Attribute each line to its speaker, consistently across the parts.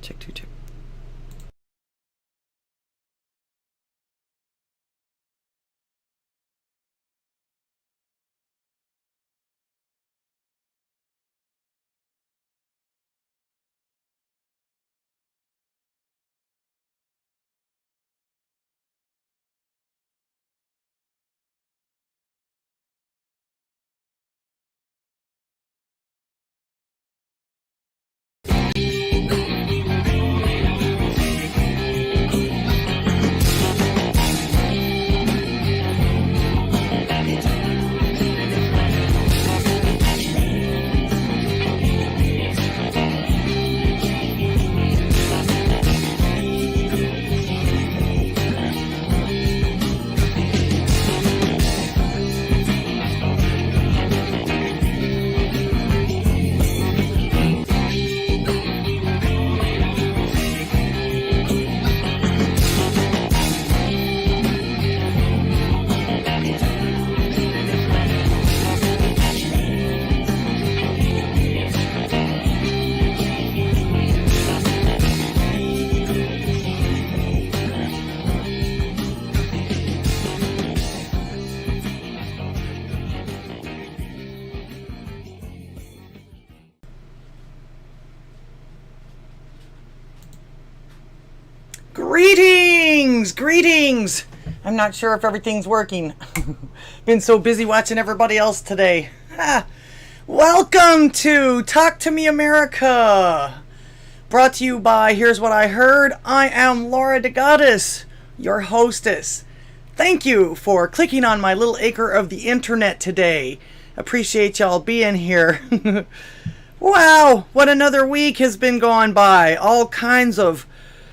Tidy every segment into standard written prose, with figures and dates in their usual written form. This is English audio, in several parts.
Speaker 1: Check 2, check. Greetings! I'm not sure if everything's working. Been so busy watching everybody else today. Welcome to Talk to Me America. Brought to you by Here's What I Heard. I am Laura DeGoddess, your hostess. Thank you for clicking on my little acre of the internet today. Appreciate y'all being here. Wow, what another week has been gone by. All kinds of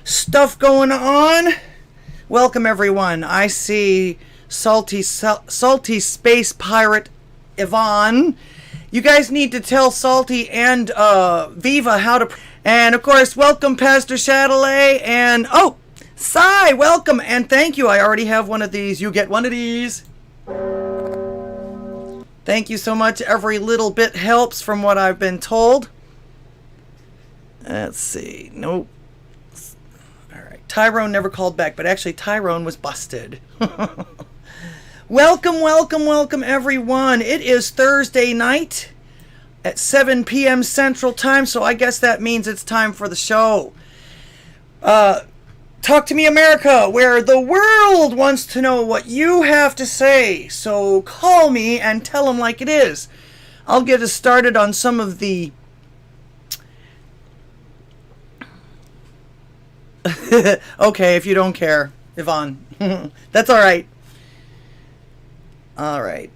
Speaker 1: stuff going on. Welcome everyone. I see salty space pirate Yvonne. You guys need to tell Salty and Viva how to. And of course, welcome Pastor Chatelet and Cy. Welcome and thank you. I already have one of these. You get one of these. Thank you so much. Every little bit helps from what I've been told. Let's see. Nope. Tyrone never called back, but actually Tyrone was busted. Welcome everyone. It is Thursday night at 7 p.m. Central Time, so I guess that means it's time for the show. Talk to Me America, where the world wants to know what you have to say. So call me and tell them like it is. I'll get us started on some of the okay, if you don't care, Yvonne. That's all right. All right.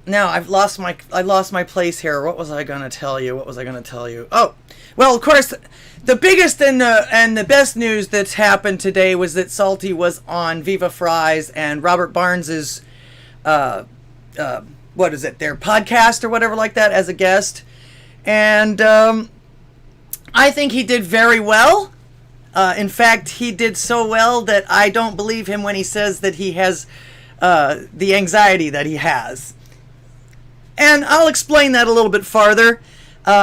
Speaker 1: Now I lost my place here. What was I gonna tell you? Oh, well, of course, the biggest and the best news that's happened today was that Salty was on Viva Fries and Robert Barnes's what is it? Their podcast or whatever like that as a guest, and I think he did very well. In fact, he did so well that I don't believe him when he says that he has the anxiety that he has. And I'll explain that a little bit farther.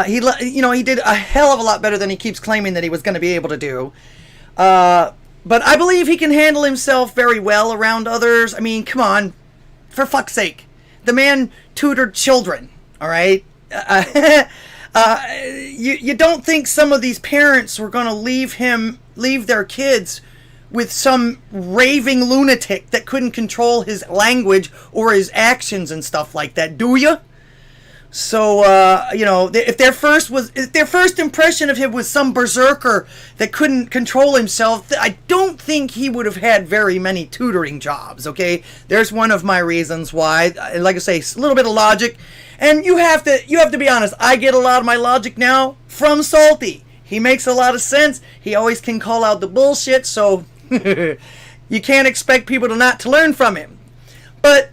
Speaker 1: He did a hell of a lot better than he keeps claiming that he was going to be able to do. But I believe he can handle himself very well around others. I mean, come on. For fuck's sake. The man tutored children, all right? You don't think some of these parents were going to leave their kids with some raving lunatic that couldn't control his language or his actions and stuff like that, do you? So, if their first impression of him was some berserker that couldn't control himself, I don't think he would have had very many tutoring jobs, okay? There's one of my reasons why. Like I say, a little bit of logic. And you have to be honest, I get a lot of my logic now from Salty. He makes a lot of sense. He always can call out the bullshit, so you can't expect people to learn from him. But,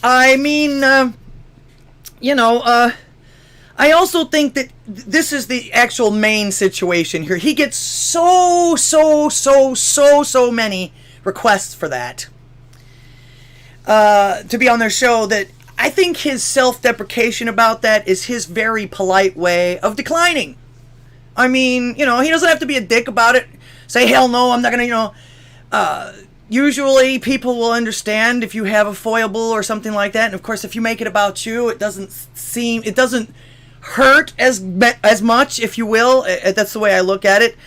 Speaker 1: I mean, I also think that this is the actual main situation here. He gets so many requests for that to be on their show that I think his self-deprecation about that is his very polite way of declining. I mean, he doesn't have to be a dick about it. Say, hell no, I'm not going to, usually people will understand if you have a foible or something like that. And of course, if you make it about you, it doesn't hurt as much, if you will. That's the way I look at it.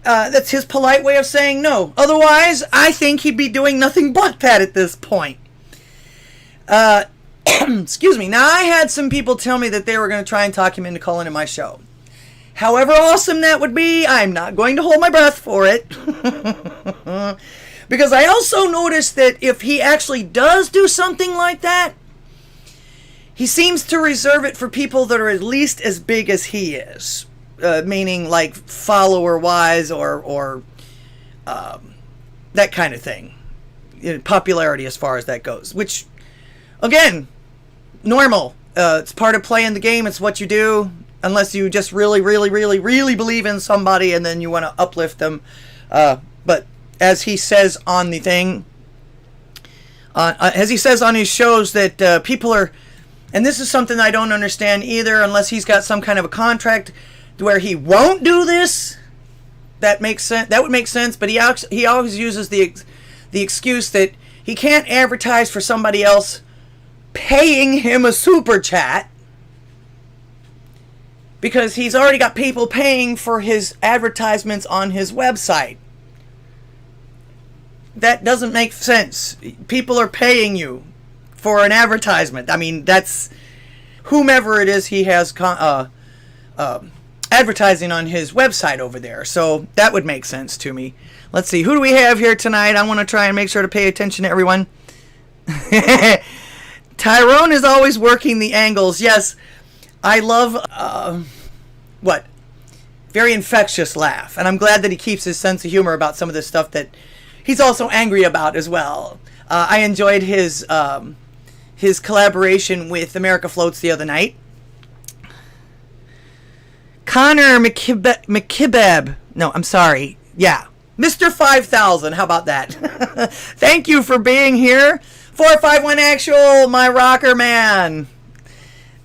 Speaker 1: That's his polite way of saying no. Otherwise, I think he'd be doing nothing but that at this point. Excuse me. Now, I had some people tell me that they were going to try and talk him into calling in my show. However awesome that would be, I'm not going to hold my breath for it. Because I also noticed that if he actually does do something like that, he seems to reserve it for people that are at least as big as he is. Meaning like follower-wise or that kind of thing. Popularity as far as that goes. Which, again, normal. It's part of playing the game. It's what you do. Unless you just really, really, really, really believe in somebody and then you want to uplift them. But as he says on the thing, as he says on his shows that people are, and this is something I don't understand either, unless he's got some kind of a contract where he won't do this. That makes sense. That would make sense. But he always uses the excuse that he can't advertise for somebody else paying him a super chat because he's already got people paying for his advertisements on his website. That doesn't make sense. People are paying you for an advertisement. I mean, that's whomever it is he has advertising on his website over there. So that would make sense to me. Let's see. Who do we have here tonight? I want to try and make sure to pay attention to everyone. Tyrone is always working the angles. Yes, I love, very infectious laugh. And I'm glad that he keeps his sense of humor about some of this stuff that he's also angry about as well. I enjoyed his collaboration with America Floats the other night. Connor McKibeb. No, I'm sorry. Yeah. Mr. 5000. How about that? Thank you for being here. 451 Actual, my rocker man.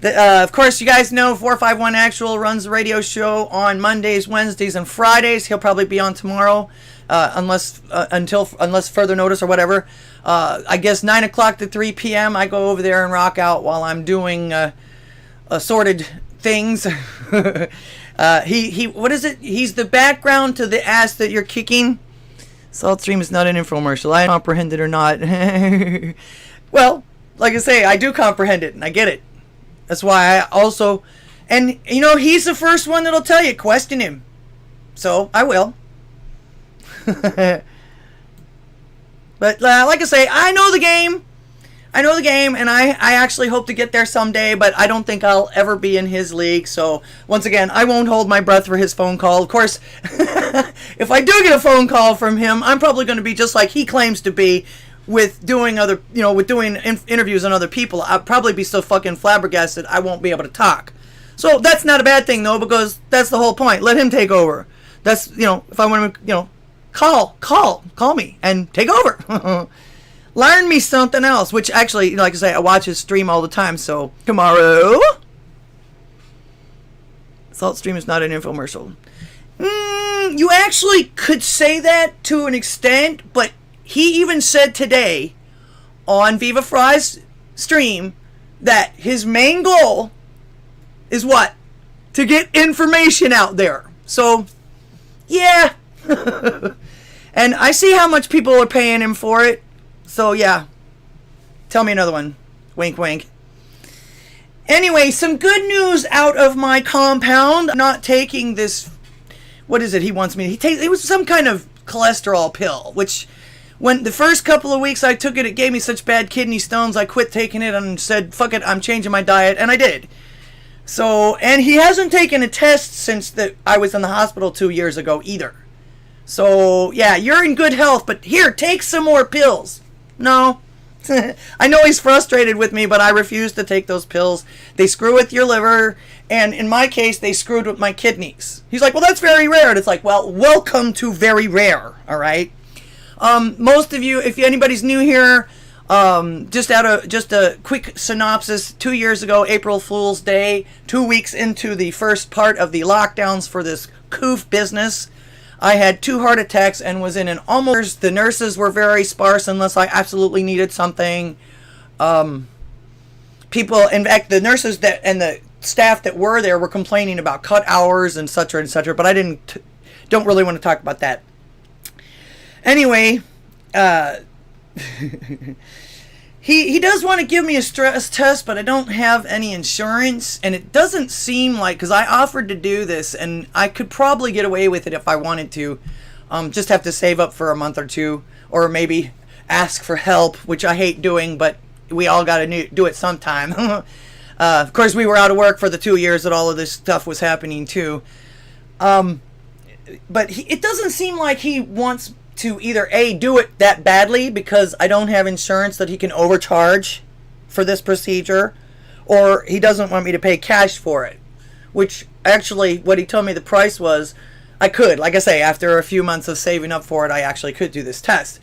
Speaker 1: Of course, you guys know 451 Actual runs the radio show on Mondays, Wednesdays, and Fridays. He'll probably be on tomorrow, unless further notice or whatever. I guess 9 o'clock to 3 p.m. I go over there and rock out while I'm doing assorted things. He what is it? He's the background to the ass that you're kicking. Salt Stream is not an infomercial. I comprehend it or not. Well, like I say, I do comprehend it and I get it. That's why I also, and he's the first one that'll tell you, question him. So I will. But like I say, I know the game. And I actually hope to get there someday, but I don't think I'll ever be in his league. So, once again, I won't hold my breath for his phone call. Of course, if I do get a phone call from him, I'm probably going to be just like he claims to be with doing interviews on other people. I'll probably be so fucking flabbergasted I won't be able to talk. So, that's not a bad thing, though, because that's the whole point. Let him take over. That's, if I want to, call me and take over. Learn me something else, which actually, like I say, I watch his stream all the time, so tomorrow. Salt Stream is not an infomercial. You actually could say that to an extent, but he even said today on Viva Fry's stream that his main goal is what? To get information out there. So, yeah. And I see how much people are paying him for it. So, yeah. Tell me another one. Wink, wink. Anyway, some good news out of my compound. I'm not taking this... What is it he wants me to... It was some kind of cholesterol pill, which... When the first couple of weeks I took it, it gave me such bad kidney stones, I quit taking it and said, fuck it, I'm changing my diet. And I did. So, and he hasn't taken a test since I was in the hospital 2 years ago either. So, yeah, you're in good health, but here, take some more pills. No. I know he's frustrated with me, but I refuse to take those pills. They screw with your liver, and in my case, they screwed with my kidneys. He's like, well, that's very rare. And it's like, well, welcome to very rare, all right? Most of you, if anybody's new here, Just a quick synopsis. 2 years ago, April Fool's Day, 2 weeks into the first part of the lockdowns for this coof business, I had 2 heart attacks and was in an almost. The nurses were very sparse unless I absolutely needed something. People, in fact, the nurses that and the staff that were there were complaining about cut hours and such and such, but I don't really want to talk about that. Anyway, he does want to give me a stress test, but I don't have any insurance, and it doesn't seem like, because I offered to do this, and I could probably get away with it if I wanted to. Just have to save up for a month or two, or maybe ask for help, which I hate doing, but we all got to do it sometime. Of course, we were out of work for the 2 years that all of this stuff was happening too. But it doesn't seem like he wants to either A, do it that badly because I don't have insurance that he can overcharge for this procedure, or he doesn't want me to pay cash for it, which actually what he told me the price was, I could, like I say, after a few months of saving up for it, I actually could do this test.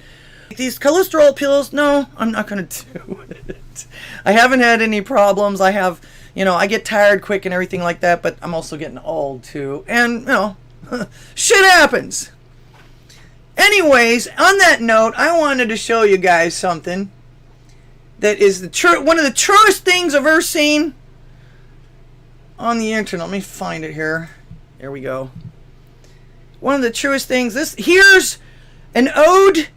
Speaker 1: These cholesterol pills, no, I'm not going to do it. I haven't had any problems. I have, I get tired quick and everything like that, but I'm also getting old too. And, shit happens. Anyways, on that note, I wanted to show you guys something that is one of the truest things I've ever seen on the internet. Let me find it here. There we go. One of the truest things. Here's an ode.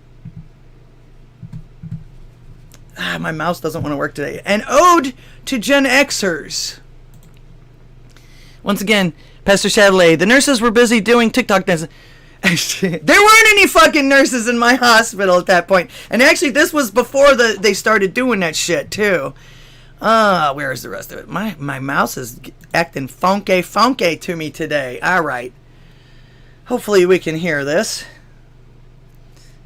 Speaker 1: My mouse doesn't want to work today. An ode to Gen Xers. Once again, Pastor Chatelet. The nurses were busy doing TikTok dances. There weren't any fucking nurses in my hospital at that point. And actually, this was before they started doing that shit, too. Where is the rest of it? My mouse is acting funky to me today. All right. Hopefully we can hear this.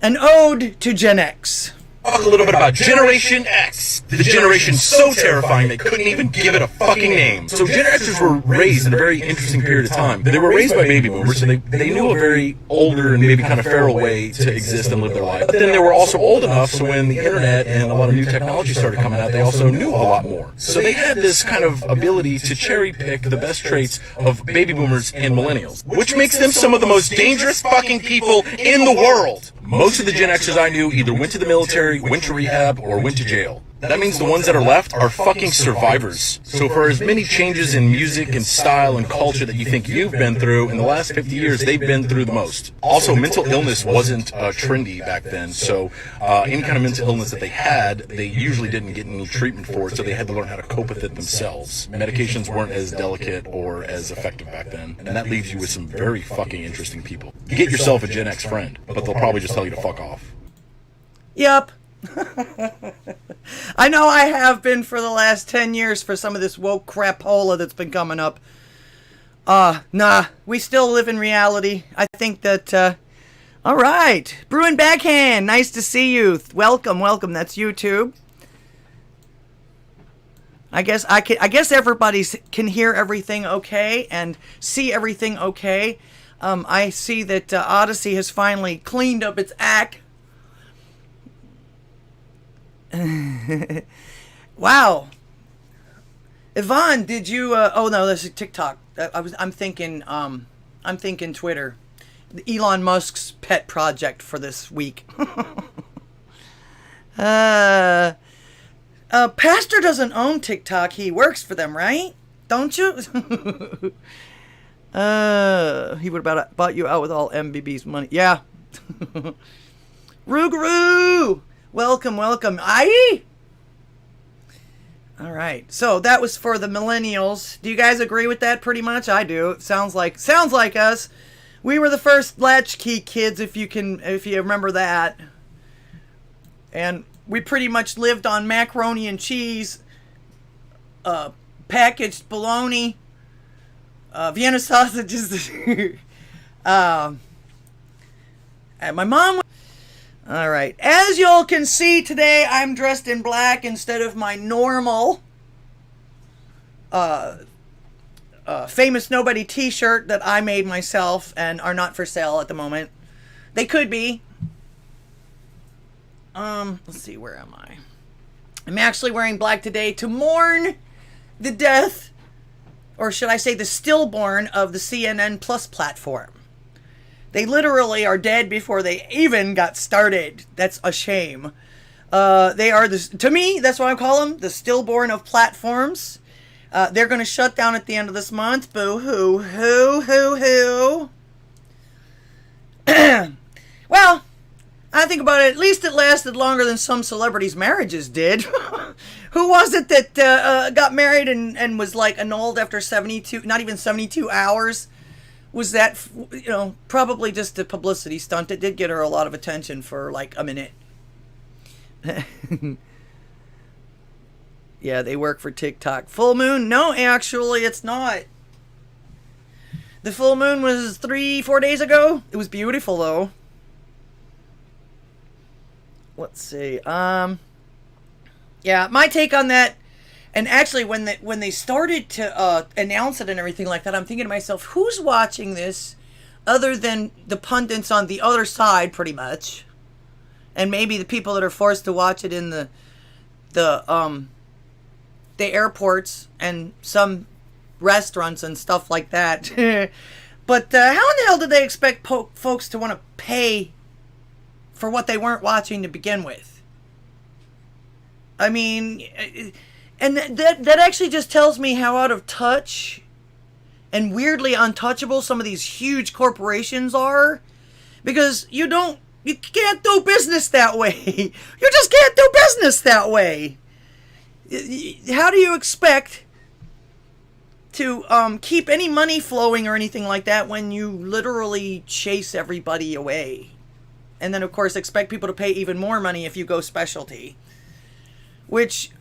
Speaker 1: An ode to Gen X.
Speaker 2: Talk a little bit about Generation X. The generation so terrifying they couldn't even give it a fucking name. So Gen Xers were raised in a very interesting period of time. They were raised by baby boomers, so they knew a very older and maybe kind of feral way to exist and live their life. But then they were also old enough, so when the internet and a lot of new technology started coming out, they also knew a lot more. So they had this kind of ability to cherry pick the best traits of baby boomers and millennials, which makes them some of the most dangerous fucking people in the world. Most of the Gen Xers I knew either went to the military, went to rehab, or went to jail. That means the ones that are left are fucking survivors. So for as many changes in music and style and culture that you think you've been through, in the last 50 years, they've been through the most. Also, mental illness wasn't trendy back then, so any kind of mental illness that they had, they usually didn't get any treatment for it, so they had to learn how to cope with it themselves. Medications weren't as delicate or as effective back then, and that leaves you with some very fucking interesting people. You get yourself a Gen X friend, but they'll probably just tell you to fuck off.
Speaker 1: Yep. I know I have been for the last 10 years for some of this woke crapola that's been coming up. Nah, we still live in reality. I think that, alright. Bruin Backhand, nice to see you. Welcome. That's YouTube. I guess everybody can hear everything okay and see everything okay. I see that Odysee has finally cleaned up its act. Wow. Yvonne, did you oh no, this is TikTok. I'm thinking Twitter. Elon Musk's pet project for this week. Pastor doesn't own TikTok. He works for them, right? Don't you? He would have bought you out with all MBB's money. Yeah. Roo-garoo! Welcome. Aye! Alright, so that was for the millennials. Do you guys agree with that pretty much? I do. It sounds like us. We were the first latchkey kids, if you remember that. And we pretty much lived on macaroni and cheese, packaged bologna, Vienna sausages. And my mom... Alright, as y'all can see today, I'm dressed in black instead of my normal Famous Nobody t-shirt that I made myself and are not for sale at the moment. They could be. Let's see, where am I? I'm actually wearing black today to mourn the death, or should I say the stillborn, of the CNN Plus platform. They literally are dead before they even got started. That's a shame. They are, to me, that's what I call them, the stillborn of platforms. They're going to shut down at the end of this month. Boo-hoo, hoo. Well, I think about it, at least it lasted longer than some celebrities' marriages did. Who was it that got married and was like annulled after 72, not even 72 hours? Was that, probably just a publicity stunt. It did get her a lot of attention for like a minute. Yeah, they work for TikTok. Full moon? No, actually, it's not. The full moon was 3-4 days ago. It was beautiful, though. Let's see. Yeah, my take on that, and actually when they started to announce it and everything like that, I'm thinking to myself, who's watching this other than the pundits on the other side, pretty much, and maybe the people that are forced to watch it in the airports and some restaurants and stuff like that. But how in the hell did they expect folks to want to pay for what they weren't watching to begin with? I mean, and that actually just tells me how out of touch and weirdly untouchable some of these huge corporations are, because you can't do business that way. You just can't do business that way. How do you expect to keep any money flowing or anything like that when you literally chase everybody away? And then, of course, expect people to pay even more money if you go specialty. Which,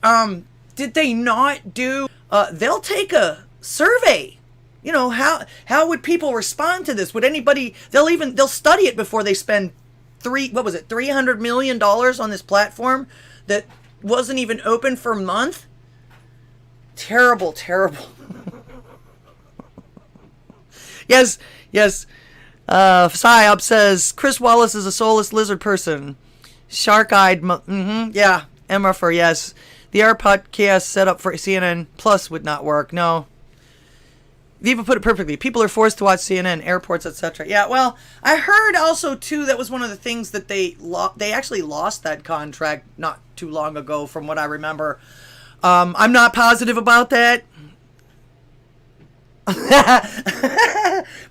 Speaker 1: did they not do? They'll take a survey. How would people respond to this? Would anybody, they'll study it before they spend $300 million on this platform that wasn't even open for a month? Terrible. Yes. Psyop says, Chris Wallace is a soulless lizard person. Shark-eyed, yeah. Emma yes. The air podcast set up for CNN Plus would not work. No. Viva put it perfectly. People are forced to watch CNN, airports, etc. Yeah, well, I heard also, too, that was one of the things that they actually lost that contract not too long ago, from what I remember. I'm not positive about that.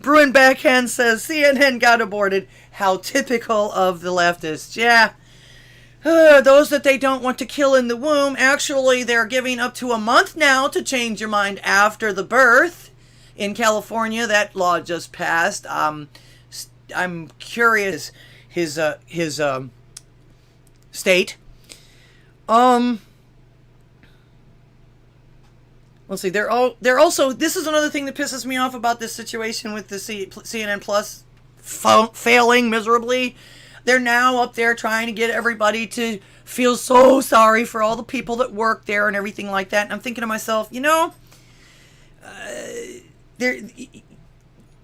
Speaker 1: Bruin Backhand says, CNN got aborted. How typical of the leftists. Yeah. Those that they don't want to kill in the womb, actually, they're giving up to a month now to change your mind after the birth. In California, that law just passed. I'm curious his state. Let's see. They're also. This is another thing that pisses me off about this situation with the CNN Plus failing miserably. They're now up there trying to get everybody to feel so sorry for all the people that work there and everything like that. And I'm thinking to myself, you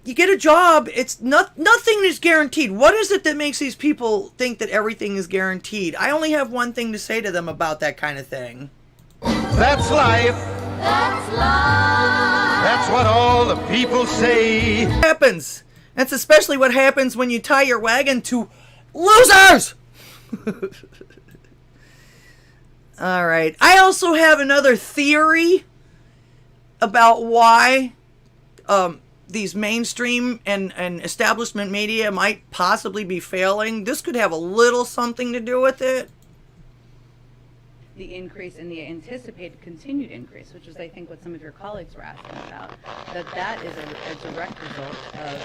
Speaker 1: get a job. It's nothing is guaranteed. What is it that makes these people think that everything is guaranteed? I only have one thing to say to them about that kind of thing.
Speaker 3: That's life. That's life. That's what all the people say.
Speaker 1: Happens. That's especially what happens when you tie your wagon to losers. All right. I also have another theory about why these mainstream and establishment media might possibly be failing. This could have a little something to do with it.
Speaker 4: The increase in the anticipated continued increase, which is, I think, what some of your colleagues were asking about, that is a direct result of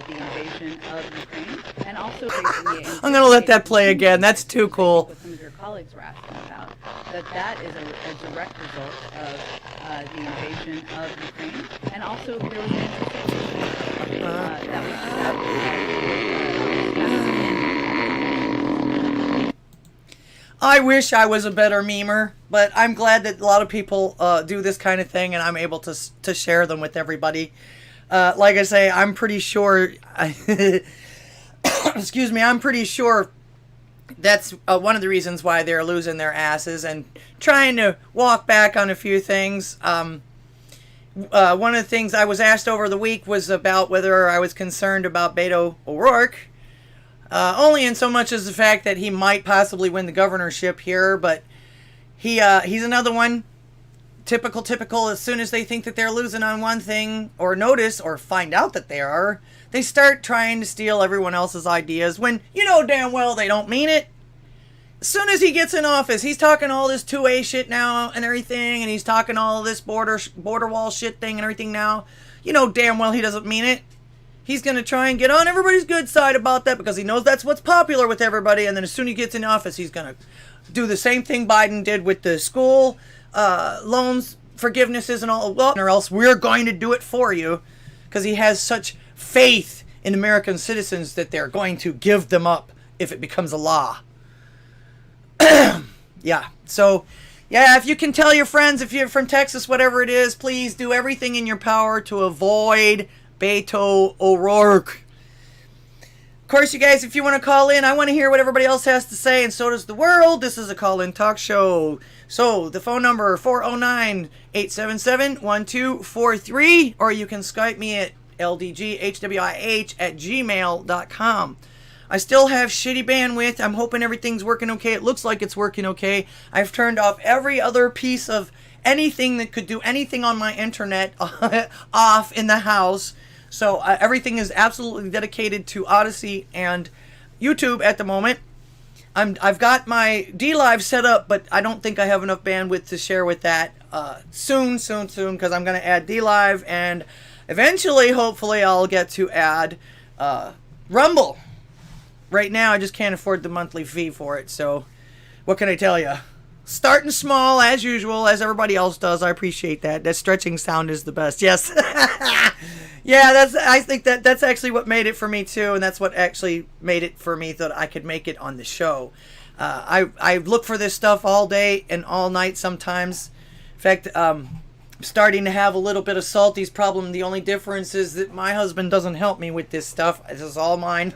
Speaker 4: the invasion of Ukraine, and also
Speaker 1: I'm going to let that play again. That's too cool.
Speaker 4: What some of your colleagues were asking about, that is a direct result of the invasion of Ukraine, and also there was an anticipation that
Speaker 1: I wish I was a better memer, but I'm glad that a lot of people do this kind of thing, and I'm able to share them with everybody. Like I say, I'm pretty sure. Excuse me, I'm pretty sure that's one of the reasons why they're losing their asses and trying to walk back on a few things. One of the things I was asked over the week was about whether I was concerned about Beto O'Rourke. Only in so much as the fact that he might possibly win the governorship here, but he's another one. Typical, as soon as they think that they're losing on one thing, or notice, or find out that they are, they start trying to steal everyone else's ideas when you know damn well they don't mean it. As soon as he gets in office, he's talking all this 2A shit now and everything, and he's talking all this border wall shit thing and everything now. You know damn well he doesn't mean it. He's going to try and get on everybody's good side about that because he knows that's what's popular with everybody, and then as soon as he gets in office, he's going to do the same thing Biden did with the school loans, forgivenesses, and all, well, or else we're going to do it for you, because he has such faith in American citizens that they're going to give them up if it becomes a law. Yeah, so, yeah, if you can tell your friends, if you're from Texas, whatever it is, please do everything in your power to avoid Beto O'Rourke. Of course, you guys, if you want to call in, I want to hear what everybody else has to say, and so does the world. This is a call-in talk show. So, the phone number, 409-877-1243, or you can Skype me at ldghwih at gmail.com. I still have shitty bandwidth. I'm hoping everything's working okay. It looks like it's working okay. I've turned off every other piece of anything that could do anything on my internet off in the house. So everything is absolutely dedicated to Odysee and YouTube at the moment. I've got my DLive set up, but I don't think I have enough bandwidth to share with that soon, because I'm going to add DLive, and eventually, hopefully, I'll get to add Rumble. Right now, I just can't afford the monthly fee for it, so what can I tell you? Starting small, as usual, as everybody else does. I appreciate that. That stretching sound is the best. Yes. Yeah, I think that's actually what made it for me, too, and that's what actually made it for me that I could make it on the show. I look for this stuff all day and all night sometimes. In fact, I'm starting to have a little bit of Salty's problem. The only difference is that my husband doesn't help me with this stuff. This is all mine.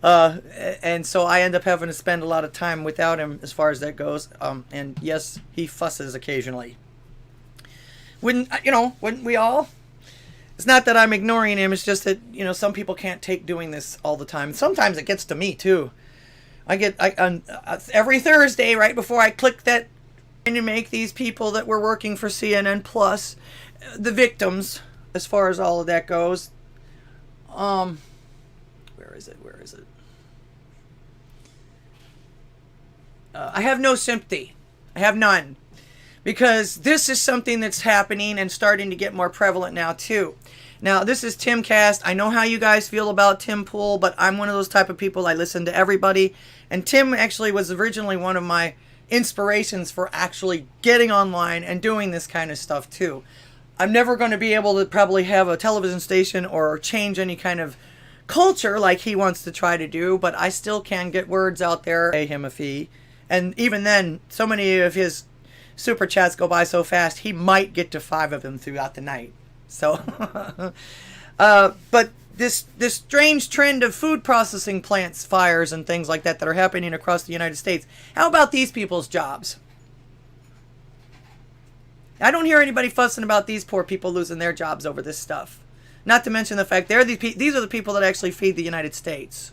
Speaker 1: And so I end up having to spend a lot of time without him as far as that goes. And yes, he fusses occasionally. Wouldn't we all? It's not that I'm ignoring him. It's just that, some people can't take doing this all the time. Sometimes it gets to me too. Every Thursday, right before I click that, to make these people that were working for CNN Plus the victims, as far as all of that goes. Where is it? I have no sympathy. I have none. Because this is something that's happening and starting to get more prevalent now, too. Now, this is Timcast. I know how you guys feel about Tim Pool, but I'm one of those type of people. I listen to everybody. And Tim actually was originally one of my inspirations for actually getting online and doing this kind of stuff, too. I'm never going to be able to probably have a television station or change any kind of culture like he wants to try to do, but I still can get words out there, pay him a fee. And even then, so many of his super chats go by so fast, he might get to 5 of them throughout the night. So, but this strange trend of food processing plants, fires, and things like that are happening across the United States. How about these people's jobs? I don't hear anybody fussing about these poor people losing their jobs over this stuff. Not to mention the fact these are the people that actually feed the United States,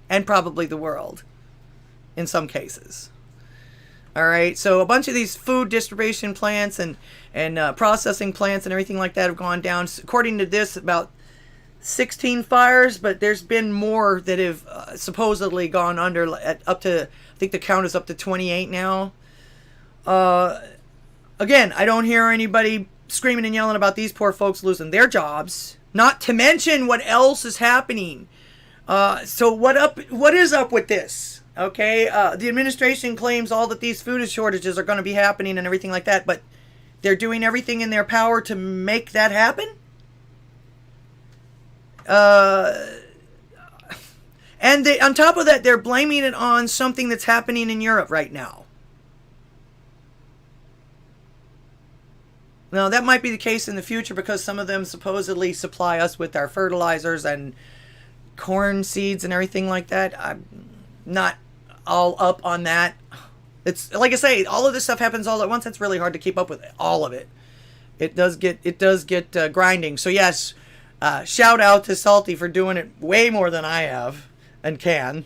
Speaker 1: and probably the world, in some cases. All right, so a bunch of these food distribution plants and processing plants and everything like that have gone down. According to this, about 16 fires, but there's been more that have supposedly gone under, up to, I think the count is up to 28 now. Again, I don't hear anybody screaming and yelling about these poor folks losing their jobs. Not to mention what else is happening. So what is up with this? Okay, the administration claims all that these food shortages are going to be happening and everything like that, but they're doing everything in their power to make that happen? And on top of that, they're blaming it on something that's happening in Europe right now. Now, that might be the case in the future because some of them supposedly supply us with our fertilizers and corn seeds and everything like that. I'm not all up on that. It's like I say, all of this stuff happens all at once. It's really hard to keep up with all of it. It does get grinding. So yes, shout out to Salty for doing it way more than I have and can.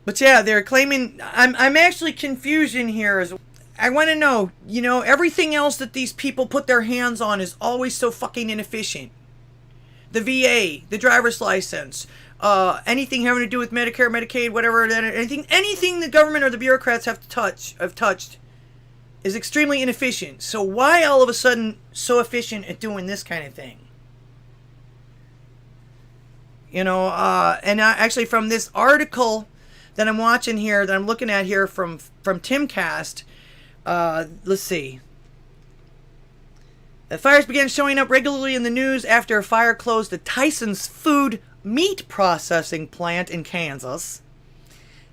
Speaker 1: But yeah, they're claiming I'm actually confusion here. I want to know, everything else that these people put their hands on is always so fucking inefficient. The VA, the driver's license, anything having to do with Medicare, Medicaid, whatever, anything the government or the bureaucrats have touched is extremely inefficient. So why all of a sudden so efficient at doing this kind of thing? Actually from this article that I'm watching here, that I'm looking at here from Timcast, let's see. The fires began showing up regularly in the news after a fire closed the Tyson's Food meat processing plant in Kansas.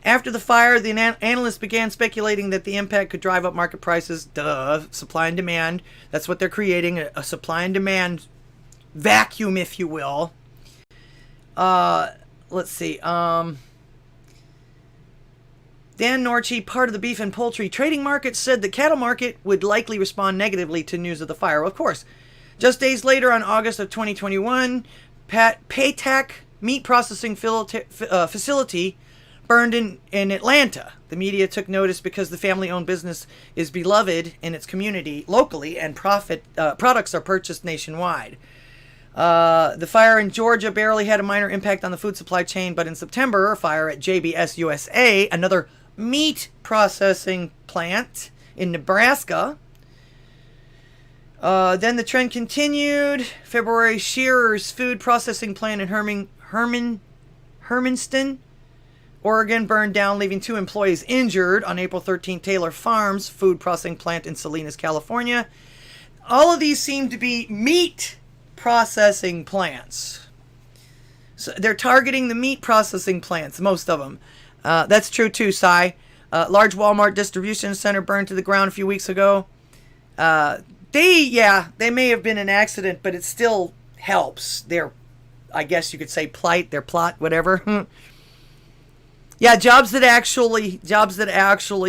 Speaker 1: After the fire, the analysts began speculating that the impact could drive up market prices. Duh, supply and demand. That's what they're creating, a supply and demand vacuum, if you will. Let's see. Dan Norchie, part of the beef and poultry trading market, said the cattle market would likely respond negatively to news of the fire. Well, of course. Just days later, on August of 2021, Paytack meat processing facility burned in Atlanta. The media took notice because the family-owned business is beloved in its community locally, and products are purchased nationwide. The fire in Georgia barely had a minor impact on the food supply chain, but in September, a fire at JBS USA, another meat processing plant in Nebraska. Then the trend continued. February, Shearer's food processing plant in Hermanston, Oregon burned down, leaving 2 employees injured. On April 13th, Taylor Farms food processing plant in Salinas, California. All of these seem to be meat processing plants. So they're targeting the meat processing plants, most of them. That's true too, Cy. Large Walmart distribution center burned to the ground a few weeks ago. They may have been an accident, but it still helps their, I guess you could say, their plot, whatever. Yeah, jobs that actually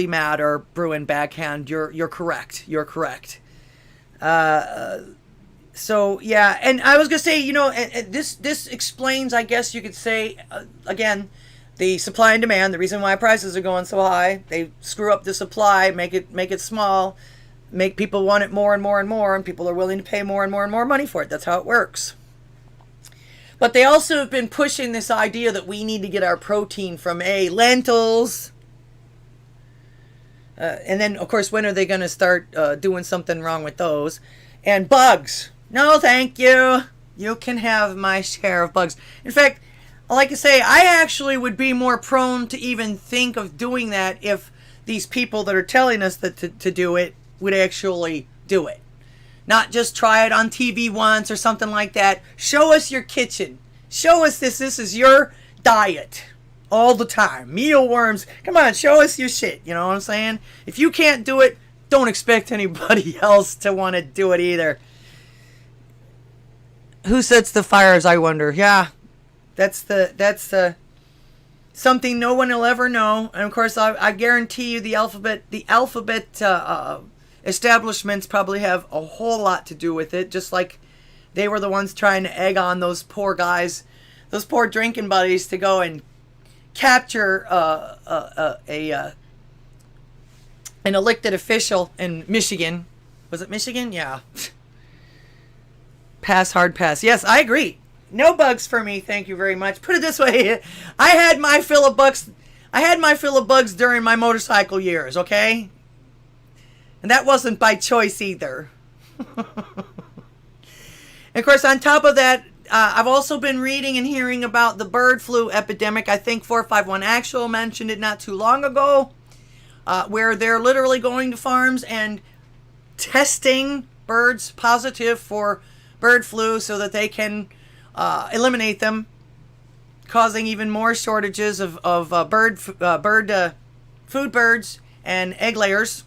Speaker 1: matter, Bruin Backhand. You're correct. You're correct. So yeah, and I was gonna say, this explains, I guess you could say, again, the supply and demand. The reason why prices are going so high. They screw up the supply, make it small, make people want it more and more and more, and people are willing to pay more and more and more money for it. That's how it works. But they also have been pushing this idea that we need to get our protein from lentils. And then, of course, when are they going to start doing something wrong with those? And bugs. No, thank you. You can have my share of bugs. In fact, like I say, I actually would be more prone to even think of doing that if these people that are telling us that to do it would actually do it. Not just try it on TV once or something like that. Show us your kitchen. Show us this. This is your diet all the time. Mealworms. Come on, show us your shit. You know what I'm saying? If you can't do it, don't expect anybody else to want to do it either. Who sets the fires, I wonder? Yeah, that's something no one will ever know. And of course, I guarantee you the alphabet establishments probably have a whole lot to do with it, just like they were the ones trying to egg on those poor guys, those poor drinking buddies, to go and capture an elected official in Michigan. Was it Michigan? Yeah. Pass, hard pass. Yes, I agree. No bugs for me, thank you very much. Put it this way, I had my fill of bugs during my motorcycle years, okay? And that wasn't by choice either. And of course, on top of that, I've also been reading and hearing about the bird flu epidemic. I think 451 Actual mentioned it not too long ago, where they're literally going to farms and testing birds positive for bird flu so that they can eliminate them, causing even more shortages of food birds and egg layers.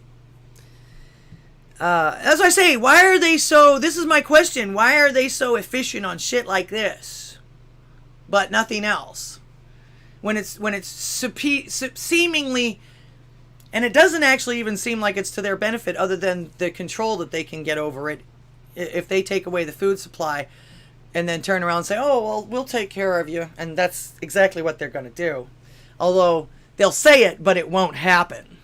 Speaker 1: As I say, this is my question, why are they so efficient on shit like this, but nothing else? when it's seemingly, and it doesn't actually even seem like it's to their benefit, other than the control that they can get over it if they take away the food supply and then turn around and say, oh, well, we'll take care of you. And that's exactly what they're going to do. Although they'll say it, but it won't happen.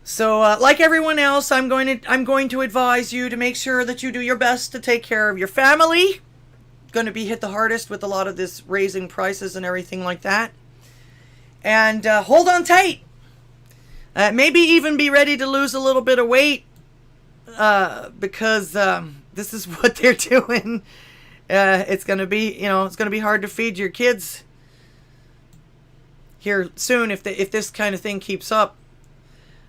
Speaker 1: So like everyone else, I'm going to advise you to make sure that you do your best to take care of your family. Going to be hit the hardest with a lot of this raising prices and everything like that. And hold on tight. Maybe even be ready to lose a little bit of weight because this is what they're doing. It's going to be, it's going to be hard to feed your kids here soon if this kind of thing keeps up.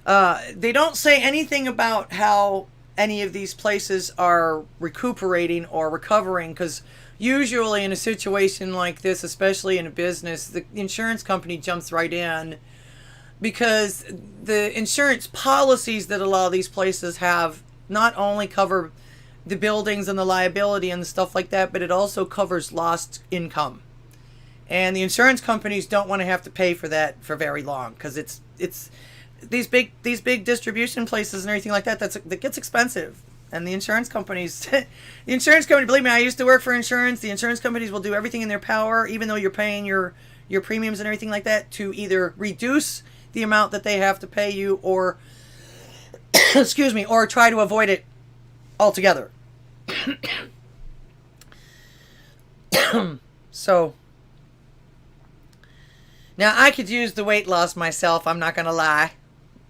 Speaker 1: They don't say anything about how any of these places are recuperating or recovering, because usually in a situation like this, especially in a business, the insurance company jumps right in, because the insurance policies that a lot of these places have not only cover the buildings and the liability and the stuff like that, but it also covers lost income. And the insurance companies don't want to have to pay for that for very long, because it's these big distribution places and everything like that that gets expensive. And the insurance companies, believe me, I used to work for insurance. The insurance companies will do everything in their power, even though you're paying your premiums and everything like that, to either reduce the amount that they have to pay you, or excuse me, or try to avoid it altogether. So now I could use the weight loss myself, I'm not gonna lie,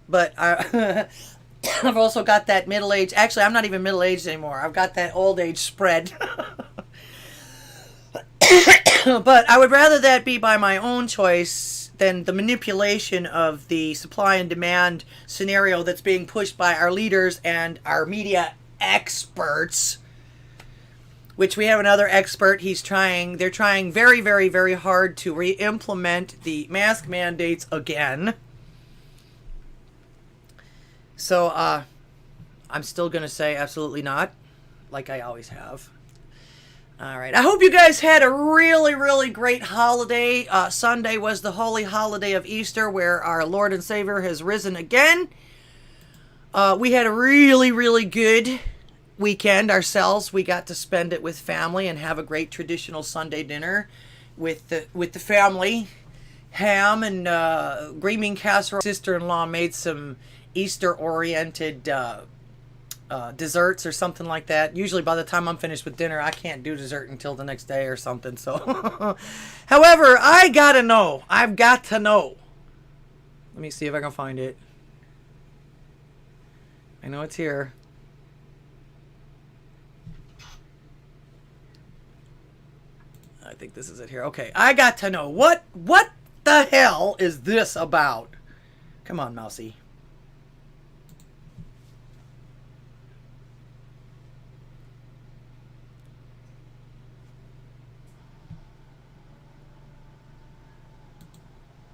Speaker 1: but I've also got that middle age. Actually, I'm not even middle aged anymore. I've got that old age spread. But I would rather that be by my own choice than the manipulation of the supply and demand scenario that's being pushed by our leaders and our media experts. Which we have another expert. They're trying very, very, very hard to re-implement the mask mandates again. So, I'm still going to say absolutely not, like I always have. All right. I hope you guys had a really, really great holiday. Sunday was the holy holiday of Easter, where our Lord and Savior has risen again. We had a really, really good weekend ourselves. We got to spend it with family and have a great traditional Sunday dinner with the family. Ham and green bean casserole. Sister-in-law made some Easter-oriented desserts or something like that. Usually by the time I'm finished with dinner, I can't do dessert until the next day or something. So, however, I've got to know. Let me see if I can find it. I know it's here. I think this is it here. Okay, I got to know. What the hell is this about? Come on, Mousy.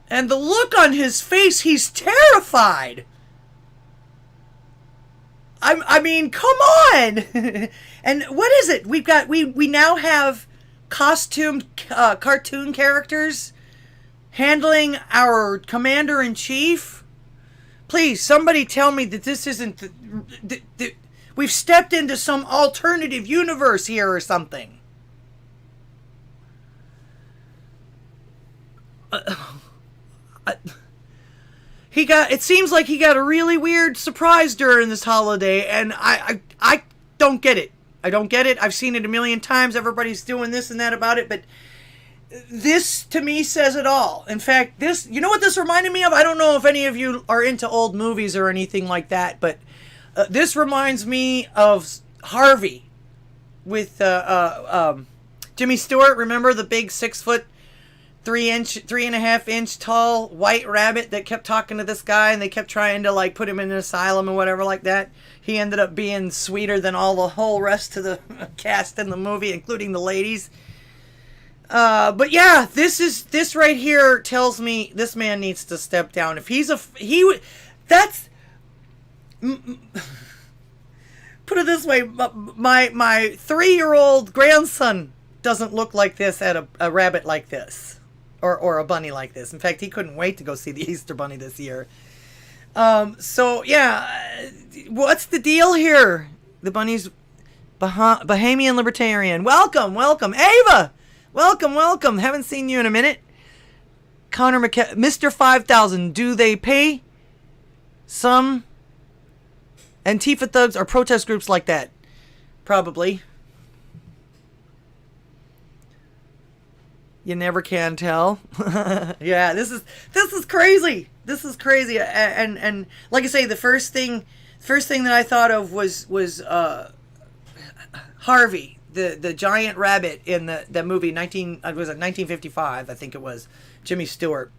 Speaker 1: And the look on his face, he's terrified. I mean, come on. And what is it? We now have costumed cartoon characters handling our commander-in-chief. Please, somebody tell me that this isn't we've stepped into some alternative universe here or something. It seems like he got a really weird surprise during this holiday, and I don't get it. I don't get it. I've seen it a million times. Everybody's doing this and that about it, but this to me says it all. In fact, you know what this reminded me of? I don't know if any of you are into old movies or anything like that, but this reminds me of Harvey with Jimmy Stewart. Remember the big 6 foot 3.5 inch tall white rabbit that kept talking to this guy, and they kept trying to like put him in an asylum and whatever like that. He ended up being sweeter than all the whole rest of the cast in the movie, including the ladies. But yeah, this right here tells me this man needs to step down. If that's put it this way, my 3-year-old grandson doesn't look like this at a rabbit like this. Or a bunny like this. In fact, he couldn't wait to go see the Easter Bunny this year. So, yeah. What's the deal here? The bunny's Bahamian Libertarian. Welcome, welcome. Ava! Welcome, welcome. Haven't seen you in a minute. Connor Mr. 5000. Do they pay some Antifa thugs or protest groups like that? Probably. You never can tell. Yeah, this is crazy. This is crazy. And like I say, the first thing that I thought of was Harvey, the giant rabbit in the movie 1955, I think it was, Jimmy Stewart.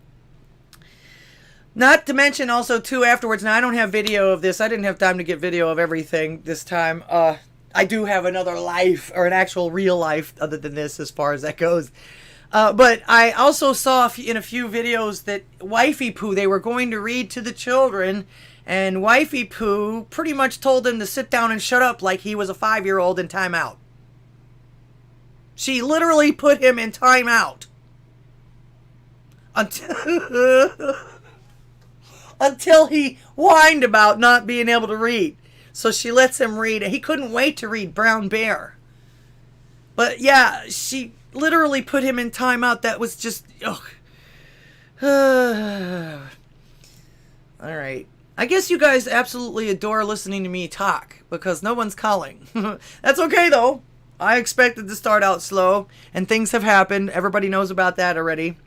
Speaker 1: Not to mention also too afterwards. Now I don't have video of this. I didn't have time to get video of everything this time. I do have another life, or an actual real life other than this as far as that goes. But I also saw in a few videos that Wifey Poo, they were going to read to the children, and Wifey Poo pretty much told them to sit down and shut up like he was a 5-year-old in timeout. She literally put him in timeout. Until he whined about not being able to read. So she lets him read. He couldn't wait to read Brown Bear. But yeah, she literally put him in timeout. That was just, ugh. All right. I guess you guys absolutely adore listening to me talk because no one's calling. That's okay though. I expected to start out slow and things have happened. Everybody knows about that already.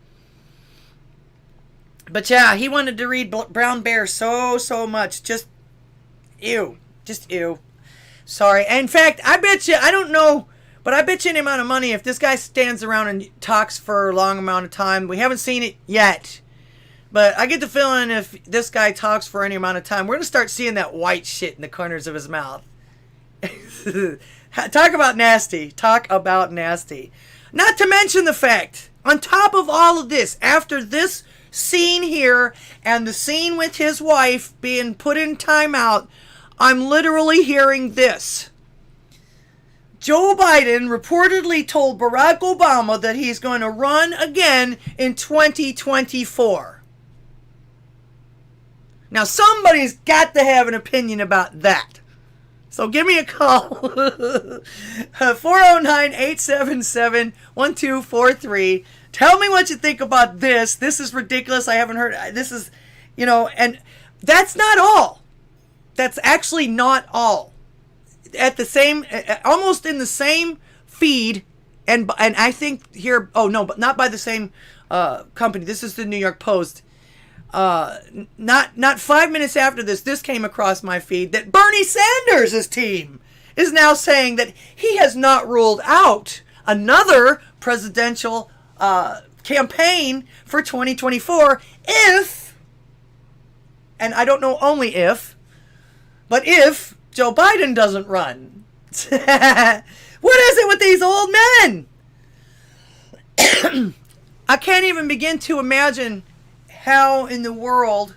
Speaker 1: But yeah, he wanted to read Brown Bear so much. Just ew. Just ew. Sorry. In fact, I bet you, I don't know, but I bet you any amount of money if this guy stands around and talks for a long amount of time. We haven't seen it yet. But I get the feeling if this guy talks for any amount of time, we're going to start seeing that white shit in the corners of his mouth. Talk about nasty. Talk about nasty. Not to mention the fact, on top of all of this, after this scene here and the scene with his wife being put in timeout, I'm literally hearing this. Joe Biden reportedly told Barack Obama that he's going to run again in 2024. Now somebody's got to have an opinion about that. So give me a call. 409-877-1243. Tell me what you think about this. This is ridiculous. I haven't heard. This is, and that's not all. That's actually not all. At the same, almost in the same feed, and I think here, oh no, but not by the same company. This is the New York Post. Not 5 minutes after this came across my feed that Bernie Sanders' team is now saying that he has not ruled out another presidential campaign for 2024 if, and I don't know only if, but if Joe Biden doesn't run. What is it with these old men? I can't even begin to imagine how in the world.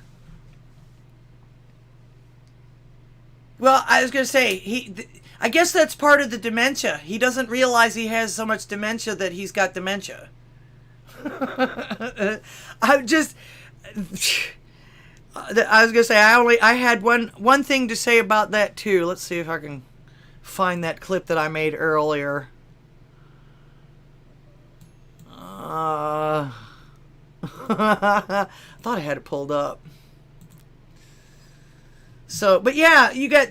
Speaker 1: Well, I was going to say, I guess that's part of the dementia. He doesn't realize he has so much dementia that he's got dementia. I was gonna say I had one thing to say about that too. Let's see if I can find that clip that I made earlier. I thought I had it pulled up. So, but yeah, you got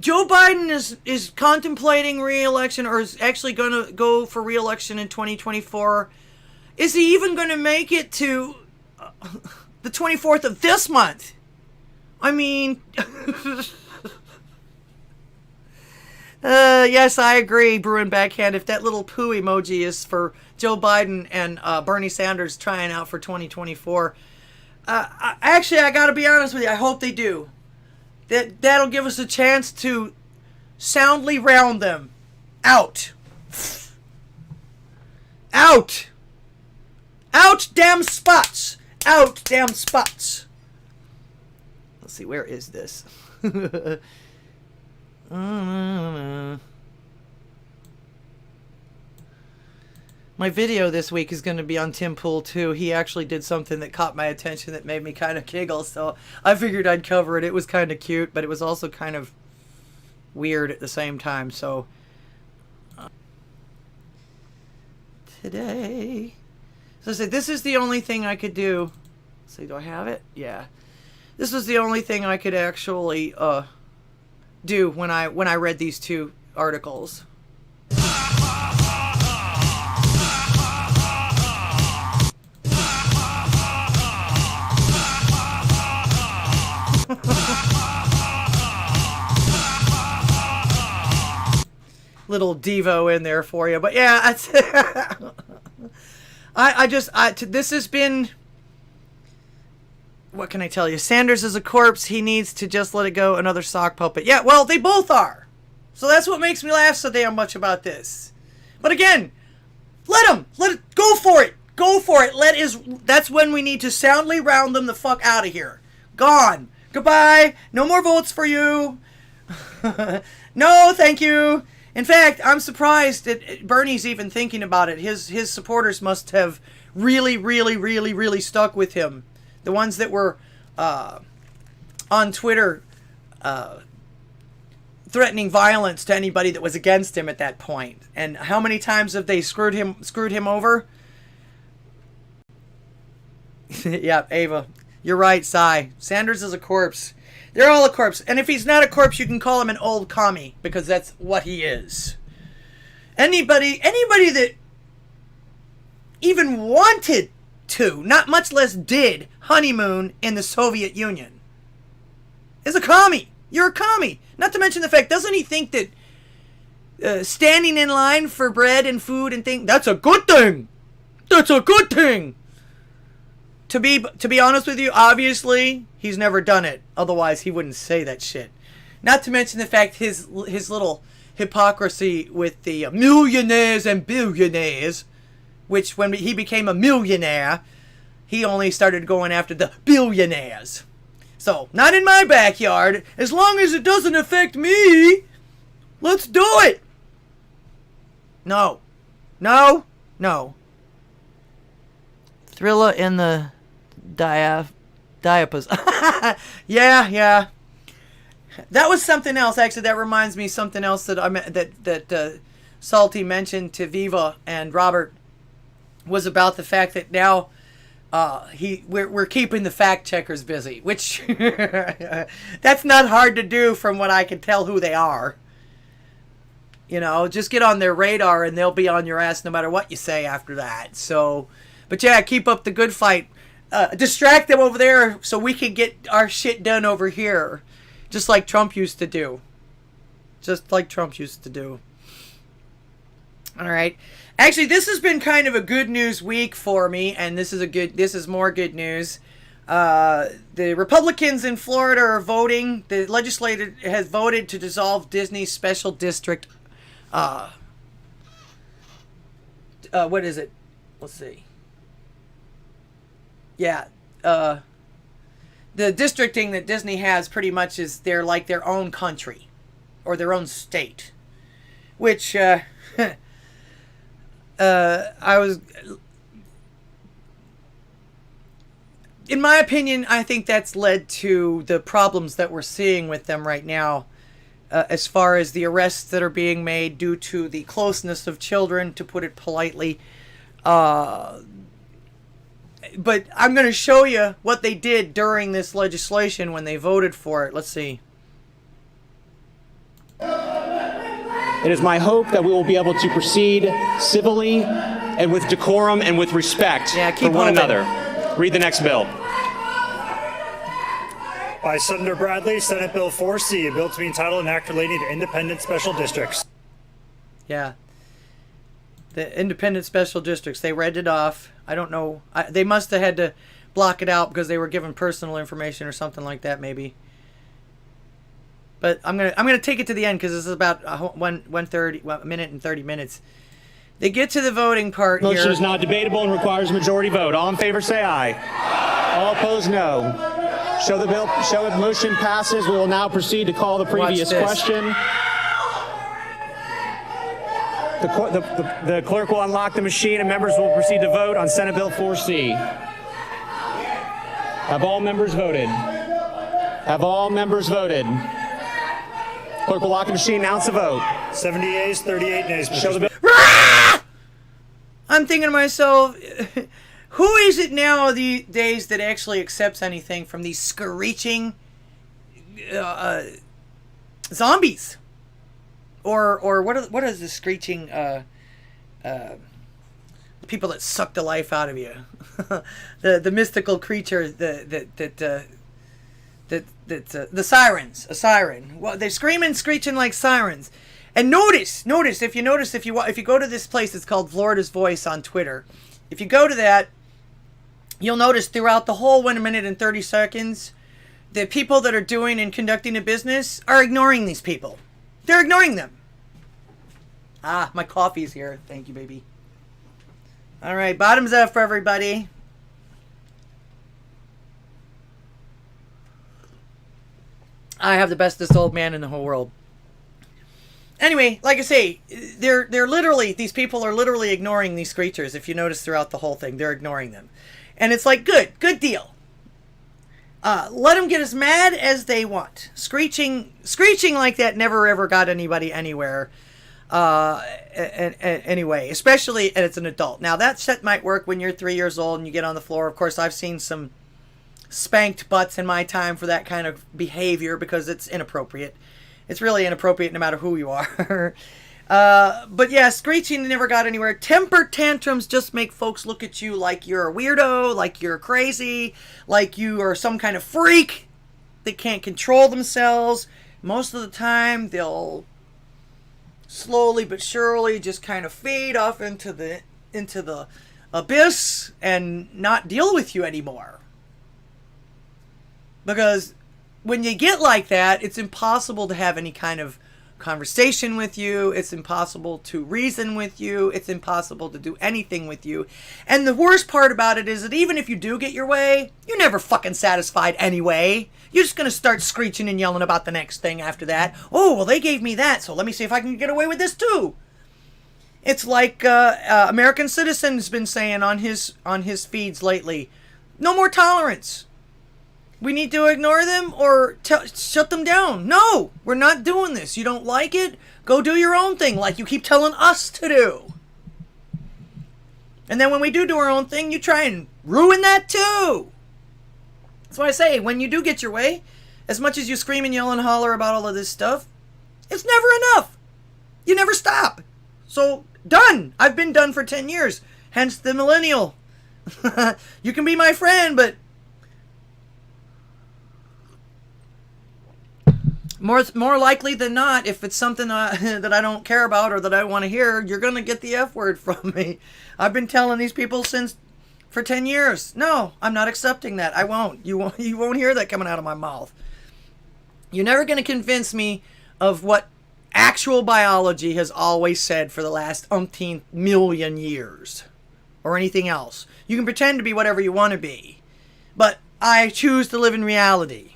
Speaker 1: Joe Biden is contemplating re-election, or is actually going to go for re-election in 2024. Is he even going to make it to the 24th of this month? I mean, yes, I agree, Bruin Backhand. If that little poo emoji is for Joe Biden and Bernie Sanders trying out for 2024, actually, I got to be honest with you. I hope they do. That'll give us a chance to soundly round them out. Out! Out, damn spots! Out, damn spots! Let's see, where is this? My video this week is going to be on Tim Pool too. He actually did something that caught my attention that made me kind of giggle, so I figured I'd cover it. It was kind of cute, but it was also kind of weird at the same time. So today, so I said this is the only thing I could do. Let's see, do I have it? Yeah, this was the only thing I could actually do when I read these two articles. Little Devo in there for you, but yeah, that's this has been, what can I tell you? Sanders is a corpse. He needs to just let it go. Another sock puppet. Yeah, well, they both are. So that's what makes me laugh so damn much about this. But again, let it go for it. Go for it. That's when we need to soundly round them the fuck out of here. Gone. Goodbye. No more votes for you. No, thank you. In fact, I'm surprised that Bernie's even thinking about it. His supporters must have really, really, really, really stuck with him. The ones that were on Twitter threatening violence to anybody that was against him at that point. And how many times have they screwed him over? Yeah, Ava. You're right, Cy. Sanders is a corpse. They're all a corpse. And if he's not a corpse, you can call him an old commie, because that's what he is. Anybody that even wanted to, not much less did, honeymoon in the Soviet Union is a commie. You're a commie. Not to mention the fact, doesn't he think that standing in line for bread and food and things, that's a good thing? That's a good thing! To be honest with you, obviously, he's never done it. Otherwise, he wouldn't say that shit. Not to mention the fact his little hypocrisy with the millionaires and billionaires, which when he became a millionaire, he only started going after the billionaires. So, not in my backyard. As long as it doesn't affect me, let's do it. No. No. No. Thrilla in the diapers. Yeah. That was something else. Actually, that reminds me something else that Salty mentioned to Viva and Robert was about the fact that now we're keeping the fact checkers busy, which that's not hard to do from what I can tell who they are. You know, just get on their radar and they'll be on your ass no matter what you say after that. So, but yeah, keep up the good fight. Distract them over there so we can get our shit done over here. Just like Trump used to do. Alright. Actually, this has been kind of a good news week for me, and this is more good news. The Republicans in Florida are voting. The legislature has voted to dissolve Disney's special district. What is it? Let's see. Yeah, the districting that Disney has pretty much is they're like their own country or their own state, which in my opinion, I think that's led to the problems that we're seeing with them right now, as far as the arrests that are being made due to the closeness of children, to put it politely. But I'm going to show you what they did during this legislation when they voted for it. Let's see.
Speaker 5: It is my hope that we will be able to proceed civilly and with decorum and with respect for one another. Read the next bill.
Speaker 6: By Senator Bradley, Senate Bill 4C, a bill to be entitled an act relating to independent special districts.
Speaker 1: Yeah. The independent special districts, they read it off. I don't know. They must have had to block it out because they were given personal information or something like that, maybe. But I'm gonna take it to the end because this is about 1:30, a minute and 30 minutes. They get to the voting part here.
Speaker 5: Motion is not debatable and requires a majority vote. All in favor, say aye. All opposed, no. Show the motion passes. We will now proceed to call the previous question. The clerk will unlock the machine and members will proceed to vote on Senate Bill 4C. Have all members voted? Have all members voted? Clerk will lock the machine, announce the vote.
Speaker 6: 70 yeas, 38 nays.
Speaker 5: Show the bill.
Speaker 1: I'm thinking to myself, who is it now these days that actually accepts anything from these screeching zombies? Or what is the screeching people that suck the life out of you? the mystical creature the sirens, a siren. Well, they're screaming, screeching like sirens. And notice if you go to this place, it's called Florida's Voice on Twitter. If you go to that, you'll notice throughout the whole 1 minute and 30 seconds, the people that are doing and conducting a business are ignoring these people. They're ignoring them. Ah, my coffee's here. Thank you, baby. All right, bottoms up for everybody. I have the bestest old man in the whole world. Anyway, like I say, they're literally, these people are literally ignoring these creatures. If you notice throughout the whole thing, they're ignoring them. And it's like, good deal. Let them get as mad as they want. Screeching like that never ever got anybody anywhere. Anyway, especially, and it's an adult. Now that shit might work when you're 3 years old and you get on the floor. Of course, I've seen some spanked butts in my time for that kind of behavior because it's inappropriate. It's really inappropriate no matter who you are. But yeah, screeching never got anywhere. Temper tantrums just make folks look at you like you're a weirdo, like you're crazy, like you are some kind of freak that can't control themselves. Most of the time, they'll slowly but surely just kind of fade off into the abyss and not deal with you anymore. Because when you get like that, it's impossible to have any kind of conversation with you. It's impossible to reason with you. It's impossible to do anything with you. And the worst part about it is that even if you do get your way, you're never fucking satisfied anyway. You're just going to start screeching and yelling about the next thing after that. Oh, well, they gave me that, so let me see if I can get away with this too. It's like American Citizen's been saying on his feeds lately. No more tolerance. We need to ignore them or shut them down. No, we're not doing this. You don't like it? Go do your own thing like you keep telling us to do. And then when we do our own thing, you try and ruin that too. That's why I say, when you do get your way, as much as you scream and yell and holler about all of this stuff, it's never enough. You never stop. So, done. I've been done for 10 years. Hence the millennial. You can be my friend, but more likely than not, if it's something that I don't care about or that I want to hear, you're going to get the F word from me. I've been telling these people for 10 years. No, I'm not accepting that. I won't. You won't hear that coming out of my mouth. You're never going to convince me of what actual biology has always said for the last umpteen million years or anything else. You can pretend to be whatever you want to be, but I choose to live in reality.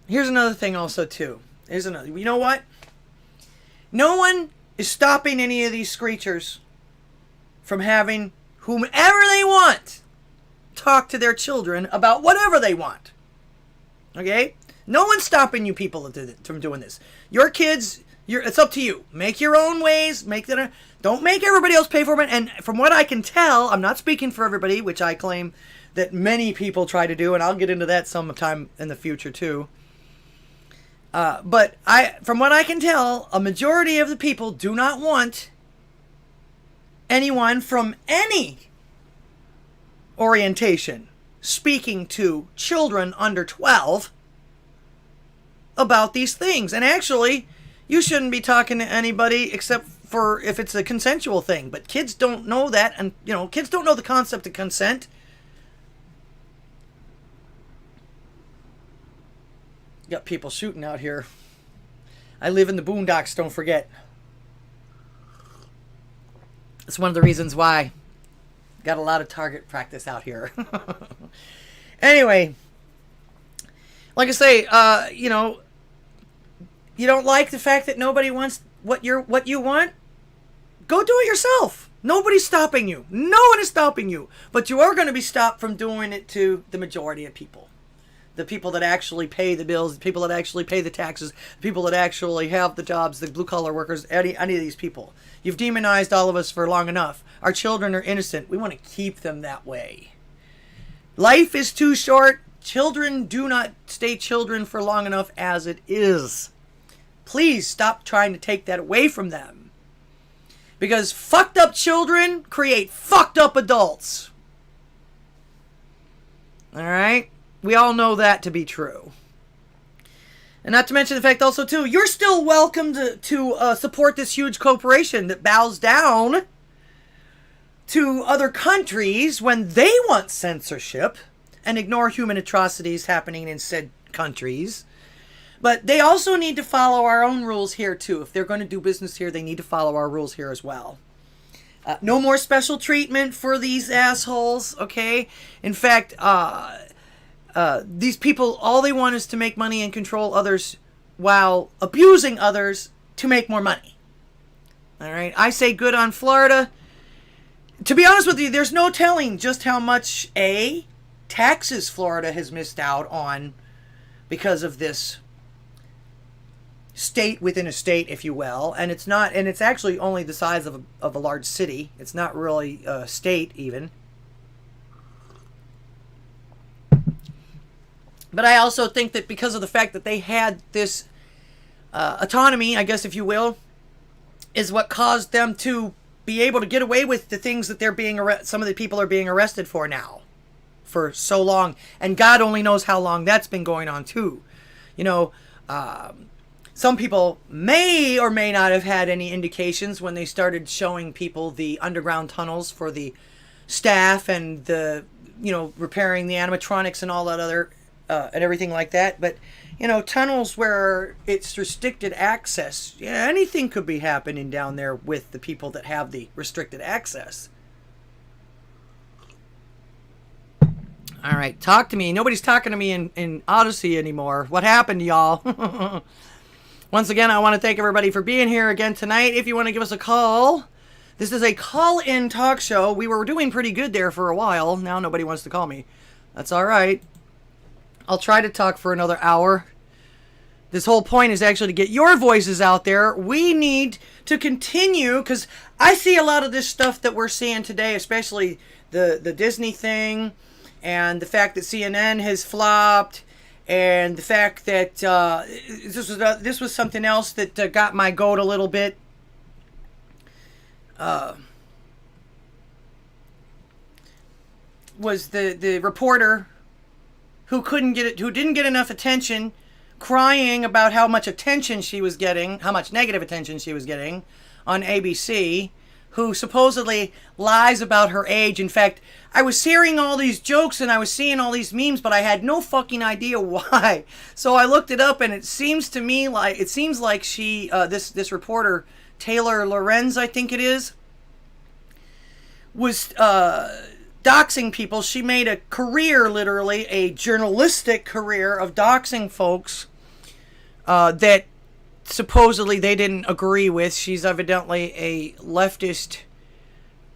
Speaker 1: Here's another thing also, too. You know what? No one is stopping any of these screechers from having whomever they want talk to their children about whatever they want. Okay? No one's stopping you people from doing this. Your kids, it's up to you. Make your own ways. Don't make everybody else pay for it. And from what I can tell, I'm not speaking for everybody, which I claim that many people try to do, and I'll get into that sometime in the future, too. But from what I can tell, a majority of the people do not want anyone from any orientation speaking to children under 12 about these things. And actually, you shouldn't be talking to anybody except for if it's a consensual thing. But kids don't know that, and kids don't know the concept of consent. Got people shooting out here. I live in the boondocks, don't forget. It's one of the reasons why. Got a lot of target practice out here. Anyway, like I say, You don't like the fact that nobody wants what you want? Go do it yourself. Nobody's stopping you. No one is stopping you. But you are going to be stopped from doing it to the majority of people. The people that actually pay the bills, the people that actually pay the taxes, the people that actually have the jobs, the blue-collar workers, any of these people. You've demonized all of us for long enough. Our children are innocent. We want to keep them that way. Life is too short. Children do not stay children for long enough as it is. Please stop trying to take that away from them. Because fucked up children create fucked up adults. All right? We all know that to be true. And not to mention the fact also, too, you're still welcome to support this huge corporation that bows down to other countries when they want censorship and ignore human atrocities happening in said countries. But they also need to follow our own rules here, too. If they're going to do business here, they need to follow our rules here as well. No more special treatment for these assholes, okay? In fact, these people, all they want is to make money and control others while abusing others to make more money. All right? I say good on Florida. To be honest with you, there's no telling just how much, taxes Florida has missed out on because of this state within a state, if you will. And it's not, and it's actually only the size of a large city. It's not really a state even. But I also think that because of the fact that they had this autonomy, I guess, if you will, is what caused them to be able to get away with the things that they're being some of the people are being arrested for now, for so long, and God only knows how long that's been going on too. You know, some people may or may not have had any indications when they started showing people the underground tunnels for the staff and the, repairing the animatronics and all that other and everything like that. But tunnels where it's restricted access, anything could be happening down there with the people that have the restricted access. All right, talk to me. Nobody's talking to me in Odysee anymore. What happened, y'all? Once again, I want to thank everybody for being here again tonight. If you want to give us a call, this is a call-in talk show. We were doing pretty good there for a while. Now nobody wants to call me. That's all right. I'll try to talk for another hour. This whole point is actually to get your voices out there. We need to continue, because I see a lot of this stuff that we're seeing today, especially the Disney thing, and the fact that CNN has flopped, and the fact that this was something else that got my goat a little bit. Was the reporter who didn't get enough attention, crying about how much attention she was getting, how much negative attention she was getting on ABC, who supposedly lies about her age. In fact, I was hearing all these jokes and I was seeing all these memes, but I had no fucking idea why. So I looked it up, and it seems like she, this reporter, Taylor Lorenz, I think it is, was doxing people. She made a career, literally a journalistic career, of doxing folks that supposedly they didn't agree with. She's evidently a leftist.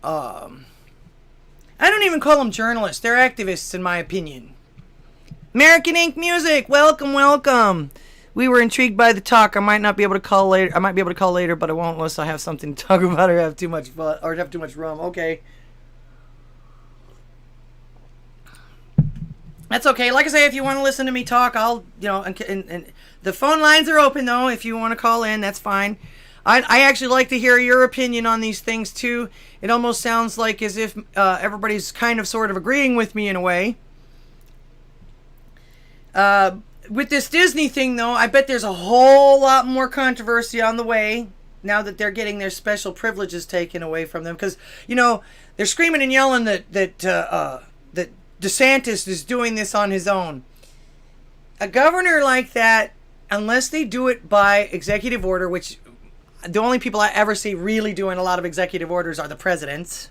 Speaker 1: I don't even call them journalists. They're activists, in my opinion. American Ink Music, welcome, welcome. We were intrigued by the talk. I might not be able to call later. I might be able to call later, but I won't unless I have something to talk about or have too much fun or have too much rum. Okay. That's okay. Like I say, if you want to listen to me talk, I'll, and the phone lines are open, though. If you want to call in, that's fine. I actually like to hear your opinion on these things, too. It almost sounds like as if everybody's kind of sort of agreeing with me in a way. With this Disney thing, though, I bet there's a whole lot more controversy on the way now that they're getting their special privileges taken away from them. Because, they're screaming and yelling that DeSantis is doing this on his own. A governor like that, unless they do it by executive order, which the only people I ever see really doing a lot of executive orders are the presidents.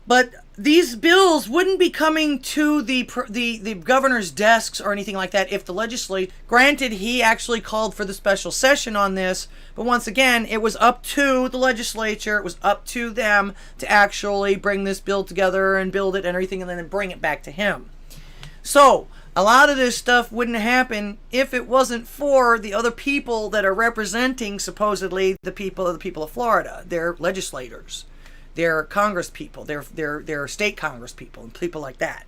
Speaker 1: But these bills wouldn't be coming to the governor's desks or anything like that if the legislature, granted, he actually called for the special session on this, but once again, it was up to the legislature, it was up to them to actually bring this bill together and build it and everything and then bring it back to him. So, a lot of this stuff wouldn't happen if it wasn't for the other people that are representing, supposedly, the people of Florida, their legislators. Their Congress people, their state Congress people, and people like that.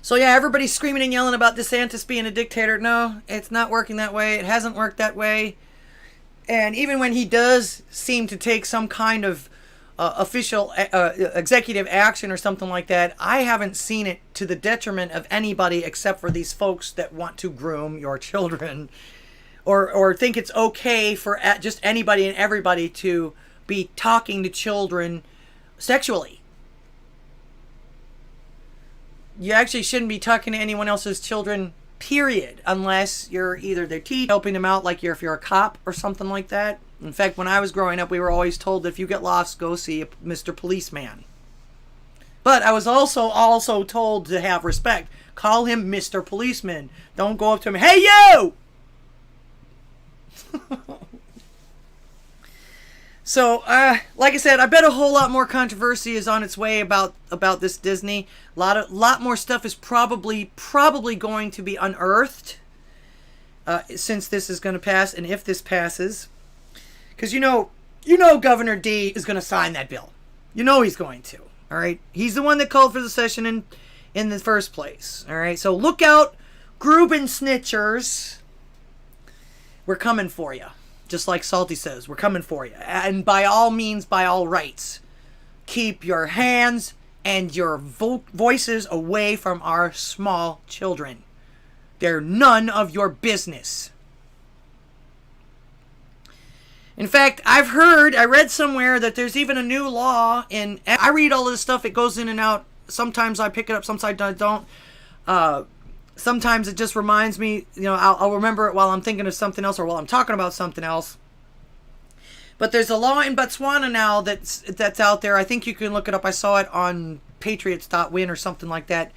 Speaker 1: So yeah, everybody's screaming and yelling about DeSantis being a dictator. No, it's not working that way. It hasn't worked that way. And even when he does seem to take some kind of official executive action or something like that, I haven't seen it to the detriment of anybody except for these folks that want to groom your children, or think it's okay for just anybody and everybody to be talking to children sexually. You actually shouldn't be talking to anyone else's children, period, unless you're either their teacher, helping them out, like if you're a cop or something like that. In fact, when I was growing up, we were always told that if you get lost, go see Mr. Policeman. But I was also told to have respect. Call him Mr. Policeman. Don't go up to him, hey you! So, like I said, I bet a whole lot more controversy is on its way about this Disney. A lot more stuff is probably going to be unearthed since this is going to pass, and if this passes, because you know Governor D is going to sign that bill. You know he's going to. All right, he's the one that called for the session in the first place. All right, so look out, Gruben snitchers. We're coming for you. Just like Salty says, we're coming for you. And by all means, by all rights, keep your hands and your voices away from our small children. They're none of your business. In fact, I read somewhere that there's even a new law I read all of this stuff, it goes in and out. Sometimes I pick it up, sometimes I don't. Sometimes it just reminds me, I'll remember it while I'm thinking of something else or while I'm talking about something else. But there's a law in Botswana now that's out there. I think you can look it up. I saw it on patriots.win or something like that.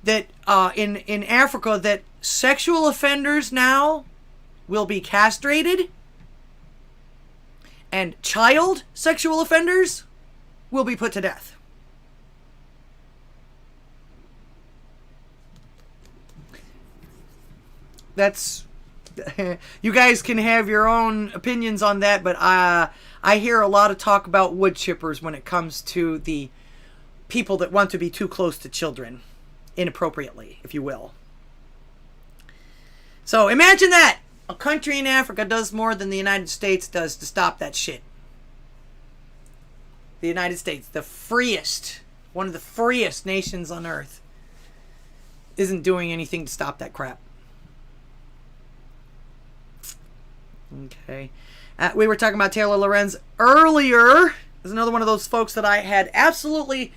Speaker 1: That in Africa, that sexual offenders now will be castrated, and child sexual offenders will be put to death. That's, you guys can have your own opinions on that, but I hear a lot of talk about wood chippers when it comes to the people that want to be too close to children, inappropriately, if you will. So imagine that! A country in Africa does more than the United States does to stop that shit. The United States, the freest, one of the freest nations on earth, isn't doing anything to stop that crap. Okay. We were talking about Taylor Lorenz earlier. There's another one of those folks that I had absolutely,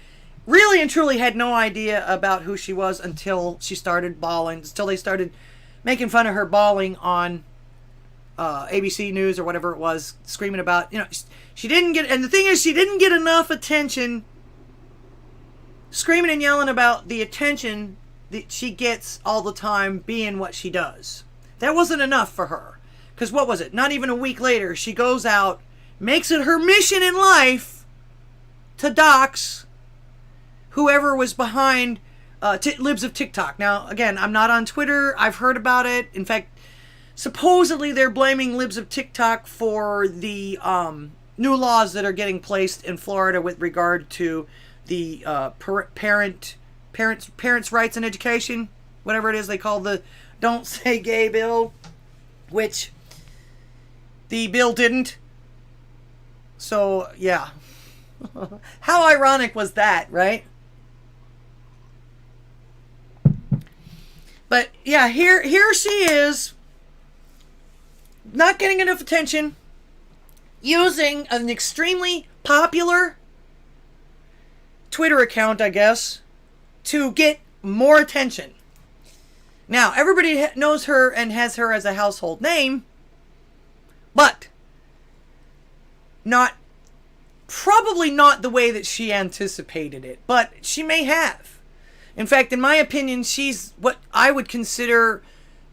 Speaker 1: really and truly had no idea about who she was until she started bawling, until they started making fun of her bawling on ABC News or whatever it was, screaming about, she didn't get, and the thing is, she didn't get enough attention, screaming and yelling about the attention that she gets all the time being what she does. That wasn't enough for her. Because what was it? Not even a week later, she goes out, makes it her mission in life to dox whoever was behind Libs of TikTok. Now, again, I'm not on Twitter. I've heard about it. In fact, supposedly they're blaming Libs of TikTok for the new laws that are getting placed in Florida with regard to the parents' rights in education, whatever it is they call the Don't Say Gay bill, which the bill didn't. So, yeah. How ironic was that, right? But, yeah, here she is, not getting enough attention, using an extremely popular Twitter account, I guess, to get more attention. Now, everybody knows her and has her as a household name, but not Probably not the way that she anticipated it, but she may have. In fact, in my opinion, she's what I would consider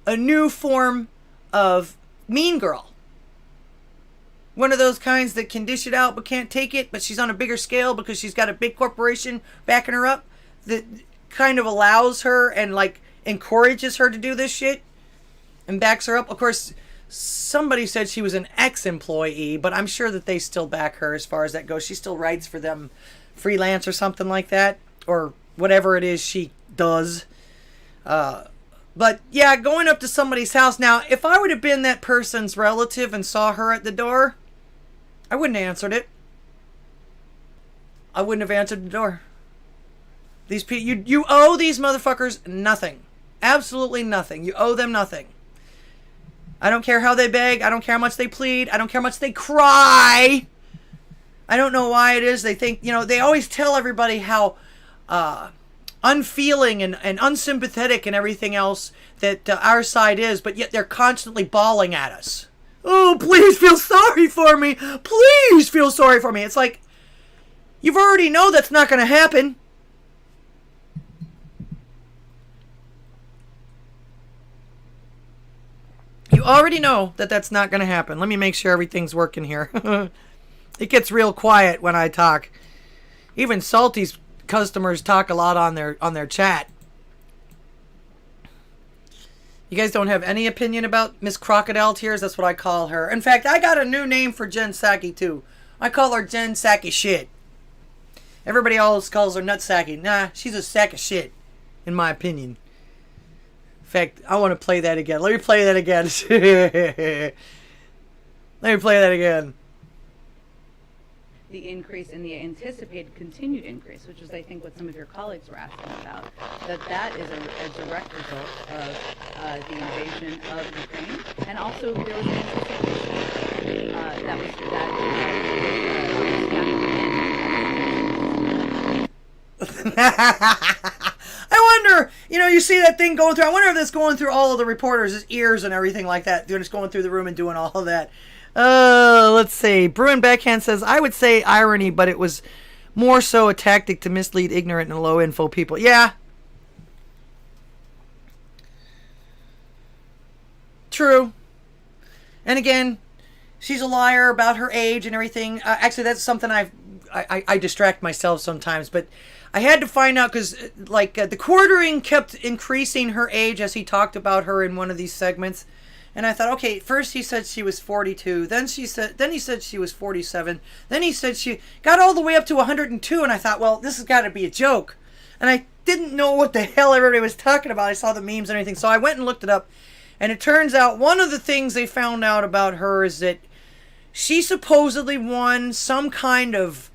Speaker 1: a new form of mean girl. One of those kinds that can dish it out but can't take it, but she's on a bigger scale because she's got a big corporation backing her up that kind of allows her and like encourages her to do this shit and backs her up. Of course, somebody said she was an ex-employee, but I'm sure that they still back her as far as that goes. She still writes for them freelance or something like that, or whatever it is she does. But yeah, going up to somebody's house. Now, if I would have been that person's relative and saw her at the door, I wouldn't have answered it. I wouldn't have answered the door. These people, you owe these motherfuckers nothing. Absolutely nothing. You owe them nothing. I don't care how they beg. I don't care how much they plead. I don't care how much they cry. I don't know why it is. They think, they always tell everybody how unfeeling and unsympathetic and everything else that our side is, but yet they're constantly bawling at us. Oh, please feel sorry for me. Please feel sorry for me. It's like, you've already know that's not going to happen. You already know that that's not going to happen. Let me make sure everything's working here. It gets real quiet when I talk. Even Salty's customers talk a lot on their chat. You guys don't have any opinion about Miss Crocodile Tears? That's what I call her. In fact, I got a new name for Jen Psaki too. I call her Jen Sack of Shit. Everybody always calls her Nutsacky. Nah, she's a sack of shit, in my opinion. In fact, I want to play that again. Let me play that again. Let me play that again.
Speaker 4: The increase in the anticipated continued increase, which is, I think, what some of your colleagues were asking about, that is a direct result of the invasion of Ukraine, and also there was an anticipation
Speaker 1: I wonder, you see that thing going through. I wonder if that's going through all of the reporters' ears and everything like that. They're just going through the room and doing all of that. Let's see. Bruin Backhand says, I would say irony, but it was more so a tactic to mislead ignorant and low info people. Yeah. True. And again, she's a liar about her age and everything. Actually, that's something I distract myself sometimes, but I had to find out because, the quartering kept increasing her age as he talked about her in one of these segments. And I thought, okay, first he said she was 42, then he said she was 47, then he said she got all the way up to 102, and I thought, well, this has got to be a joke. And I didn't know what the hell everybody was talking about. I saw the memes and everything, so I went and looked it up. And it turns out one of the things they found out about her is that she supposedly won some kind of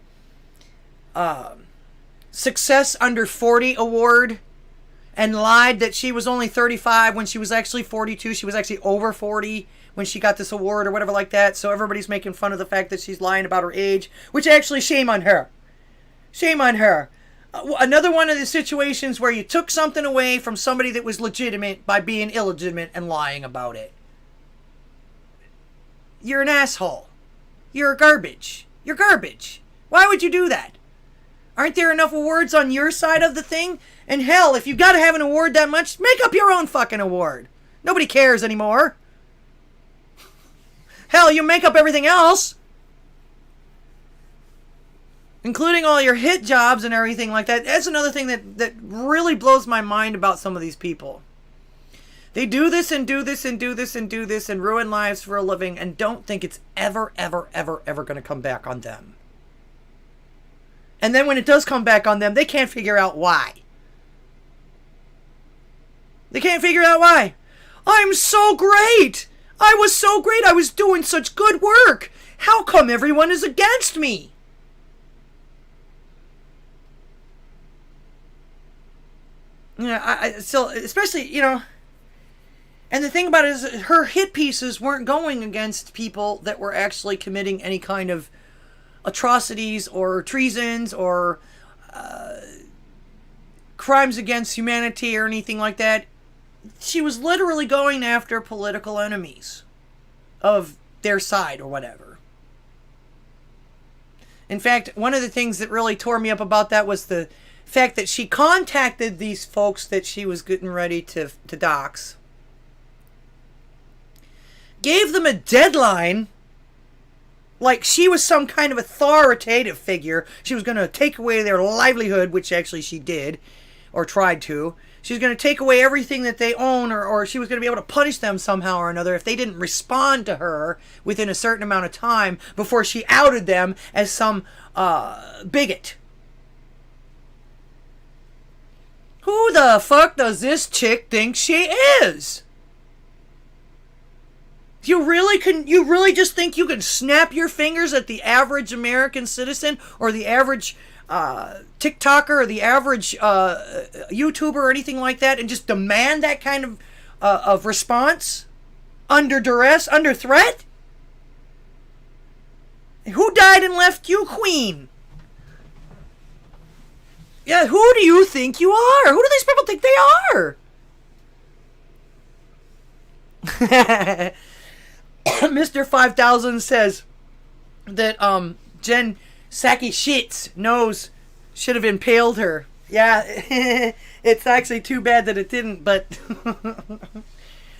Speaker 1: Success Under 40 award and lied that she was only 35 when she was actually 42. She was actually over 40 when she got this award or whatever like that. So everybody's making fun of the fact that she's lying about her age, which actually, shame on her. Shame on her. Another one of the situations where you took something away from somebody that was legitimate by being illegitimate and lying about it. You're an asshole. You're garbage. You're garbage. Why would you do that? Aren't there enough awards on your side of the thing? And hell, if you gotta have an award that much, make up your own fucking award. Nobody cares anymore. Hell, you make up everything else. Including all your hit jobs and everything like that. That's another thing that really blows my mind about some of these people. They do this and do this and do this and do this and ruin lives for a living and don't think it's ever, ever, ever, ever going to come back on them. And then when it does come back on them, they can't figure out why. They can't figure out why. I'm so great. I was so great. I was doing such good work. How come everyone is against me? Yeah, I still, especially, and the thing about it is her hit pieces weren't going against people that were actually committing any kind of atrocities or treasons or crimes against humanity or anything like that. She was literally going after political enemies of their side or whatever. In fact, one of the things that really tore me up about that was the fact that she contacted these folks that she was getting ready to dox. Gave them a deadline, like she was some kind of authoritative figure. She was going to take away their livelihood, which actually she did, or tried to. She was going to take away everything that they own, or she was going to be able to punish them somehow or another if they didn't respond to her within a certain amount of time before she outed them as some bigot. Who the fuck does this chick think she is? You really just think you can snap your fingers at the average American citizen or the average TikToker or the average YouTuber or anything like that and just demand that kind of response under duress, under threat? Who died and left you queen? Yeah, who do you think you are? Who do these people think they are? Mr. 5000 says that Jen Psaki Shits should have impaled her. Yeah, it's actually too bad that it didn't, but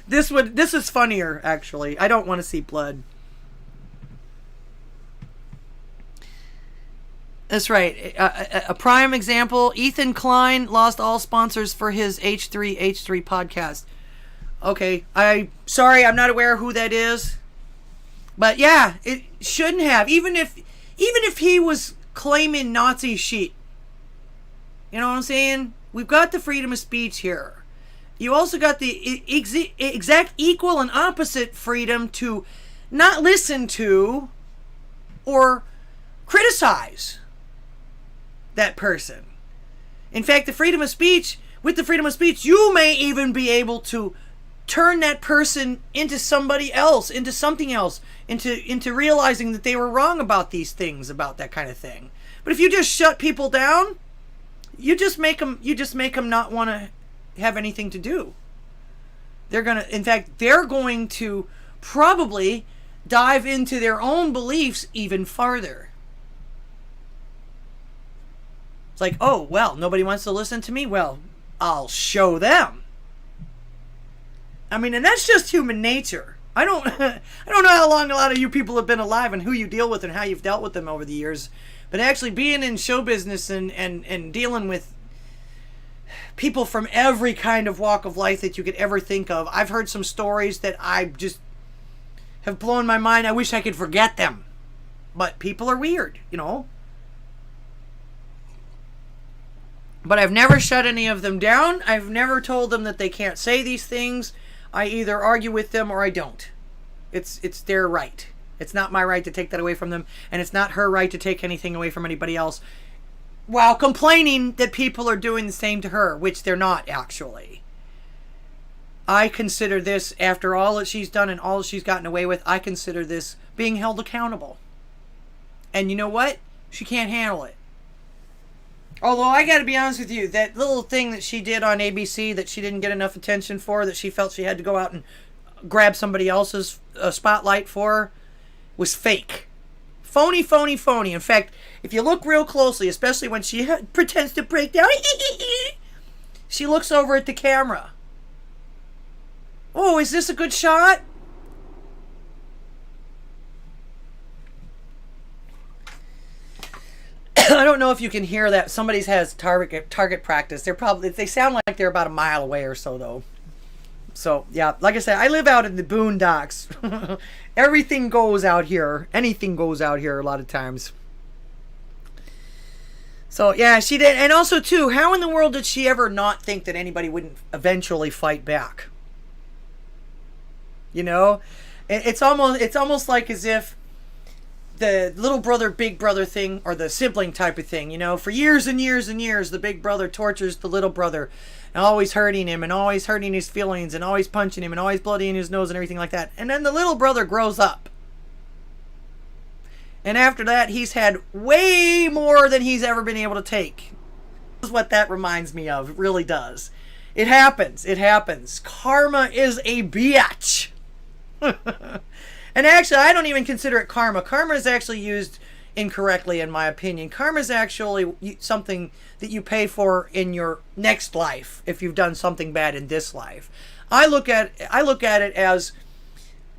Speaker 1: this is funnier, actually. I don't want to see blood. That's right. A prime example, Ethan Klein lost all sponsors for his H3H3 podcast. Okay, sorry, I'm not aware who that is. But yeah, it shouldn't have. Even if he was claiming Nazi shit. You know what I'm saying? We've got the freedom of speech here. You also got the exact equal and opposite freedom to not listen to or criticize that person. In fact, with the freedom of speech, you may even be able to turn that person into somebody else, into something else, into realizing that they were wrong about these things, about that kind of thing. But if you just shut people down, you just make them not want to have anything to do. They're going to probably dive into their own beliefs even farther. It's like, oh, well, nobody wants to listen to me? Well, I'll show them. I mean, and that's just human nature. I don't know how long a lot of you people have been alive and who you deal with and how you've dealt with them over the years. But actually being in show business and dealing with people from every kind of walk of life that you could ever think of, I've heard some stories that I just have blown my mind. I wish I could forget them. But people are weird, you know. But I've never shut any of them down. I've never told them that they can't say these things. I either argue with them or I don't. It's their right. It's not my right to take that away from them, and it's not her right to take anything away from anybody else while complaining that people are doing the same to her, which they're not actually. I consider this, after all that she's done and all that she's gotten away with, I consider this being held accountable. And you know what? She can't handle it. Although I got to be honest with you, that little thing that she did on ABC that she didn't get enough attention for, that she felt she had to go out and grab somebody else's spotlight for, was fake. Phony, phony, phony. In fact, if you look real closely, especially when she pretends to break down, she looks over at the camera. Oh, is this a good shot? I don't know if you can hear that. Somebody has target practice. They sound like they're about a mile away or so, though. So, yeah, like I said, I live out in the boondocks. Everything goes out here. Anything goes out here a lot of times. So, yeah, she did. And also, too, how in the world did she ever not think that anybody wouldn't eventually fight back? You know? It's almost like as if the little brother, big brother thing, or the sibling type of thing, you know, for years and years and years, the big brother tortures the little brother, and always hurting him, and always hurting his feelings, and always punching him, and always bloodying his nose and everything like that. And then the little brother grows up. And after that, he's had way more than he's ever been able to take. This is what that reminds me of. It really does. It happens. It happens. Karma is a bitch. And actually, I don't even consider it karma. Karma is actually used incorrectly, in my opinion. Karma is actually something that you pay for in your next life if you've done something bad in this life. I look at it as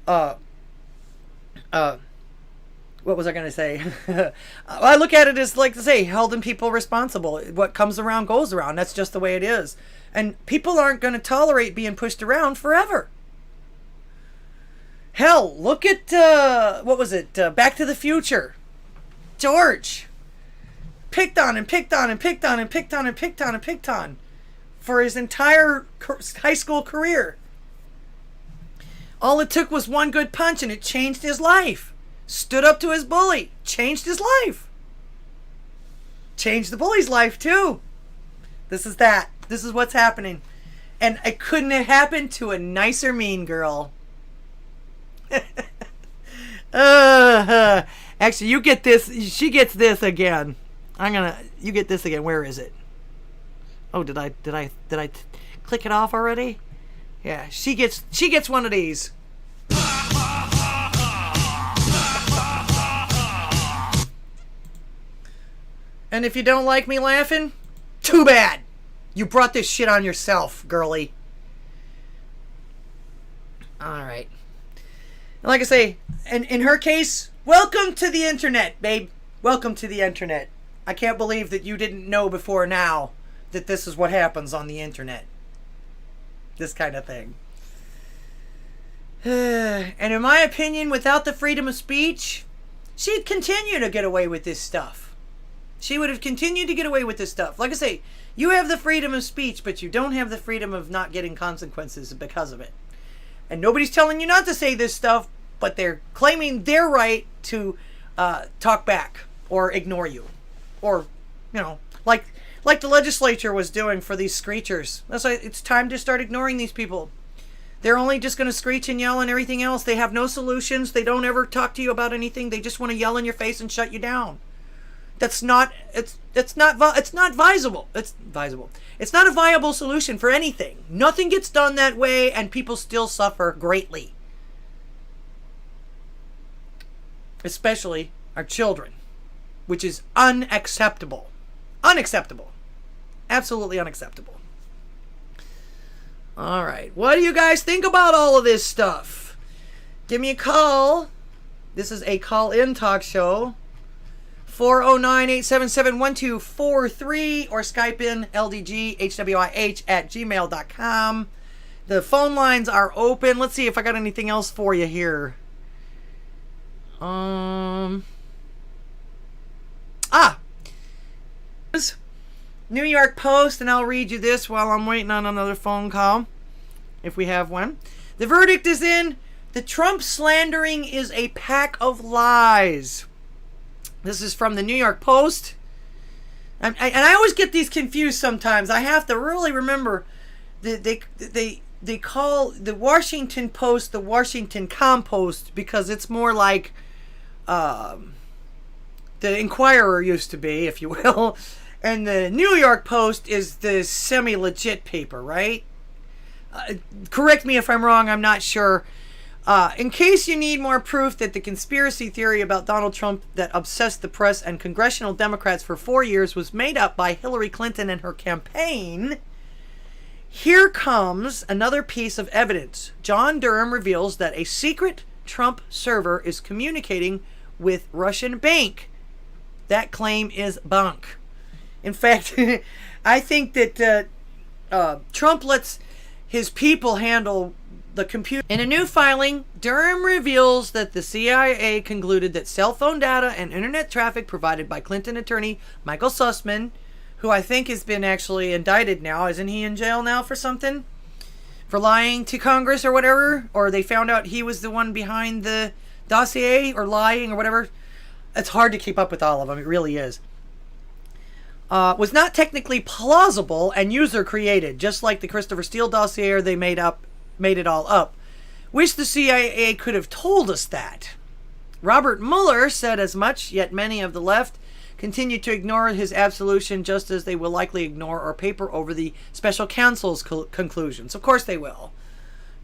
Speaker 1: what was I going to say? I look at it as, like to say, holding people responsible. What comes around goes around. That's just the way it is. And people aren't going to tolerate being pushed around forever. Hell, look at, what was it? Back to the Future. George. Picked on and picked on and picked on and picked on and picked on and picked on for his entire high school career. All it took was one good punch and it changed his life. Stood up to his bully. Changed his life. Changed the bully's life too. This is that. This is what's happening. And it couldn't have happened to a nicer mean girl. Actually, you get this. She gets this again. You get this again. Where is it? Oh, did I click it off already? Yeah, she gets one of these. And if you don't like me laughing, too bad. You brought this shit on yourself, girly. All right. Like I say, in her case, welcome to the internet, babe. Welcome to the internet. I can't believe that you didn't know before now that this is what happens on the internet. This kind of thing. And in my opinion, without the freedom of speech, she'd continue to get away with this stuff. She would have continued to get away with this stuff. Like I say, you have the freedom of speech, but you don't have the freedom of not getting consequences because of it. And nobody's telling you not to say this stuff, but they're claiming their right to talk back or ignore you. Or, like the legislature was doing for these screechers. That's why it's time to start ignoring these people. They're only just going to screech and yell and everything else. They have no solutions. They don't ever talk to you about anything. They just want to yell in your face and shut you down. It's not viable. It's not a viable solution for anything. Nothing gets done that way, and people still suffer greatly. Especially our children, which is unacceptable. Unacceptable. Absolutely unacceptable. All right. What do you guys think about all of this stuff? Give me a call. This is a call-in talk show. 409-877-1243 or Skype in ldghwih at gmail.com. The phone lines are open. Let's see if I got anything else for you here. New York Post, and I'll read you this while I'm waiting on another phone call, if we have one. The verdict is in. The Trump slandering is a pack of lies. This is from the New York Post. And I always get these confused sometimes. I have to really remember that they call the Washington Post the Washington Compost because it's more like the Inquirer used to be, if you will. And the New York Post is the semi-legit paper, right? Correct me if I'm wrong, I'm not sure. In case you need more proof that the conspiracy theory about Donald Trump that obsessed the press and congressional Democrats for 4 years was made up by Hillary Clinton and her campaign, here comes another piece of evidence. John Durham reveals that a secret Trump server is communicating with Russian bank. That claim is bunk. In fact, I think that Trump lets his people handle the computer. In a new filing, Durham reveals that the CIA concluded that cell phone data and internet traffic provided by Clinton attorney Michael Sussman, who I think has been actually indicted now. Isn't he in jail now for something? For lying to Congress or whatever? Or they found out he was the one behind the dossier or lying or whatever? It's hard to keep up with all of them. It really is. Was not technically plausible and user created, just like the Christopher Steele dossier they made it all up. Wish the CIA could have told us that. Robert Mueller said as much, yet many of the left continue to ignore his absolution, just as they will likely ignore or paper over the special counsel's conclusions. Of course they will.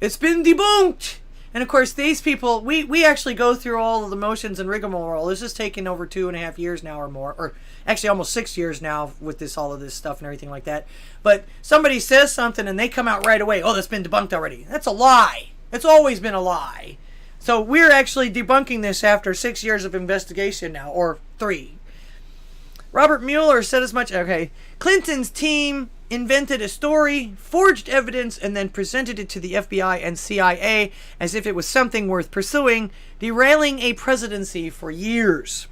Speaker 1: It's been debunked. And of course, these people, we actually go through all of the motions and rigmarole. This is taking over 2.5 years now or more, or actually almost 6 years now with all of this stuff and everything like that. But somebody says something and they come out right away. Oh, that's been debunked already. That's a lie. It's always been a lie. So we're actually debunking this after 6 years of investigation now, or 3. Robert Mueller said as much. Okay. Clinton's team invented a story, forged evidence, and then presented it to the FBI and CIA as if it was something worth pursuing, derailing a presidency for years.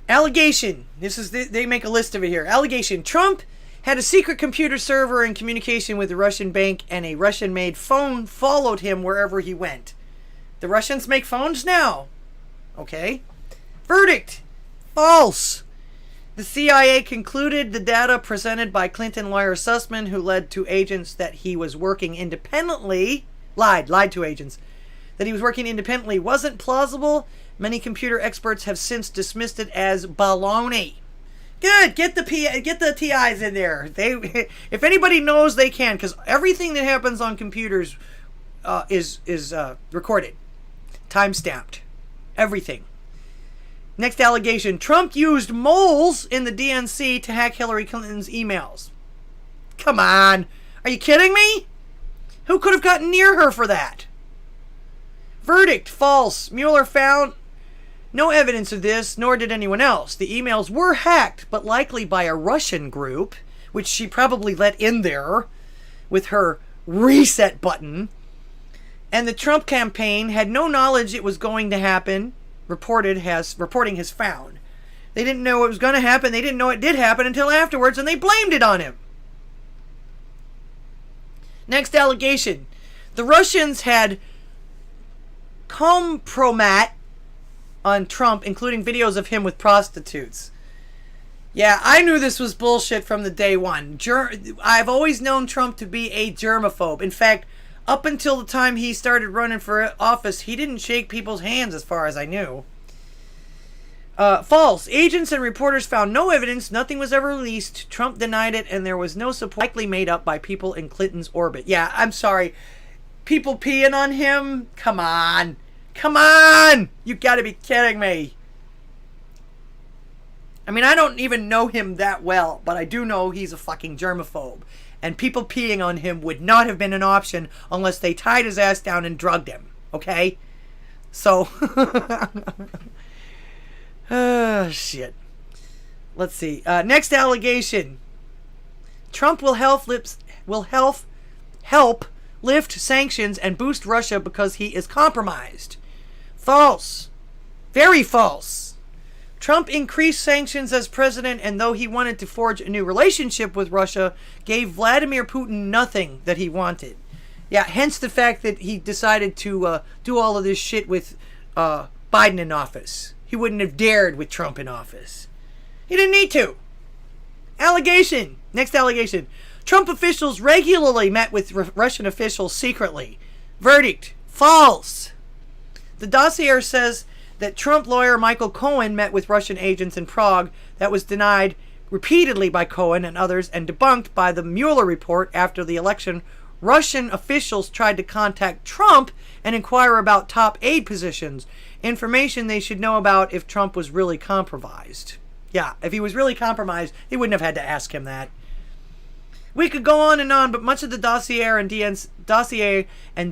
Speaker 1: Allegation. They make a list of it here. Allegation. Trump had a secret computer server in communication with a Russian bank, and a Russian-made phone followed him wherever he went. The Russians make phones now. Okay. Verdict. False. The CIA concluded the data presented by Clinton lawyer Sussman, who led to agents that he was working independently, lied to agents, that he was working independently wasn't plausible. Many computer experts have since dismissed it as baloney. Good, get the TIs in there. If anybody knows, they can, because everything that happens on computers is recorded, time-stamped, everything. Next allegation. Trump used moles in the DNC to hack Hillary Clinton's emails. Come on. Are you kidding me? Who could have gotten near her for that? Verdict. False. Mueller found no evidence of this, nor did anyone else. The emails were hacked, but likely by a Russian group, which she probably let in there with her reset button. And the Trump campaign had no knowledge it was going to happen. Reporting has found. They didn't know it was going to happen. They didn't know it did happen until afterwards, and they blamed it on him. Next allegation. The Russians had compromat on Trump, including videos of him with prostitutes. Yeah, I knew this was bullshit from the day one. I've always known Trump to be a germaphobe. In fact, up until the time he started running for office, he didn't shake people's hands as far as I knew. False. Agents and reporters found no evidence. Nothing was ever released. Trump denied it, and there was no support, likely made up by people in Clinton's orbit. Yeah, I'm sorry. People peeing on him? Come on. Come on! You gotta be kidding me. I mean, I don't even know him that well, but I do know he's a fucking germaphobe. And people peeing on him would not have been an option unless they tied his ass down and drugged him. Okay? So, oh, shit. Let's see. Next allegation. Trump will help lift sanctions and boost Russia because he is compromised. False. Very false. Trump increased sanctions as president, and though he wanted to forge a new relationship with Russia, gave Vladimir Putin nothing that he wanted. Yeah, hence the fact that he decided to do all of this shit with Biden in office. He wouldn't have dared with Trump in office. He didn't need to. Allegation. Next allegation. Trump officials regularly met with Russian officials secretly. Verdict. False. The dossier says that Trump lawyer Michael Cohen met with Russian agents in Prague. That was denied repeatedly by Cohen and others and debunked by the Mueller report after the election. Russian officials tried to contact Trump and inquire about top aide positions, information they should know about if Trump was really compromised. Yeah, if he was really compromised, they wouldn't have had to ask him that. We could go on, but much of the dossier and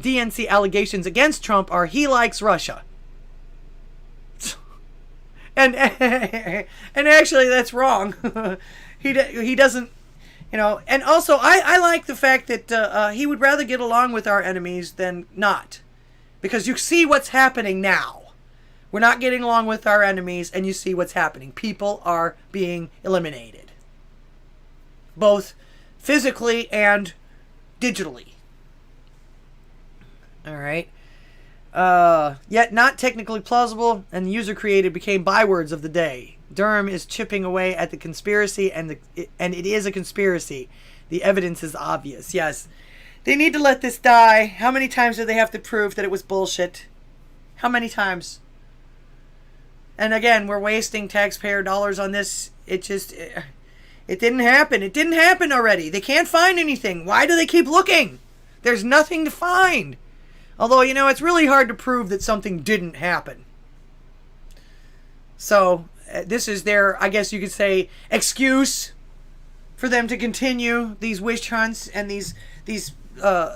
Speaker 1: DNC allegations against Trump are he likes Russia. And actually, that's wrong. He doesn't, And also, I like the fact that he would rather get along with our enemies than not, because you see what's happening now. We're not getting along with our enemies, and you see what's happening. People are being eliminated, both physically and digitally. All right. Yet not technically plausible, and user-created became bywords of the day. Durham is chipping away at the conspiracy, and it is a conspiracy. The evidence is obvious. Yes, they need to let this die. How many times do they have to prove that it was bullshit? How many times? And again, we're wasting taxpayer dollars on this. It didn't happen. It didn't happen already. They can't find anything. Why do they keep looking? There's nothing to find. Although, you know, it's really hard to prove that something didn't happen. So, this is their, I guess you could say, excuse for them to continue these witch hunts and these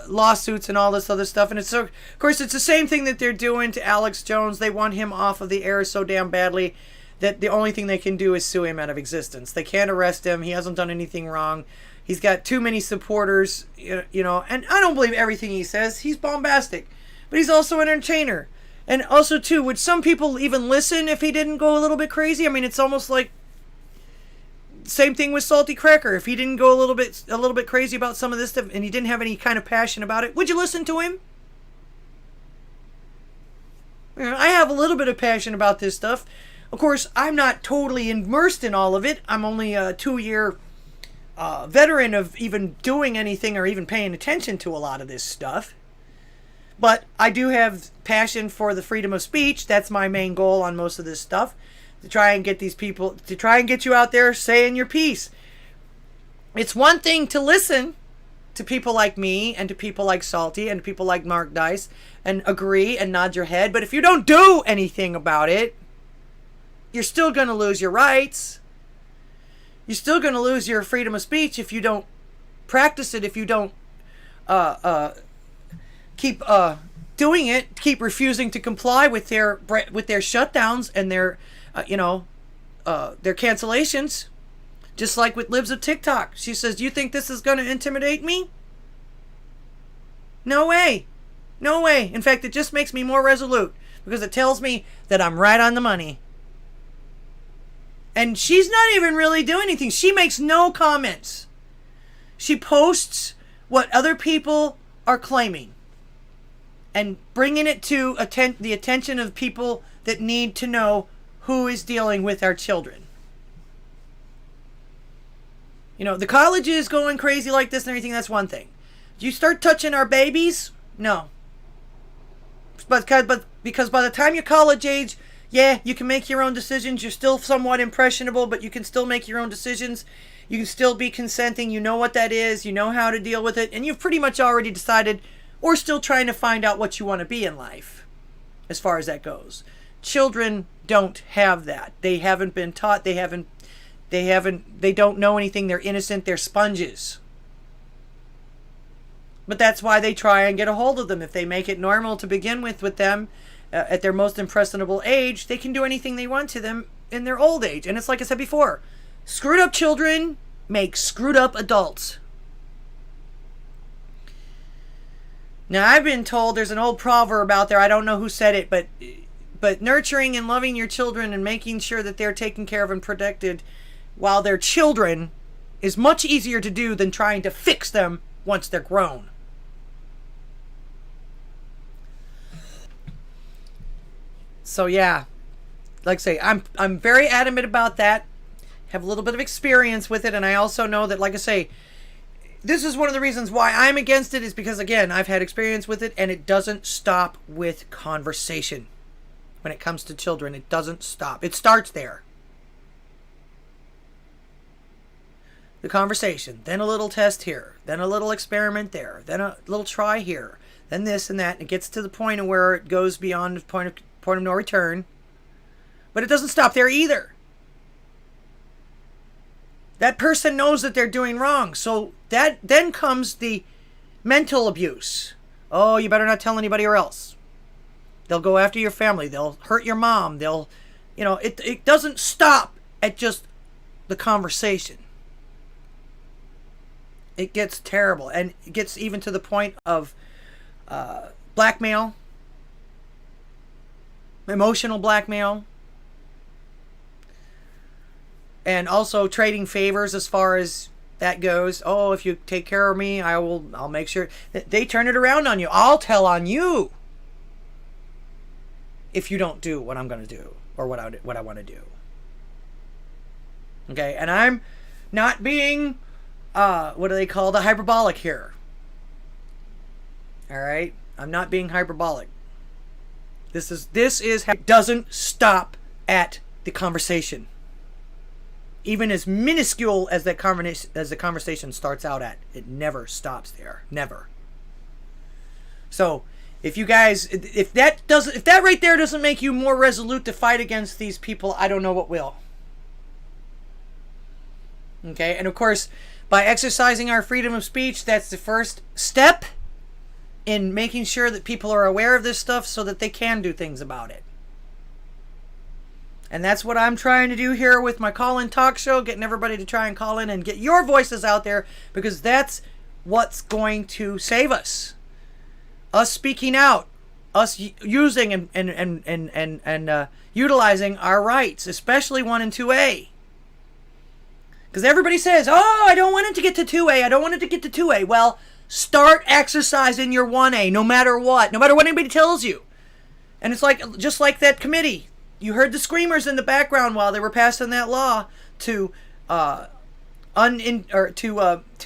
Speaker 1: lawsuits and all this other stuff. And it's so, of course, it's the same thing that they're doing to Alex Jones. They want him off of the air so damn badly that the only thing they can do is sue him out of existence. They can't arrest him. He hasn't done anything wrong. He's got too many supporters, you know, and I don't believe everything he says. He's bombastic, but he's also an entertainer. And also, too, would some people even listen if he didn't go a little bit crazy? I mean, it's almost like same thing with Salty Cracker. If he didn't go a little bit crazy about some of this stuff and he didn't have any kind of passion about it, would you listen to him? You know, I have a little bit of passion about this stuff. Of course, I'm not totally immersed in all of it. I'm only a 2-year veteran of even doing anything or even paying attention to a lot of this stuff. But I do have passion for the freedom of speech. That's my main goal on most of this stuff. To try and get these people, to try and get you out there saying your piece. It's one thing to listen to people like me and to people like Salty and to people like Mark Dice and agree and nod your head. But if you don't do anything about it, you're still going to lose your rights. You're still going to lose your freedom of speech if you don't practice it, if you don't keep doing it, keep refusing to comply with their shutdowns and their cancellations. Just like with Libs of TikTok. She says, do you think this is going to intimidate me? No way. No way. In fact, it just makes me more resolute because it tells me that I'm right on the money. And she's not even really doing anything. She makes no comments. She posts what other people are claiming and bringing it to the attention of people that need to know who is dealing with our children. You know, the college is going crazy like this and everything, that's one thing. Do you start touching our babies? No. But because by the time you're college age, yeah, you can make your own decisions. You're still somewhat impressionable, but you can still make your own decisions. You can still be consenting. You know what that is. You know how to deal with it. And you've pretty much already decided or still trying to find out what you want to be in life as far as that goes. Children don't have that. They haven't been taught. They don't know anything. They're innocent. They're sponges. But that's why they try and get a hold of them. If they make it normal to begin with them at their most impressionable age, they can do anything they want to them in their old age. And it's like I said before, screwed up children make screwed up adults. Now, I've been told there's an old proverb out there, I don't know who said it, but nurturing and loving your children and making sure that they're taken care of and protected while they're children is much easier to do than trying to fix them once they're grown. So yeah, like I say, I'm very adamant about that. Have a little bit of experience with it, and I also know that, like I say, this is one of the reasons why I'm against it is because, again, I've had experience with it, and it doesn't stop with conversation. When it comes to children, it doesn't stop. It starts there. The conversation, then a little test here, then a little experiment there, then a little try here, then this and that, and it gets to the point of where it goes beyond the point of no return. But it doesn't stop there either. That person knows that they're doing wrong. So that then comes the mental abuse. Oh, you better not tell anybody or else. They'll go after your family. They'll hurt your mom. They'll, it doesn't stop at just the conversation. It gets terrible. And it gets even to the point of blackmail. Emotional blackmail. And also trading favors as far as that goes. Oh, if you take care of me, I'll make sure. They turn it around on you. I'll tell on you if you don't do what I'm going to do or what I want to do. Okay, and I'm not being, what do they call the hyperbolic here? All right, I'm not being hyperbolic. This is it doesn't stop at the conversation. Even as minuscule as the conversation starts out at, it never stops there. Never. So, If you guys, if that right there doesn't make you more resolute to fight against these people, I don't know what will. Okay, and of course, by exercising our freedom of speech, that's the first step in making sure that people are aware of this stuff so that they can do things about it. And that's what I'm trying to do here with my call-in talk show, getting everybody to try and call in and get your voices out there, because that's what's going to save us. Us speaking out, us using and utilizing our rights, especially 1 and 2A. Because everybody says, oh, I don't want it to get to 2A. I don't want it to get to 2A. Well, start exercising your 1A, no matter what anybody tells you. And it's like, just like that committee. You heard the screamers in the background while they were passing that law to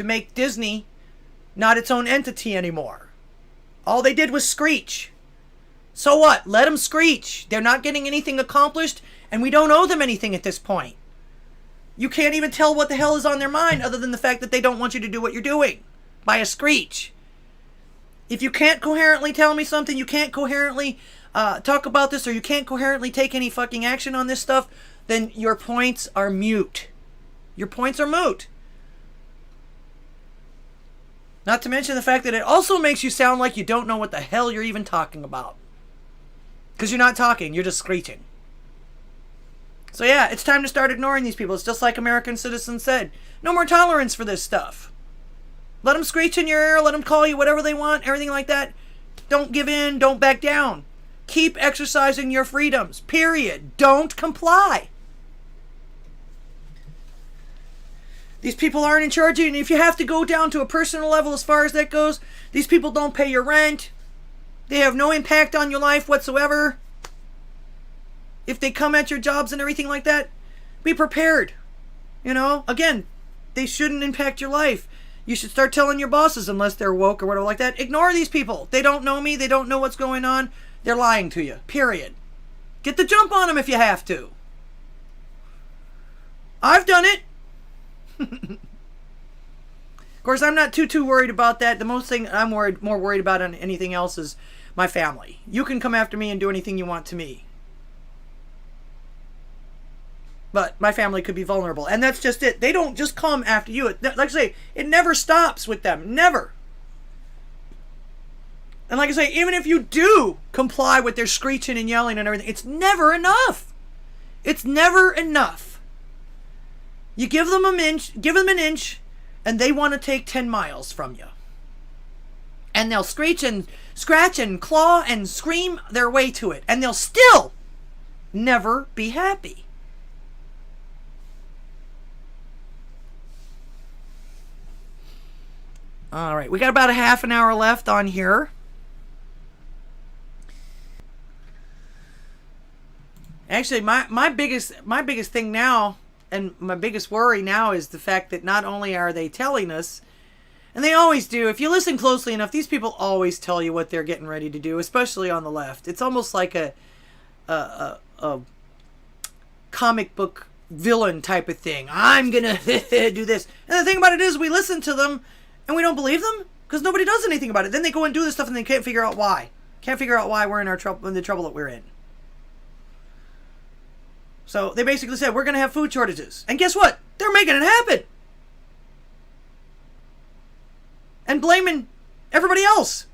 Speaker 1: make Disney not its own entity anymore. All they did was screech. So what? Let them screech. They're not getting anything accomplished, and we don't owe them anything at this point. You can't even tell what the hell is on their mind other than the fact that they don't want you to do what you're doing by a screech. If you can't coherently tell me something, you can't coherently talk about this, or you can't coherently take any fucking action on this stuff, then your points are mute. Your points are moot. Not to mention the fact that it also makes you sound like you don't know what the hell you're even talking about. Because you're not talking, you're just screeching. So yeah, it's time to start ignoring these people. It's just like American Citizen said. No more tolerance for this stuff. Let them screech in your ear, let them call you whatever they want, everything like that. Don't give in, don't back down. Keep exercising your freedoms, period. Don't comply. These people aren't in charge of you, and if you have to go down to a personal level as far as that goes, these people don't pay your rent. They have no impact on your life whatsoever. If they come at your jobs and everything like that, be prepared. You know, again, they shouldn't impact your life. You should start telling your bosses, unless they're woke or whatever like that, ignore these people. They don't know me. They don't know what's going on. They're lying to you, period. Get the jump on them if you have to. I've done it. Of course, I'm not too worried about that. The most thing I'm more worried about than anything else is my family. You can come after me and do anything you want to me. But my family could be vulnerable. And that's just it. They don't just come after you. Like I say, it never stops with them. Never. And like I say, even if you do comply with their screeching and yelling and everything, it's never enough. It's never enough. You give them an inch, and they want to take 10 miles from you. And they'll screech and scratch and claw and scream their way to it. And they'll still never be happy. All right, we got about a half an hour left on here. Actually, my biggest thing now, and my biggest worry now, is the fact that not only are they telling us, and they always do, if you listen closely enough, these people always tell you what they're getting ready to do, especially on the left. It's almost like a comic book villain type of thing. I'm gonna do this. And the thing about it is, we listen to them and we don't believe them because nobody does anything about it. Then they go and do this stuff and they can't figure out why. Can't figure out why we're in the trouble that we're in. So they basically said, we're going to have food shortages. And guess what? They're making it happen. And blaming everybody else.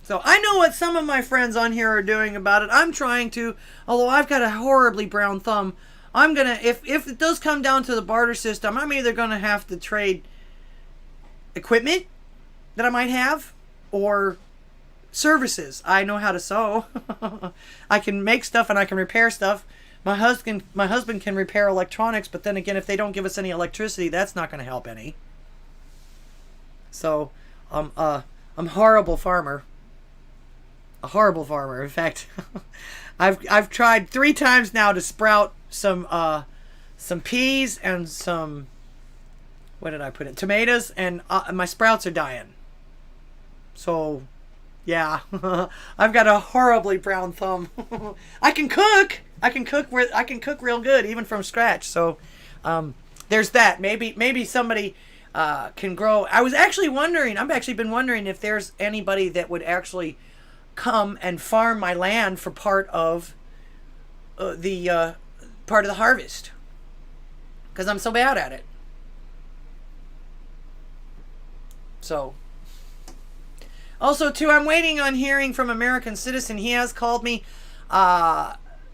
Speaker 1: So I know what some of my friends on here are doing about it. I'm trying to, although I've got a horribly brown thumb, I'm going to, if it does come down to the barter system, I'm either going to have to trade equipment that I might have, or services. I know how to sew. I can make stuff and I can repair stuff. My husband can repair electronics, but then again, if they don't give us any electricity, that's not going to help any. So, I'm a horrible farmer. A horrible farmer. In fact, I've tried 3 times now to sprout some peas and some, what did I put in? Tomatoes, and my sprouts are dying. So, yeah, I've got a horribly brown thumb. I can cook. I can cook real good, even from scratch. So, there's that. Maybe somebody can grow. I'm actually been wondering if there's anybody that would actually come and farm my land for part of the harvest, because I'm so bad at it. So, also too, I'm waiting on hearing from American Citizen. He has called me.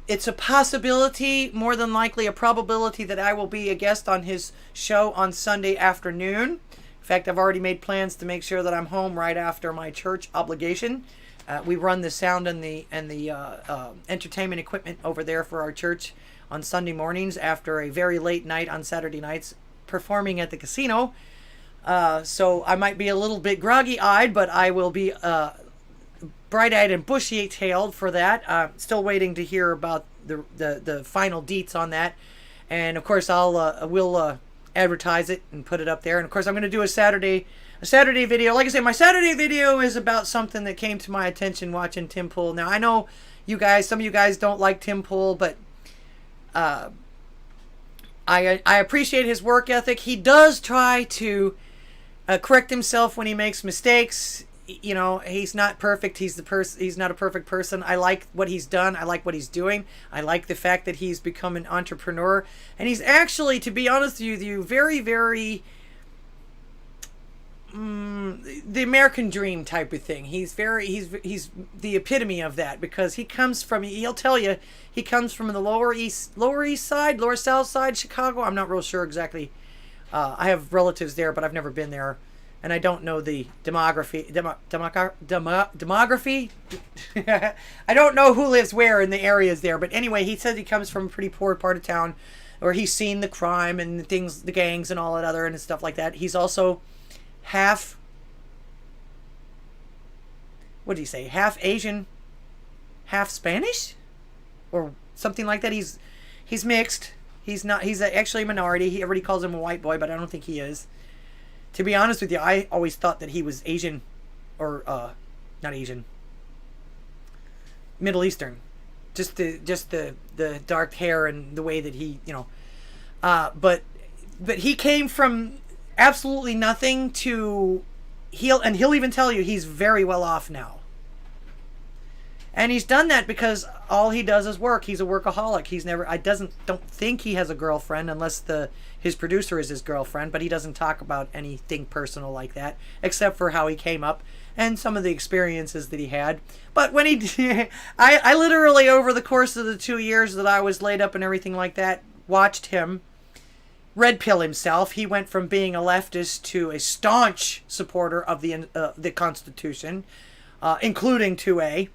Speaker 1: It's a possibility, more than likely a probability, that I will be a guest on his show on Sunday afternoon. In fact, I've already made plans to make sure that I'm home right after my church obligation. We run the sound and the entertainment equipment over there for our church on Sunday mornings after a very late night on Saturday nights performing at the casino. So I might be a little bit groggy-eyed, but I will be bright-eyed and bushy-tailed for that. Still waiting to hear about the final deets on that. And of course, we'll advertise it and put it up there. And of course, I'm going to do a Saturday video. Like I say, my Saturday video is about something that came to my attention watching Tim Pool. Now, I know some of you guys don't like Tim Pool, but I appreciate his work ethic. He does try to correct himself when he makes mistakes. You know, he's not perfect. He's not a perfect person. I like what he's done. I like what he's doing. I like the fact that he's become an entrepreneur, and he's actually, to be honest with you, very, very the American dream type of thing. He's the epitome of that, because he'll tell you he comes from the lower east side, lower south side, Chicago. I'm not real sure exactly. I have relatives there, but I've never been there, and I don't know the demography. I don't know who lives where in the areas there, but anyway, he says he comes from a pretty poor part of town, where he's seen the crime and the things, the gangs and all that other and stuff like that. He's also half Asian, half Spanish, or something like that. He's mixed. He's actually a minority. Everybody calls him a white boy, but I don't think he is. To be honest with you, I always thought that he was Asian, or not Asian, Middle Eastern. Just the dark hair and the way that he, but he came from absolutely nothing to he'll even tell you he's very well off now. And he's done that because all he does is work. He's a workaholic. Don't think he has a girlfriend, unless his producer is his girlfriend, but he doesn't talk about anything personal like that, except for how he came up and some of the experiences that he had. But when I literally, over the course of the 2 years that I was laid up and everything like that, watched him red pill himself. He went from being a leftist to a staunch supporter of the Constitution, including 2A.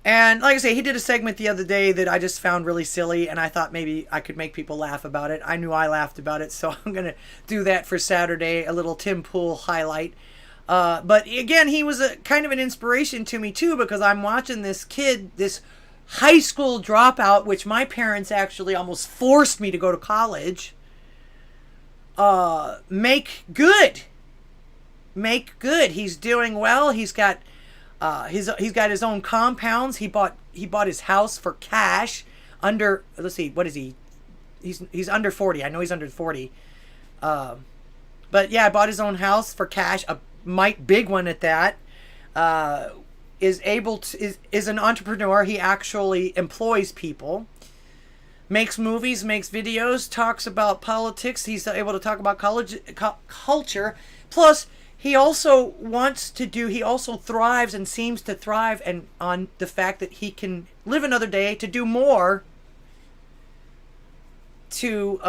Speaker 1: And like I say, he did a segment the other day that I just found really silly, and I thought maybe I could make people laugh about it. I knew I laughed about it, so I'm going to do that for Saturday, a little Tim Pool highlight. But again, he was a kind of an inspiration to me too, because I'm watching this kid, this high school dropout, which my parents actually almost forced me to go to college, make good. He's doing well. He's got his own compounds. He bought his house for cash under, let's see, what is he? He's under 40. I know he's under 40. But yeah, I bought his own house for cash, a big one at that. Is an entrepreneur. He actually employs people, makes movies, makes videos, talks about politics. He's able to talk about culture. Plus, he also thrives and seems to thrive on the fact that he can live another day to do more, to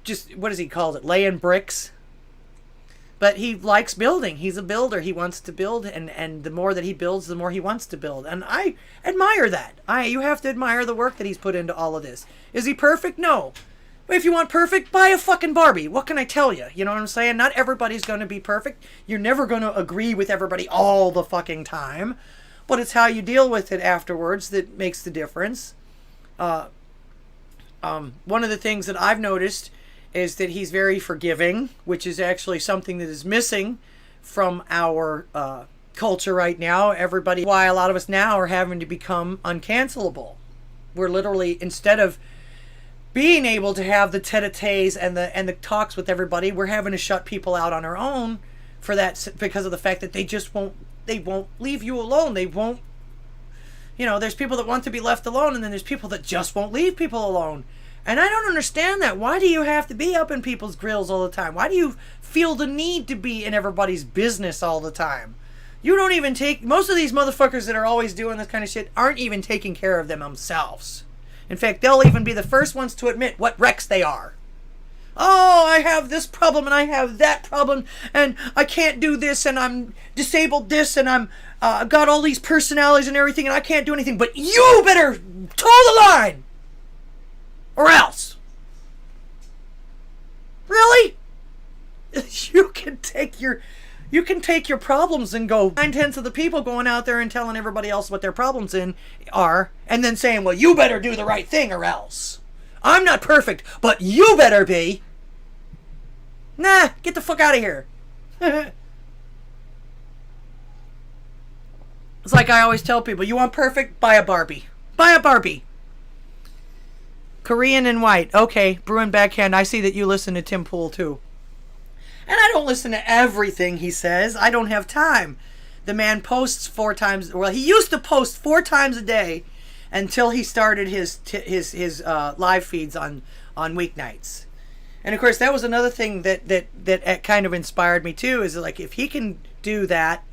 Speaker 1: just, what does he call it, laying bricks. But he likes building. He's a builder. He wants to build, and the more that he builds, the more he wants to build. And I admire that. You have to admire the work that he's put into all of this. Is he perfect? No. But if you want perfect, buy a fucking Barbie. What can I tell you? You know what I'm saying? Not everybody's going to be perfect. You're never going to agree with everybody all the fucking time. But it's how you deal with it afterwards that makes the difference. One of the things that I've noticed is that he's very forgiving, which is actually something that is missing from our culture right now. Why a lot of us now are having to become uncancelable. We're literally, instead of being able to have the tete-a-tetes and the talks with everybody, we're having to shut people out on our own for that, because of the fact that they won't leave you alone. They won't, there's people that want to be left alone, and then there's people that just won't leave people alone. And I don't understand that. Why do you have to be up in people's grills all the time? Why do you feel the need to be in everybody's business all the time? You don't even most of these motherfuckers that are always doing this kind of shit aren't even taking care of themselves. In fact, they'll even be the first ones to admit what wrecks they are. Oh, I have this problem and I have that problem and I can't do this and I'm disabled this and I'm got all these personalities and everything and I can't do anything. But you better toe the line or else. Really? You can take your problems and go 9/10 of the people going out there and telling everybody else what their problems are, and then saying, well, you better do the right thing or else. I'm not perfect, but you better be. Nah, get the fuck out of here. It's like I always tell people, you want perfect? Buy a Barbie. Buy a Barbie. Korean and white. Okay, Bruin Backhand, I see that you listen to Tim Pool too. And I don't listen to everything he says. I don't have time. The man posts 4 times. Well, he used to post 4 times a day until he started his live feeds on weeknights. And of course, that was another thing that kind of inspired me too. Is like, if he can do that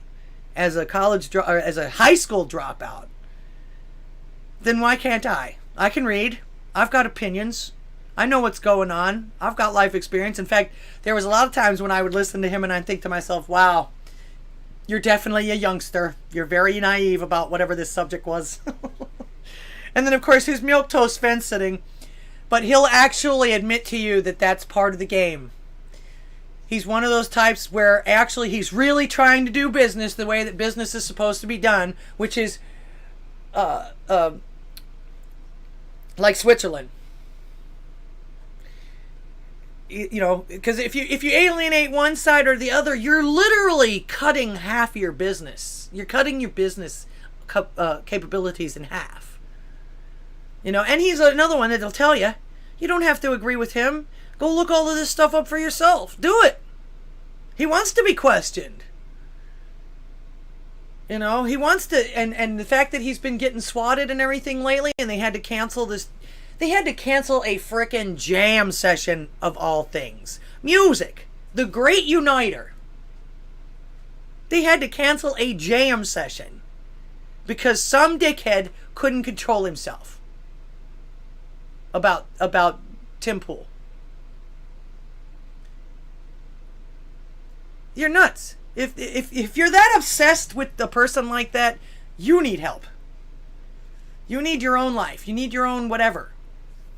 Speaker 1: as a or as a high school dropout, then why can't I? I can read. I've got opinions. I know what's going on. I've got life experience. In fact, there was a lot of times when I would listen to him and I'd think to myself, wow, you're definitely a youngster. You're very naive about whatever this subject was. And then, of course, he's milquetoast fence sitting. But he'll actually admit to you that that's part of the game. He's one of those types where actually he's really trying to do business the way that business is supposed to be done, which is like Switzerland. Because if you alienate one side or the other, you're literally cutting half your business. You're cutting your business capabilities in half. And he's another one that'll tell you, you don't have to agree with him. Go look all of this stuff up for yourself. Do it. He wants to be questioned. He wants to, and the fact that he's been getting swatted and everything lately, and they had to cancel this. They had to cancel a frickin' jam session of all things. Music. The great uniter. They had to cancel a jam session because some dickhead couldn't control himself about Tim Pool. You're nuts. If you're that obsessed with a person like that, you need help. You need your own life. You need your own whatever.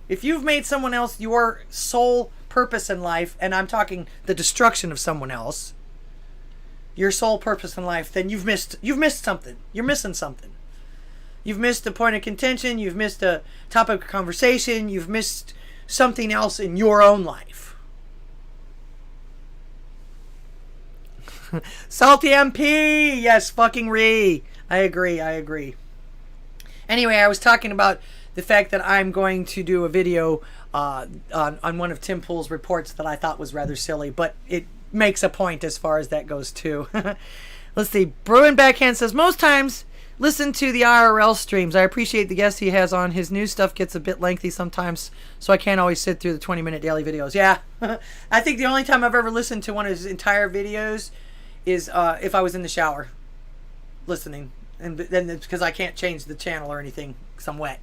Speaker 1: If you've made someone else your sole purpose in life, and I'm talking the destruction of someone else, your sole purpose in life, then you've missed something. You're missing something. You've missed a point of contention. You've missed a topic of conversation. You've missed something else in your own life. Salty MP! Yes, fucking re. I agree. Anyway, I was talking about the fact that I'm going to do a video on one of Tim Pool's reports that I thought was rather silly, but it makes a point as far as that goes too. Let's see. Bruin Backhand says, most times listen to the IRL streams. I appreciate the guests he has on. His news stuff gets a bit lengthy sometimes, so I can't always sit through the 20-minute daily videos. Yeah. I think the only time I've ever listened to one of his entire videos is if I was in the shower listening. And then it's because I can't change the channel or anything because I'm wet.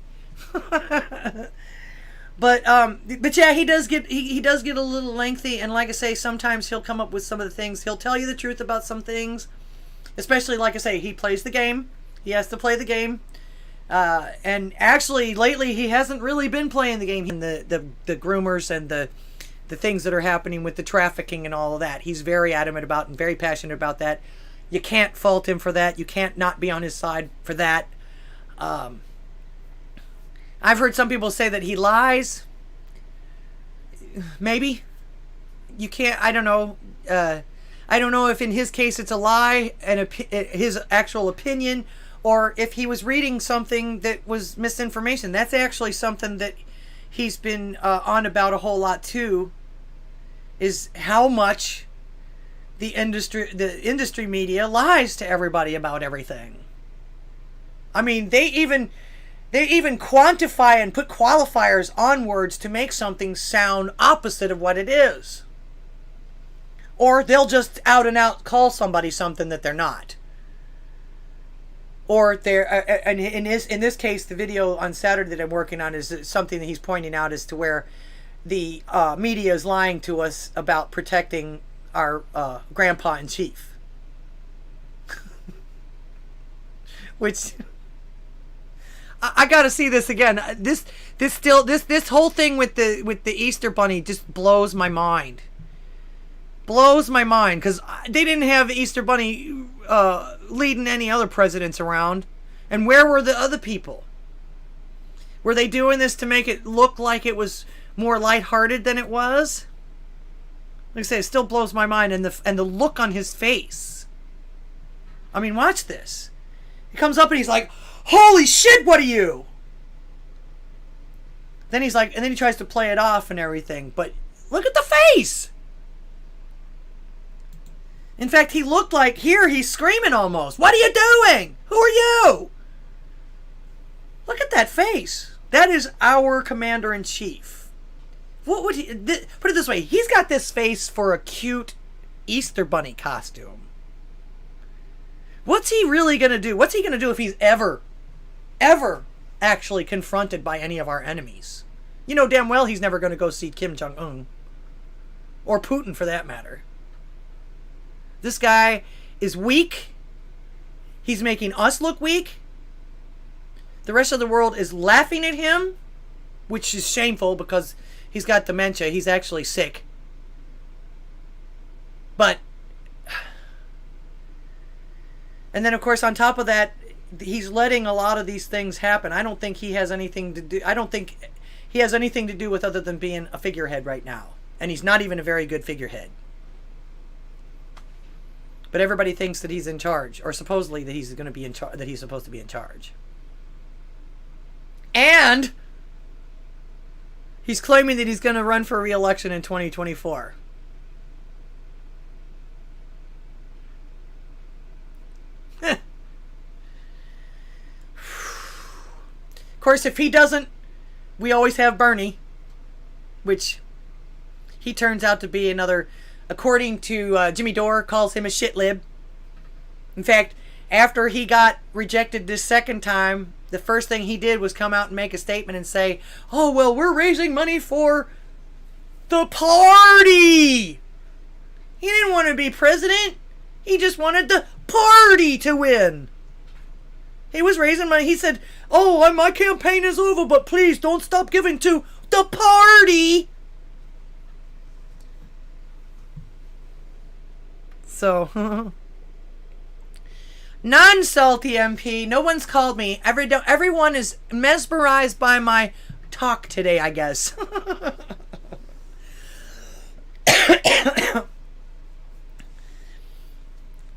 Speaker 1: But yeah, he does get a little lengthy, and like I say, sometimes he'll come up with some of the things. He'll tell you the truth about some things, especially like I say, he plays the game. He has to play the game, and actually lately he hasn't really been playing the game. The groomers and the things that are happening with the trafficking and all of that, he's very adamant about and very passionate about that. You can't fault him for that. You can't not be on his side for that. I've heard some people say that he lies. Maybe. You can't, I don't know. I don't know if in his case it's a lie and his actual opinion, or if he was reading something that was misinformation. That's actually something that he's been on about a whole lot too is how much the industry media lies to everybody about everything. I mean, they even quantify and put qualifiers on words to make something sound opposite of what it is. Or they'll just out and out call somebody something that they're not. Or they're, and in this case, the video on Saturday that I'm working on is something that he's pointing out as to where the media is lying to us about protecting our grandpa in chief. Which I got to see this again. This whole thing with the Easter Bunny just blows my mind. Blows my mind, because they didn't have Easter Bunny leading any other presidents around. And where were the other people? Were they doing this to make it look like it was more lighthearted than it was? Like I say, it still blows my mind, and the look on his face. I mean, watch this. He comes up and he's like, "Holy shit, what are you?" Then he's like, and then he tries to play it off and everything, but look at the face. In fact, he looked like, here he's screaming almost. "What are you doing? Who are you?" Look at that face. That is our commander-in-chief. What would he... Put it this way. He's got this face for a cute Easter Bunny costume. What's he really going to do? What's he going to do if he's ever actually confronted by any of our enemies? You know damn well he's never going to go see Kim Jong-un. Or Putin, for that matter. This guy is weak. He's making us look weak. The rest of the world is laughing at him, which is shameful because he's got dementia. He's actually sick. But, and then of course on top of that, he's letting a lot of these things happen. I don't think he has anything to do. I don't think he has anything to do with other than being a figurehead right now. And he's not even a very good figurehead. But everybody thinks that he's in charge, or supposedly that he's going to be in charge, that he's supposed to be in charge. And he's claiming that he's going to run for re-election in 2024. Of course, if he doesn't, we always have Bernie, which he turns out to be another, according to Jimmy Dore, calls him a shit lib. In fact, after he got rejected this second time, the first thing he did was come out and make a statement and say, "Oh, well, we're raising money for the party." He didn't want to be president. He just wanted the party to win. He was raising money. He said, "Oh, my campaign is over, but please don't stop giving to the party." So, non-salty MP. No one's called me. Everyone is mesmerized by my talk today, I guess.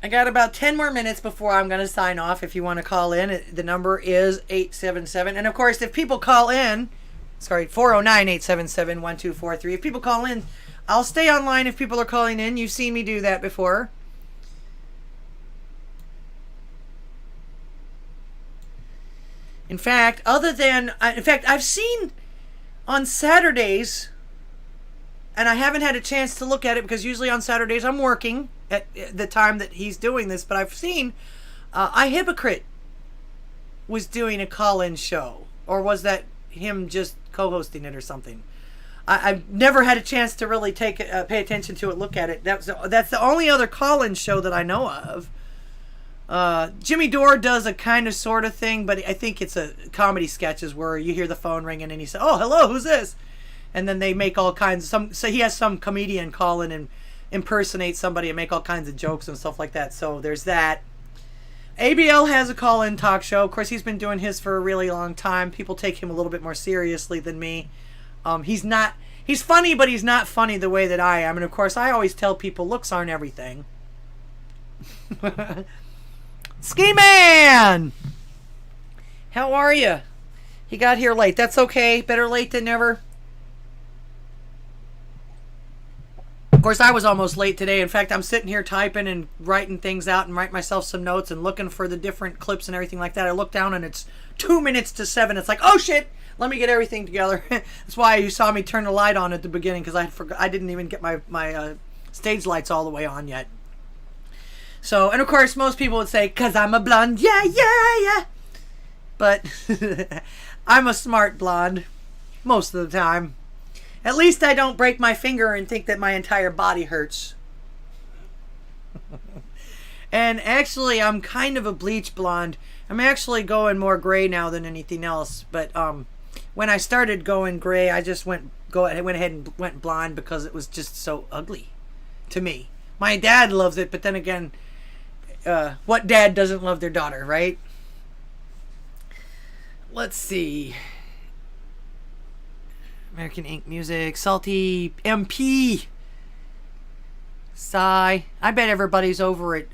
Speaker 1: I got about 10 more minutes before I'm going to sign off. If you want to call in, the number is 877. And of course, if people call in, 409-877-1243. If people call in, I'll stay online if people are calling in. You've seen me do that before. In fact, I've seen on Saturdays, and I haven't had a chance to look at it because usually on Saturdays I'm working at the time that he's doing this, but I've seen Hypocrite was doing a call-in show. Or was that him just co-hosting it or something? I've never had a chance to really pay attention to it, look at it. That's the only other call-in show that I know of. Jimmy Dore does a kind of sort of thing, but I think it's a comedy sketches where you hear the phone ringing and he says, "Oh, hello, who's this?" And then they make all kinds of so he has some comedian call in and impersonate somebody and make all kinds of jokes and stuff like that. So there's that. ABL has a call-in talk show. Of course, he's been doing his for a really long time. People take him a little bit more seriously than me. He's funny, but he's not funny the way that I am. And of course, I always tell people looks aren't everything. Ski Man! How are you? He got here late. That's okay. Better late than never. Of course, I was almost late today. In fact, I'm sitting here typing and writing things out and writing myself some notes and looking for the different clips and everything like that. I look down and it's 2 minutes to 7. It's like, oh shit, let me get everything together. That's why you saw me turn the light on at the beginning, because I didn't even get my stage lights all the way on yet. So, and of course, most people would say, because I'm a blonde, yeah, yeah, yeah. But I'm a smart blonde most of the time. At least I don't break my finger and think that my entire body hurts. And actually, I'm kind of a bleach blonde. I'm actually going more gray now than anything else. But when I started going gray, I just went ahead and went blonde because it was just so ugly to me. My dad loves it, but then again, what dad doesn't love their daughter, right? Let's see. American Ink Music, Salty MP, Sigh. I bet everybody's over at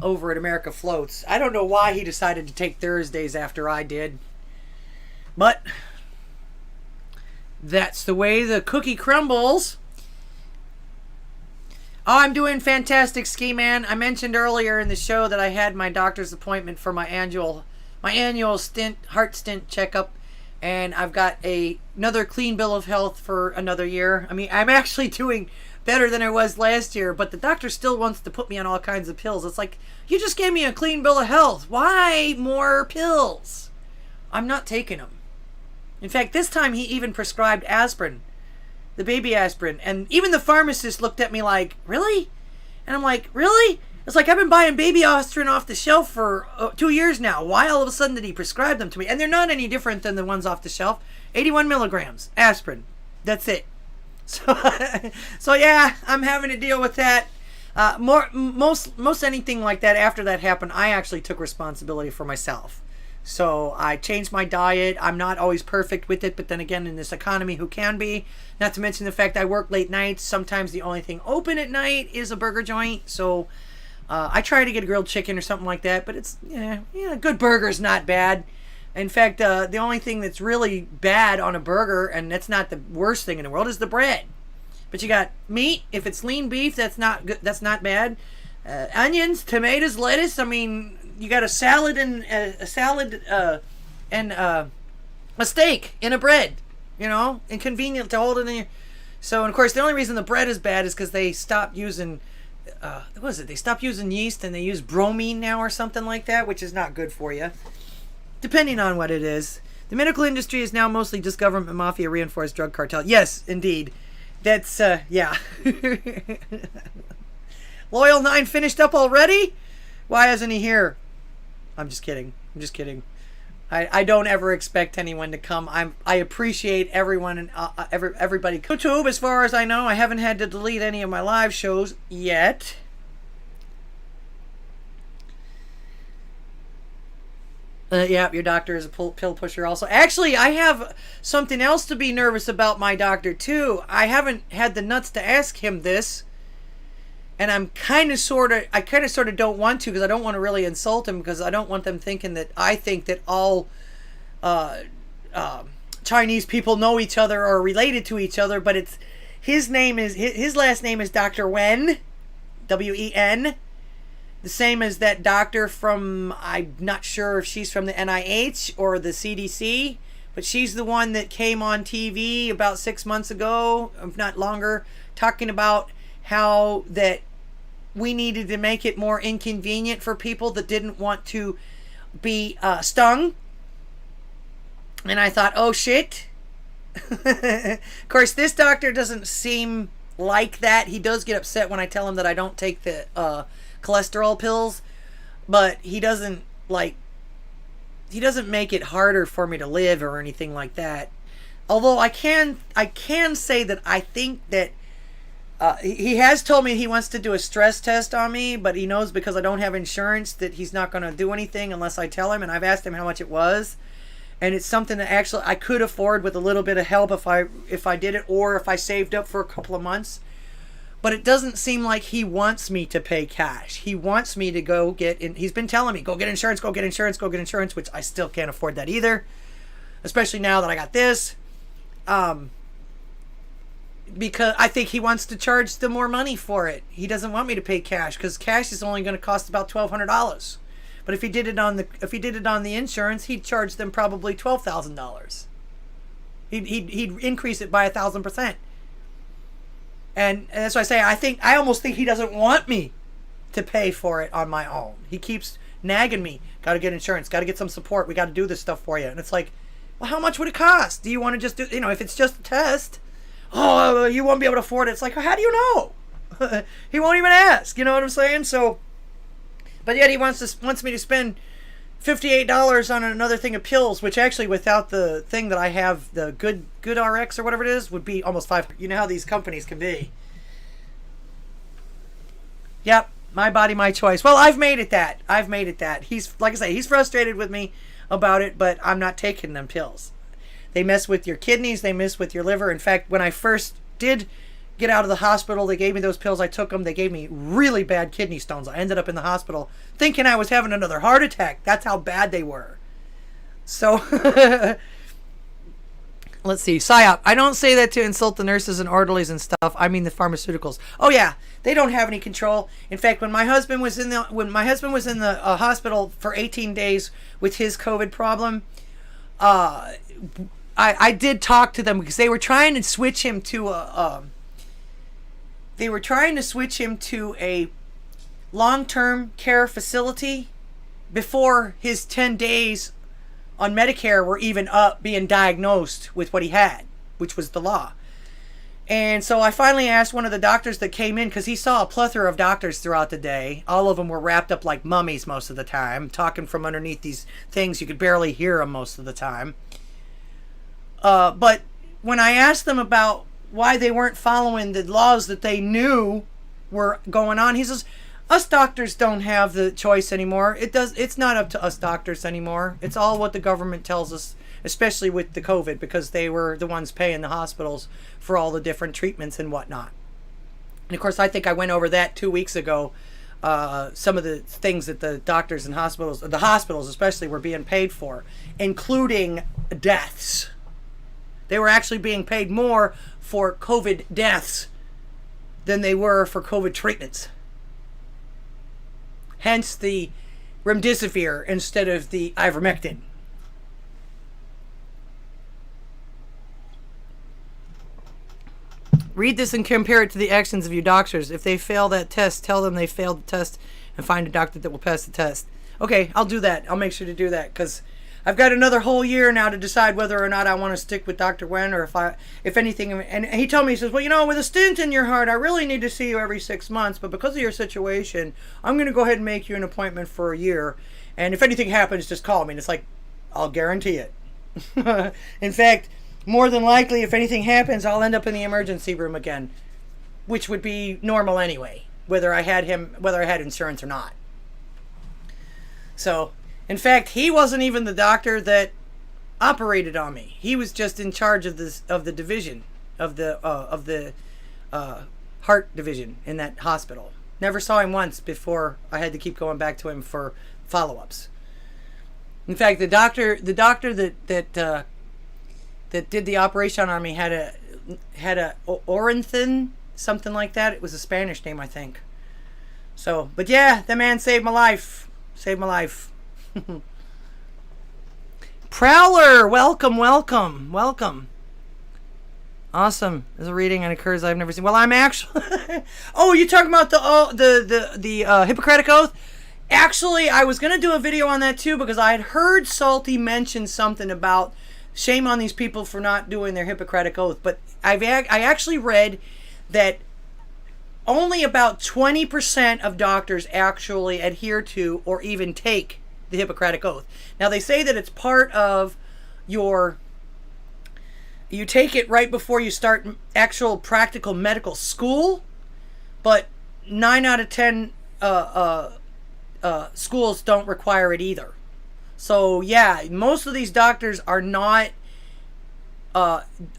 Speaker 1: America Floats. I don't know why he decided to take Thursdays after I did, but that's the way the cookie crumbles. Oh, I'm doing fantastic, Ski Man. I mentioned earlier in the show that I had my doctor's appointment for my annual heart stent checkup. And I've got another clean bill of health for another year. I mean, I'm actually doing better than I was last year, but the doctor still wants to put me on all kinds of pills. It's like, you just gave me a clean bill of health. Why more pills? I'm not taking them. In fact, this time he even prescribed aspirin, the baby aspirin. And even the pharmacist looked at me like, really? And I'm like, really? It's like, I've been buying baby aspirin off the shelf for 2 years now. Why all of a sudden did he prescribe them to me? And they're not any different than the ones off the shelf. 81 milligrams aspirin. That's it. So yeah, I'm having to deal with that. Most anything like that after that happened, I actually took responsibility for myself. So I changed my diet. I'm not always perfect with it, but then again, in this economy, who can be? Not to mention the fact I work late nights. Sometimes the only thing open at night is a burger joint. So I try to get a grilled chicken or something like that, but it's, good burger's not bad. In fact, the only thing that's really bad on a burger, and that's not the worst thing in the world, is the bread. But you got meat. If it's lean beef, that's not good. That's not bad. Onions, tomatoes, lettuce. I mean, you got a salad and a steak in a bread. Inconvenient to hold it in your. So, and of course, the only reason the bread is bad is because they stopped using. What was it? They stopped using yeast and they use bromine now or something like that, which is not good for you, depending on what it is. The medical industry is now mostly just government mafia reinforced drug cartel. Yes, indeed. That's, yeah. Loyal 9 finished up already? Why isn't he here? I'm just kidding. I don't ever expect anyone to come. I appreciate everyone and everybody. YouTube, as far as I know, I haven't had to delete any of my live shows yet. Yeah, your doctor is a pill pusher also. Actually, I have something else to be nervous about my doctor too. I haven't had the nuts to ask him this. And I kind of sort of don't want to, because I don't want to really insult him, because I don't want them thinking that I think that all Chinese people know each other or are related to each other. But it's his last name is Dr. Wen, W-E-N. The same as that doctor from, I'm not sure if she's from the NIH or the CDC, but she's the one that came on TV about 6 months ago, if not longer, talking about how that we needed to make it more inconvenient for people that didn't want to be stung. And I thought, oh shit. Of course, this doctor doesn't seem like that. He does get upset when I tell him that I don't take the cholesterol pills, but he doesn't make it harder for me to live or anything like that. Although I can say that I think that he has told me he wants to do a stress test on me, but he knows because I don't have insurance that he's not going to do anything unless I tell him. And I've asked him how much it was, and it's something that actually I could afford with a little bit of help if I did it, or if I saved up for a couple of months. But it doesn't seem like he wants me to pay cash. He wants me to go get in. He's been telling me, go get insurance, which I still can't afford that either, especially now that I got this. because I think he wants to charge them more money for it. He doesn't want me to pay cash because cash is only going to cost about $1,200. But if he did it on the insurance, he'd charge them probably $12,000. He'd increase it by 1,000%. And that's why I say I almost think he doesn't want me to pay for it on my own. He keeps nagging me, got to get insurance, got to get some support, we got to do this stuff for you. And it's like, well, how much would it cost? Do you want to just do, if it's just a test, oh, you won't be able to afford it. It's like, how do you know? He won't even ask, you know what I'm saying? So, but yet he wants me to spend $58 on another thing of pills, which actually without the thing that I have, the good RX or whatever it is, would be almost $5. You know how these companies can be. Yep, my body, my choice. Well, I've made it that. He's, like I say, he's frustrated with me about it, but I'm not taking them pills. They mess with your kidneys, they mess with your liver. In fact, when I first did get out of the hospital, they gave me those pills, I took them, they gave me really bad kidney stones. I ended up in the hospital thinking I was having another heart attack. That's how bad they were. So, let's see. PSYOP. I don't say that to insult the nurses and orderlies and stuff. I mean the pharmaceuticals. Oh yeah, they don't have any control. In fact, when my husband was in the hospital for 18 days with his COVID problem, I did talk to them because they were trying to switch him to a long-term care facility before his 10 days on Medicare were even up being diagnosed with what he had, which was the law. And so I finally asked one of the doctors that came in, because he saw a plethora of doctors throughout the day. All of them were wrapped up like mummies most of the time, talking from underneath these things. You could barely hear them most of the time. But when I asked them about why they weren't following the laws that they knew were going on, he says, us doctors don't have the choice anymore. It's not up to us doctors anymore. It's all what the government tells us, especially with the COVID, because they were the ones paying the hospitals for all the different treatments and whatnot. And of course, I think I went over that 2 weeks ago. Some of the things that the doctors and the hospitals especially, were being paid for, including deaths. They were actually being paid more for COVID deaths than they were for COVID treatments. Hence the remdesivir instead of the ivermectin. Read this and compare it to the actions of your doctors. If they fail that test, tell them they failed the test and find a doctor that will pass the test. Okay, I'll do that. I'll make sure to do that, because I've got another whole year now to decide whether or not I want to stick with Dr. Wen, or if anything. And he told me, he says, well, with a stent in your heart, I really need to see you every 6 months, but because of your situation, I'm going to go ahead and make you an appointment for a year. And if anything happens, just call me. And it's like, I'll guarantee it. In fact, more than likely, if anything happens, I'll end up in the emergency room again, which would be normal anyway, whether I had insurance or not. So, in fact, he wasn't even the doctor that operated on me. He was just in charge of the division of the heart division in that hospital. Never saw him once before I had to keep going back to him for follow-ups. In fact, the doctor that did the operation on me had a Oranthin, something like that. It was a Spanish name, I think. So, but yeah, the man saved my life. Saved my life. Prowler, welcome. Awesome. There's a reading and occurs I've never seen. Well, I'm actually. Oh, you talking about the Hippocratic Oath? Actually, I was gonna do a video on that too, because I had heard Salty mention something about shame on these people for not doing their Hippocratic Oath. But I actually read that only about 20% of doctors actually adhere to or even take the Hippocratic Oath. Now, they say that it's part of you take it right before you start actual practical medical school, but 9 out of 10 schools don't require it either. So yeah, most of these doctors are not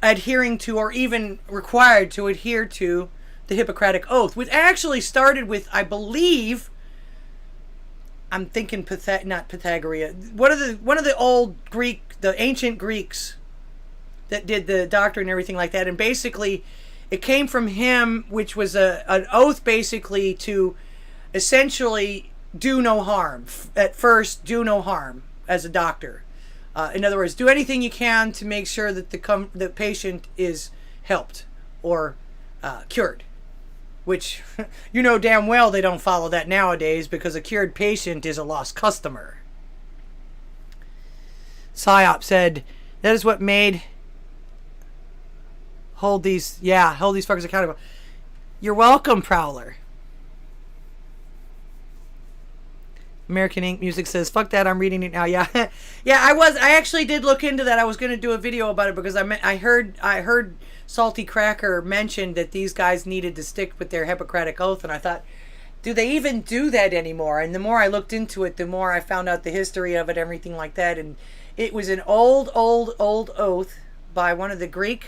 Speaker 1: adhering to, or even required to adhere to, the Hippocratic Oath, which actually started with, I believe, I'm thinking not Pythagoras. One of the old the ancient Greeks that did the doctrine and everything like that. And basically, It came from him, which was an oath basically to essentially do no harm. At first, do no harm as a doctor. In other words, do anything you can to make sure that the patient is helped or cured. Which, you know damn well they don't follow that nowadays, because a cured patient is a lost customer. PSYOP said, that is what made... hold these fuckers accountable. You're welcome, Prowler. American Ink Music says, fuck that, I'm reading it now. Yeah. Yeah, I actually did look into that. I was going to do a video about it because I heard Salty Cracker mention that these guys needed to stick with their Hippocratic Oath, and I thought, do they even do that anymore? And the more I looked into it, the more I found out the history of it, everything like that. And it was an old oath by one of the Greek...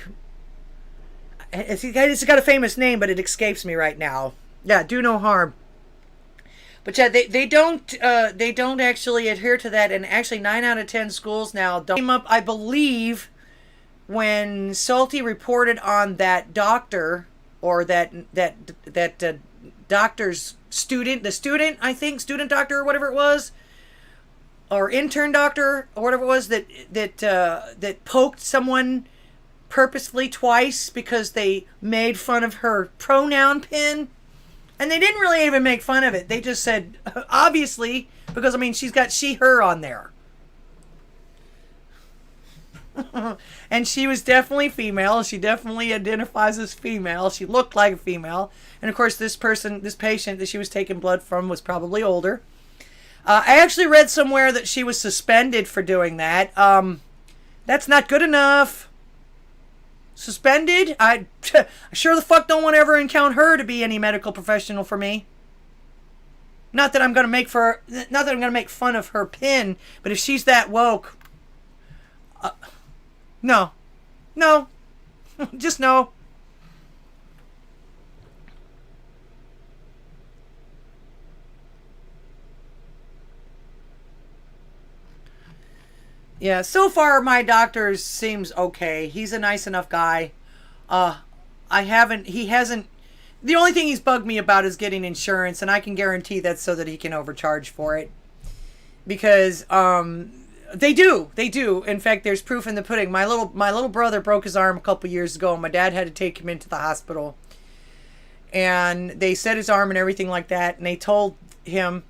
Speaker 1: It's got a famous name, but it escapes me right now. Yeah, do no harm. But yeah, they don't actually adhere to that, and actually 9 out of 10 schools now don't. Came up, I believe, when Salty reported on that doctor, or that doctor's student, student doctor or whatever it was, or intern doctor or whatever it was, that poked someone purposefully twice because they made fun of her pronoun pin. And they didn't really even make fun of it. They just said, obviously, because, I mean, she's got she, her on there. And she was definitely female. She definitely identifies as female. She looked like a female. And, of course, this patient that she was taking blood from was probably older. I actually read somewhere that she was suspended for doing that. That's not good enough. Suspended? I sure the fuck don't want to ever encounter her to be any medical professional for me. Not that I'm gonna make fun of her pin, but if she's that woke, no, just no. Yeah, so far my doctor seems okay. He's a nice enough guy. The only thing he's bugged me about is getting insurance, and I can guarantee that's so that he can overcharge for it. Because they do. In fact, there's proof in the pudding. My little brother broke his arm a couple years ago, and my dad had to take him into the hospital. And they set his arm and everything like that, and they told him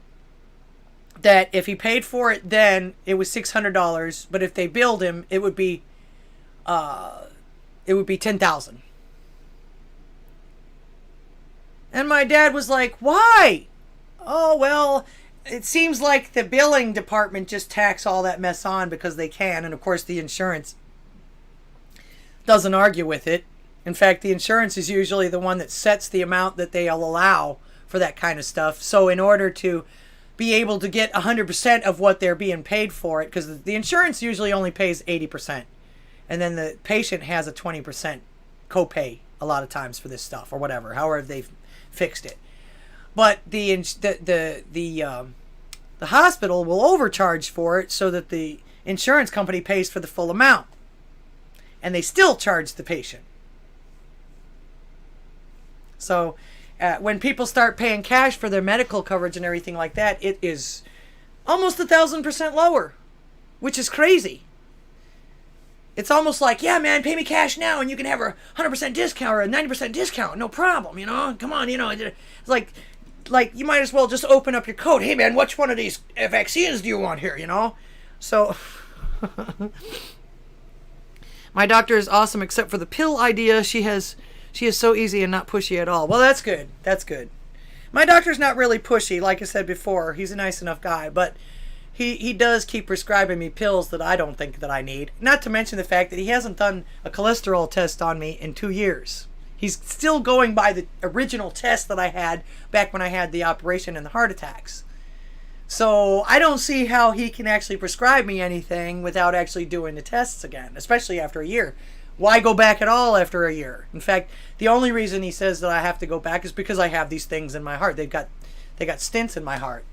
Speaker 1: that if he paid for it then, it was $600, but if they billed him, it would be $10,000. And my dad was like, why? Oh, well, it seems like the billing department just tacks all that mess on because they can, and of course the insurance doesn't argue with it. In fact, the insurance is usually the one that sets the amount that they'll allow for that kind of stuff. So in order to be able to get 100% of what they're being paid for it, because the insurance usually only pays 80%, and then the patient has a 20% copay a lot of times for this stuff, or whatever, however they've fixed it. But the hospital will overcharge for it so that the insurance company pays for the full amount, and they still charge the patient. So when people start paying cash for their medical coverage and everything like that, it is almost 1,000% lower, which is crazy. It's almost like, yeah, man, pay me cash now and you can have a 100% discount or a 90% discount, no problem, you know? Come on, you know. It's like you might as well just open up your coat. Hey, man, which one of these vaccines do you want here, you know? So, my doctor is awesome except for the pill idea. She is so easy and not pushy at all. Well, that's good. That's good. My doctor's not really pushy, like I said before. He's a nice enough guy, but he does keep prescribing me pills that I don't think that I need. Not to mention the fact that he hasn't done a cholesterol test on me in 2 years. He's still going by the original test that I had back when I had the operation and the heart attacks. So I don't see how he can actually prescribe me anything without actually doing the tests again, especially after a year. Why go back at all after a year? In fact, the only reason he says that I have to go back is because I have these things in my heart. They got stents in my heart.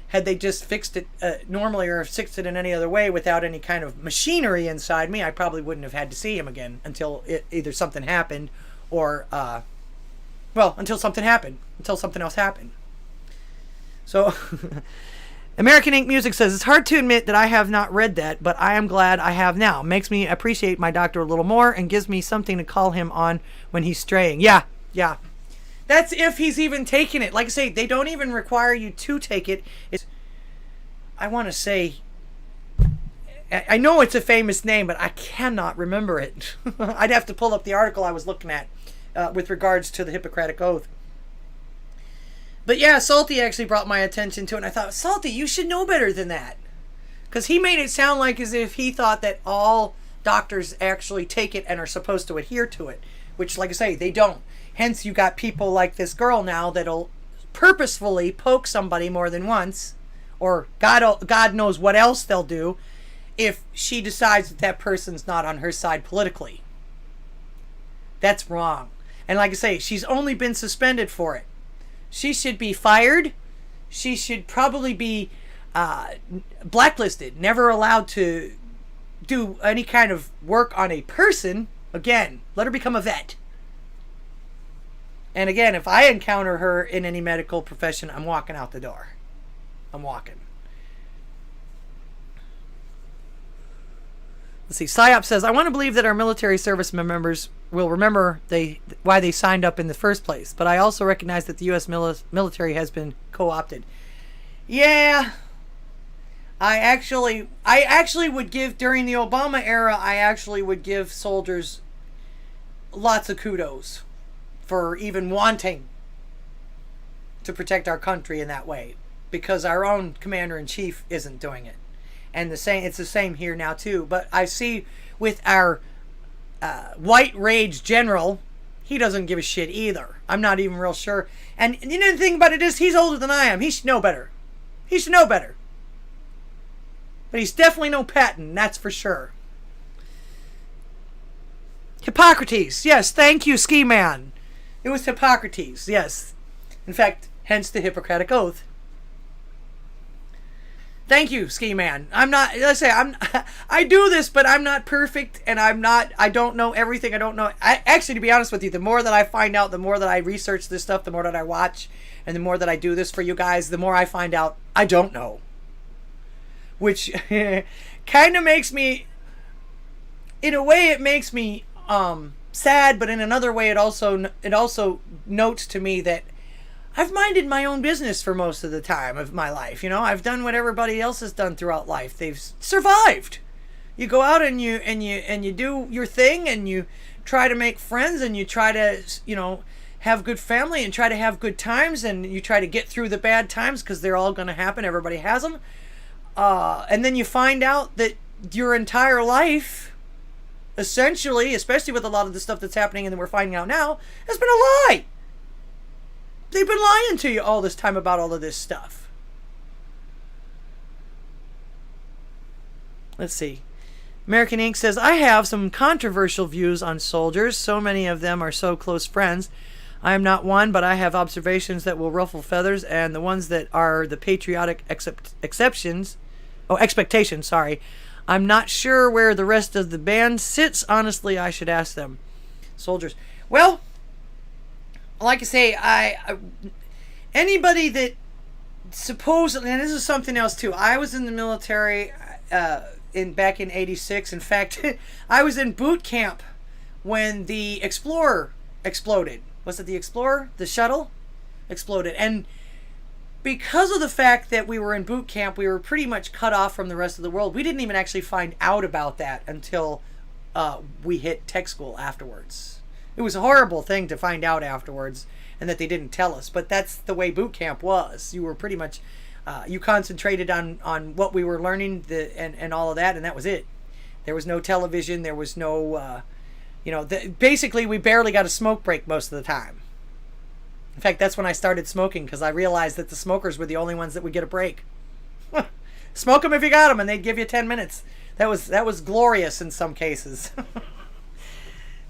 Speaker 1: Had they just fixed it normally or fixed it in any other way without any kind of machinery inside me, I probably wouldn't have had to see him again until either something happened or well, until something happened, until something else happened. So American Ink Music says, it's hard to admit that I have not read that, but I am glad I have now. Makes me appreciate my doctor a little more and gives me something to call him on when he's straying. Yeah. That's if he's even taking it. Like I say, they don't even require you to take it. I want to say, I know it's a famous name, but I cannot remember it. I'd have to pull up the article I was looking at with regards to the Hippocratic Oath. But yeah, Salty actually brought my attention to it, and I thought, Salty, you should know better than that. Because he made it sound like as if he thought that all doctors actually take it and are supposed to adhere to it. Which, like I say, they don't. Hence, you got people like this girl now that'll purposefully poke somebody more than once, or God knows what else they'll do if she decides that that person's not on her side politically. That's wrong. And like I say, she's only been suspended for it. She should be fired. She should probably be blacklisted, never allowed to do any kind of work on a person. Again, let her become a vet. And again, if I encounter her in any medical profession, I'm walking out the door. I'm walking. Let's see. PSYOP says, I want to believe that our military service members will remember why they signed up in the first place. But I also recognize that the U.S. military has been co-opted. Yeah. I actually would give, during the Obama era, I actually would give soldiers lots of kudos for even wanting to protect our country in that way, because our own commander-in-chief isn't doing it. And it's the same here now too. But I see with our white rage general, he doesn't give a shit either. I'm not even real sure. And you know the thing about it is, he's older than I am. He should know better. He should know better. But he's definitely no Patton, that's for sure. Hippocrates, yes, thank you, Ski Man. It was Hippocrates, yes. In fact, hence the Hippocratic Oath. Thank you, Ski Man. I do this, but I'm not perfect, and I don't know everything. Actually, to be honest with you, the more that I find out, the more that I research this stuff, the more that I watch, and the more that I do this for you guys, the more I find out I don't know. Which kind of makes me, in a way, it makes me sad, but in another way, it also notes to me that I've minded my own business for most of the time of my life. You know, I've done what everybody else has done throughout life. They've survived. You go out and you do your thing, and you try to make friends, and you try to, you know, have good family and try to have good times, and you try to get through the bad times, because they're all going to happen. Everybody has them. And then you find out that your entire life, essentially, especially with a lot of the stuff that's happening and that we're finding out now, has been a lie. They've been lying to you all this time about all of this stuff. Let's see. American Ink says, I have some controversial views on soldiers. So many of them are so close friends. I am not one, but I have observations that will ruffle feathers, and the ones that are the patriotic expectations, I'm not sure where the rest of the band sits. Honestly, I should ask them. Soldiers. Well, like I say, anybody that supposedly, and this is something else too. I was in the military back in '86. In fact, I was in boot camp when the Explorer exploded. Was it the Explorer? The shuttle exploded. And because of the fact that we were in boot camp, we were pretty much cut off from the rest of the world. We didn't even actually find out about that until we hit tech school afterwards. It was a horrible thing to find out afterwards, and that they didn't tell us. But that's the way boot camp was. You were pretty much, you concentrated on what we were learning and all of that, and that was it. There was no television. There was no, basically we barely got a smoke break most of the time. In fact, that's when I started smoking, because I realized that the smokers were the only ones that would get a break. Smoke them if you got them, and they'd give you 10 minutes. That was glorious in some cases.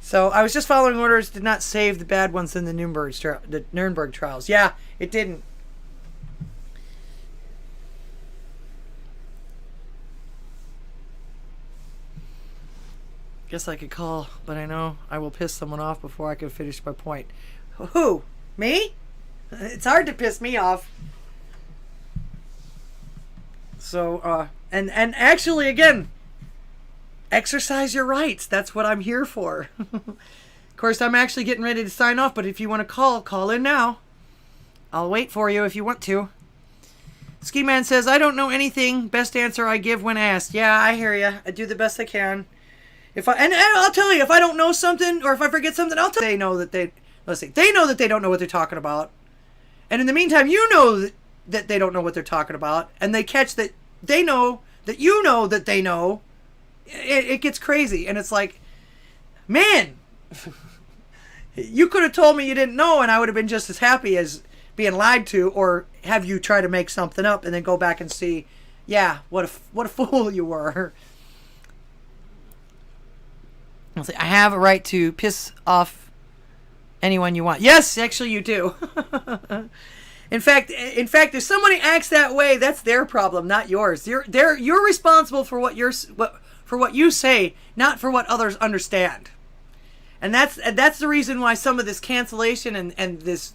Speaker 1: So I was just following orders, did not save the bad ones in the Nuremberg trials. Yeah, it didn't. Guess I could call, but I know I will piss someone off before I can finish my point. Who? Me? It's hard to piss me off. So, and actually, again, exercise your rights. That's what I'm here for. Of course, I'm actually getting ready to sign off, but if you want to call in now. I'll wait for you if you want to. Ski Man says, I don't know anything. Best answer I give when asked. Yeah, I hear you. I do the best I can. And I'll tell you, if I don't know something or if I forget something, I'll tell you. They know that they know that they don't know what they're talking about. And in the meantime, you know that they don't know what they're talking about, and they catch that they know that you know that they know. It gets crazy, and it's like, man, you could have told me you didn't know, and I would have been just as happy as being lied to, or have you try to make something up and then go back and see, yeah, what a fool you were. I'll say, I have a right to piss off anyone you want. Yes, actually you do. In fact, if somebody acts that way, that's their problem, not yours. You're responsible for what you say, not for what others understand. And that's the reason why some of this cancellation and this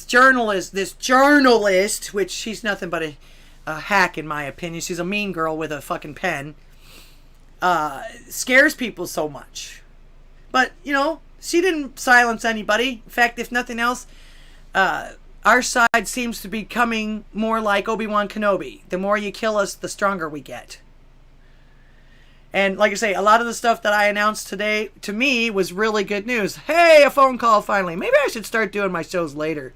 Speaker 1: journalist, which she's nothing but a hack in my opinion. She's a mean girl with a fucking pen. Scares people so much. But, she didn't silence anybody. In fact, if nothing else, our side seems to be becoming more like Obi-Wan Kenobi. The more you kill us, the stronger we get. And like I say, a lot of the stuff that I announced today, to me, was really good news. Hey, a phone call finally. Maybe I should start doing my shows later.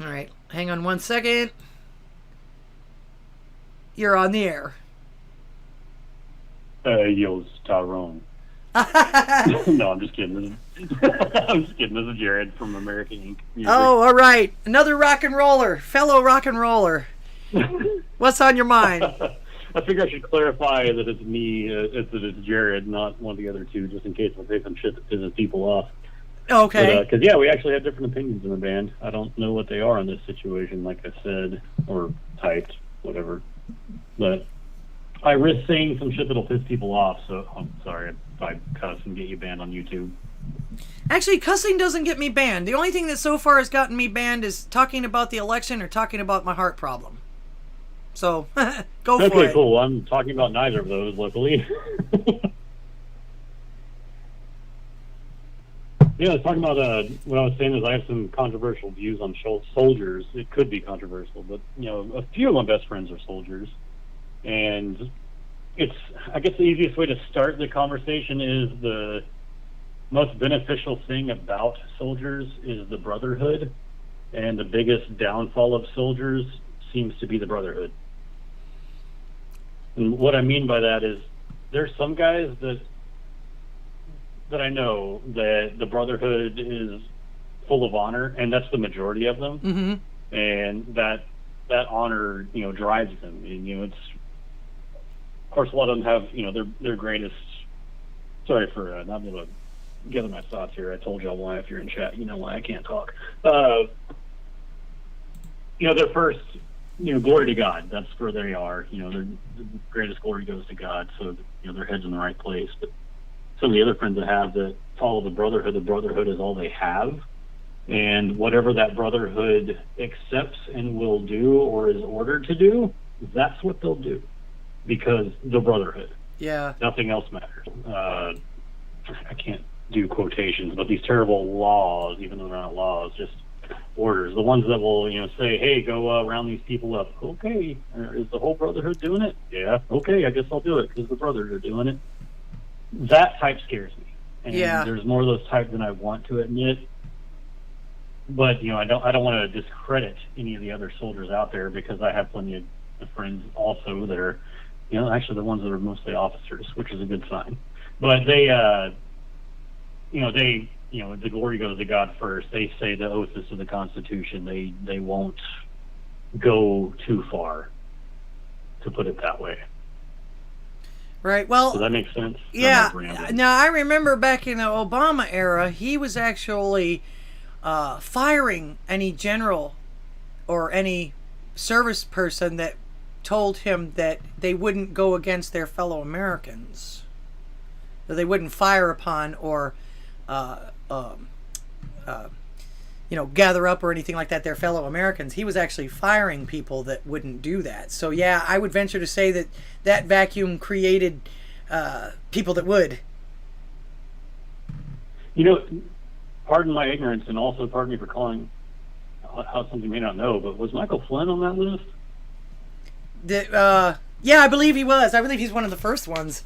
Speaker 1: All right, hang on one second. You're on the air.
Speaker 7: Yo, it's Tyrone. No, I'm just kidding. I'm just kidding. This is Jared from American Ink. Music.
Speaker 1: Oh, all right. Another rock and roller. Fellow rock and roller. What's on your mind?
Speaker 7: I figure I should clarify that it's me, that it's Jared, not one of the other two, just in case I say some shit that pisses people off.
Speaker 1: Okay.
Speaker 7: Because, yeah, we actually have different opinions in the band. I don't know what they are in this situation, like I said, or typed, whatever. But I risk saying some shit that'll piss people off, so I'm sorry if I cuss and get you banned on YouTube.
Speaker 1: Actually, cussing doesn't get me banned. The only thing that so far has gotten me banned is talking about the election or talking about my heart problem. So, go for it.
Speaker 7: Okay, cool. I'm talking about neither of those, luckily. Yeah, I was talking about what I was saying is I have some controversial views on soldiers. It could be controversial, but, a few of my best friends are soldiers. And I guess the easiest way to start the conversation is the most beneficial thing about soldiers is the brotherhood. And the biggest downfall of soldiers seems to be the brotherhood. And what I mean by that is there's some guys that I know that the brotherhood is full of honor, and that's the majority of them.
Speaker 1: Mm-hmm.
Speaker 7: And that honor, drives them. And, it's, of course, a lot of them have, their greatest. Sorry for not being able to gather my thoughts here. I told y'all why if you're in chat, you know why I can't talk. Their first, glory to God. That's where they are. Their greatest glory goes to God. So, their head's in the right place. But some of the other friends I have that follow the brotherhood is all they have. And whatever that brotherhood accepts and will do or is ordered to do, that's what they'll do. Because the brotherhood.
Speaker 1: Yeah.
Speaker 7: Nothing else matters. I can't do quotations, but these terrible laws, even though they're not laws, just orders. The ones that will, say, hey, go round these people up. Okay. Is the whole brotherhood doing it? Yeah. Okay, I guess I'll do it because the brothers are doing it. That type scares me. And there's more of those types than I want to admit. But, I don't want to discredit any of the other soldiers out there because I have plenty of friends also that are, actually the ones that are mostly officers, which is a good sign. But they, the glory goes to God first. They say the oath is to the Constitution. They won't go too far, to put it that way.
Speaker 1: Right. Well,
Speaker 7: does that make sense?
Speaker 1: Yeah. Now, I remember back in the Obama era, he was actually firing any general or any service person that told him that they wouldn't go against their fellow Americans, that they wouldn't fire upon or gather up or anything like that their fellow Americans. He was actually firing people that wouldn't do that. So yeah, I would venture to say that that vacuum created people that would.
Speaker 7: Pardon my ignorance, and also pardon me for calling out something you may not know, but was Michael Flynn on that list?
Speaker 1: Yeah, I believe he was. I believe he's one of the first ones.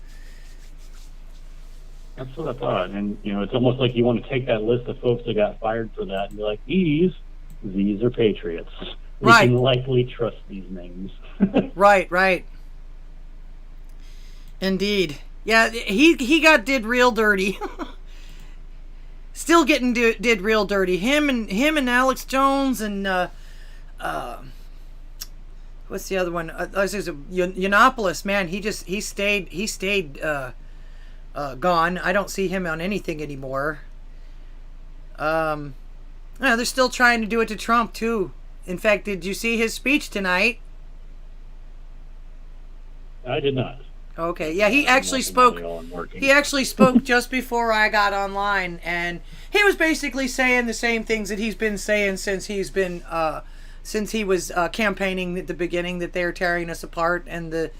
Speaker 7: That's what I thought. And, it's almost like you want to take that list of folks that got fired for that and be like, these are patriots. We
Speaker 1: Right.
Speaker 7: can likely trust these names.
Speaker 1: Right. Indeed. Yeah, he did real dirty. Still getting did real dirty. Him and Alex Jones and what's the other one? Yiannopoulos, man, he stayed gone. I don't see him on anything anymore. They're still trying to do it to Trump too. In fact, did you see his speech tonight?
Speaker 7: I did not.
Speaker 1: Okay, yeah, he actually spoke. He actually spoke just before I got online, and he was basically saying the same things that he's been saying since he was campaigning at the beginning, that they're tearing us apart, and the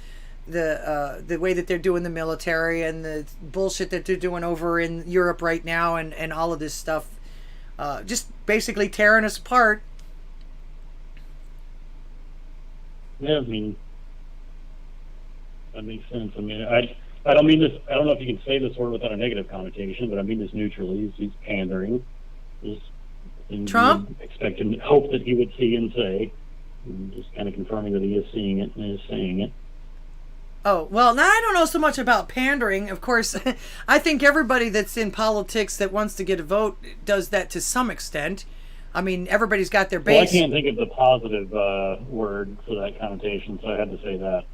Speaker 1: way that they're doing the military and the bullshit that they're doing over in Europe right now, and all of this stuff, just basically tearing us apart.
Speaker 7: Yeah, I mean, that makes sense. I mean, I don't mean this. I don't know if you can say this word without a negative connotation, but I mean this neutrally. He's pandering.
Speaker 1: Trump?
Speaker 7: Expect and hope that he would see and say, and just kind of confirming that he is seeing it and is saying it.
Speaker 1: Oh, well, now I don't know so much about pandering. Of course, I think everybody that's in politics that wants to get a vote does that to some extent. I mean, everybody's got their base.
Speaker 7: Well, I can't think of the positive word for that connotation, so I had to say that.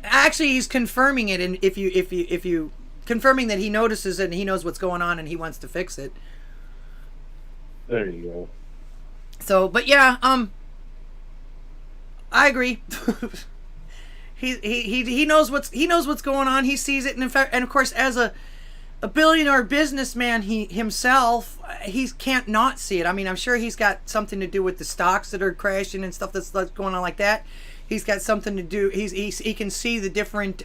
Speaker 1: Actually, he's confirming it, and if you confirming that he notices it and he knows what's going on and he wants to fix it.
Speaker 7: There you go.
Speaker 1: So, but yeah, I agree. He knows what's going on. He sees it, and in fact, and of course, as a billionaire businessman, he can't not see it. I mean, I'm sure he's got something to do with the stocks that are crashing and stuff that's going on like that. He's got something to do. He can see the different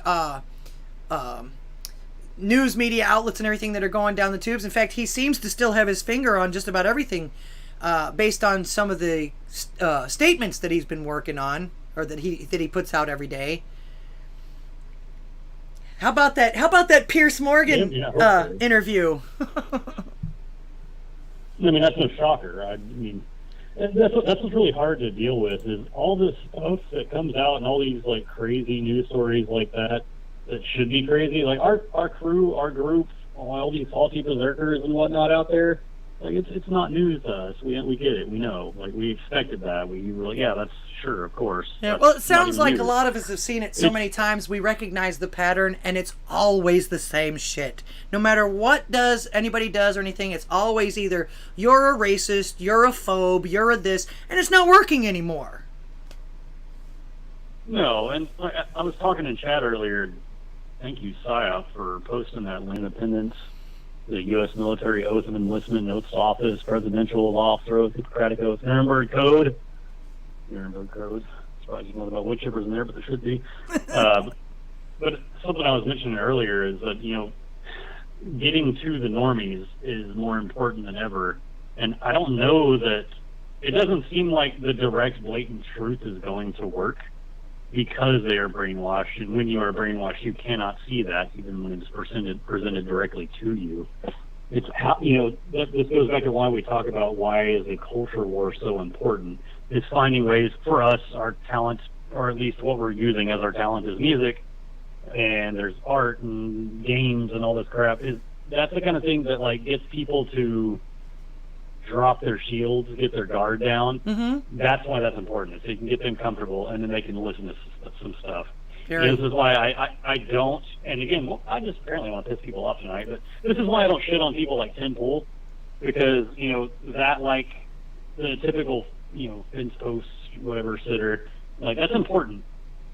Speaker 1: news media outlets and everything that are going down the tubes. In fact, he seems to still have his finger on just about everything, based on some of the statements that he's been working on, or that he puts out every day. How about that Piers Morgan interview?
Speaker 7: I mean, that's no shocker. I mean, that's what's really hard to deal with, is all this stuff that comes out and all these like crazy news stories like that should be crazy. Like our crew, our group, all these faulty berserkers and whatnot out there. Like it's not news to us. We get it. We know. Like we expected that. We were like, yeah, that's sure, of course.
Speaker 1: Yeah. Well, it sounds like a lot of us have seen it so many times. We recognize the pattern, and it's always the same shit. No matter what anybody does or anything, it's always either you're a racist, you're a phobe, you're a this, and it's not working anymore.
Speaker 7: No, and I was talking in chat earlier. Thank you, Saya, for posting that Independence. The U.S. Military Oath of Enlistment, Oaths Office, Presidential Law Oath, Hippocratic Oath, Nuremberg Code. Nuremberg Code. Surprised there's not about wood chippers in there, but there should be. But something I was mentioning earlier is that, getting to the normies is more important than ever. And I don't know that it doesn't seem like the direct, blatant truth is going to work, because they are brainwashed, and when you are brainwashed, you cannot see that, even when it's presented directly to you. It's how, this goes back to why we talk about why is a culture war so important. It's finding ways for us, our talent, or at least what we're using as our talent is music, and there's art and games and all this crap. That's the kind of thing that like gets people to drop their shields, get their guard down. Mm-hmm. That's why that's important. So you can get them comfortable, and then they can listen to some stuff. This is why I don't, and again, I just apparently want to piss people off tonight, but this is why I don't shit on people like Tim Pool, because, that, like, the typical, fence post, whatever, sitter, like, that's important.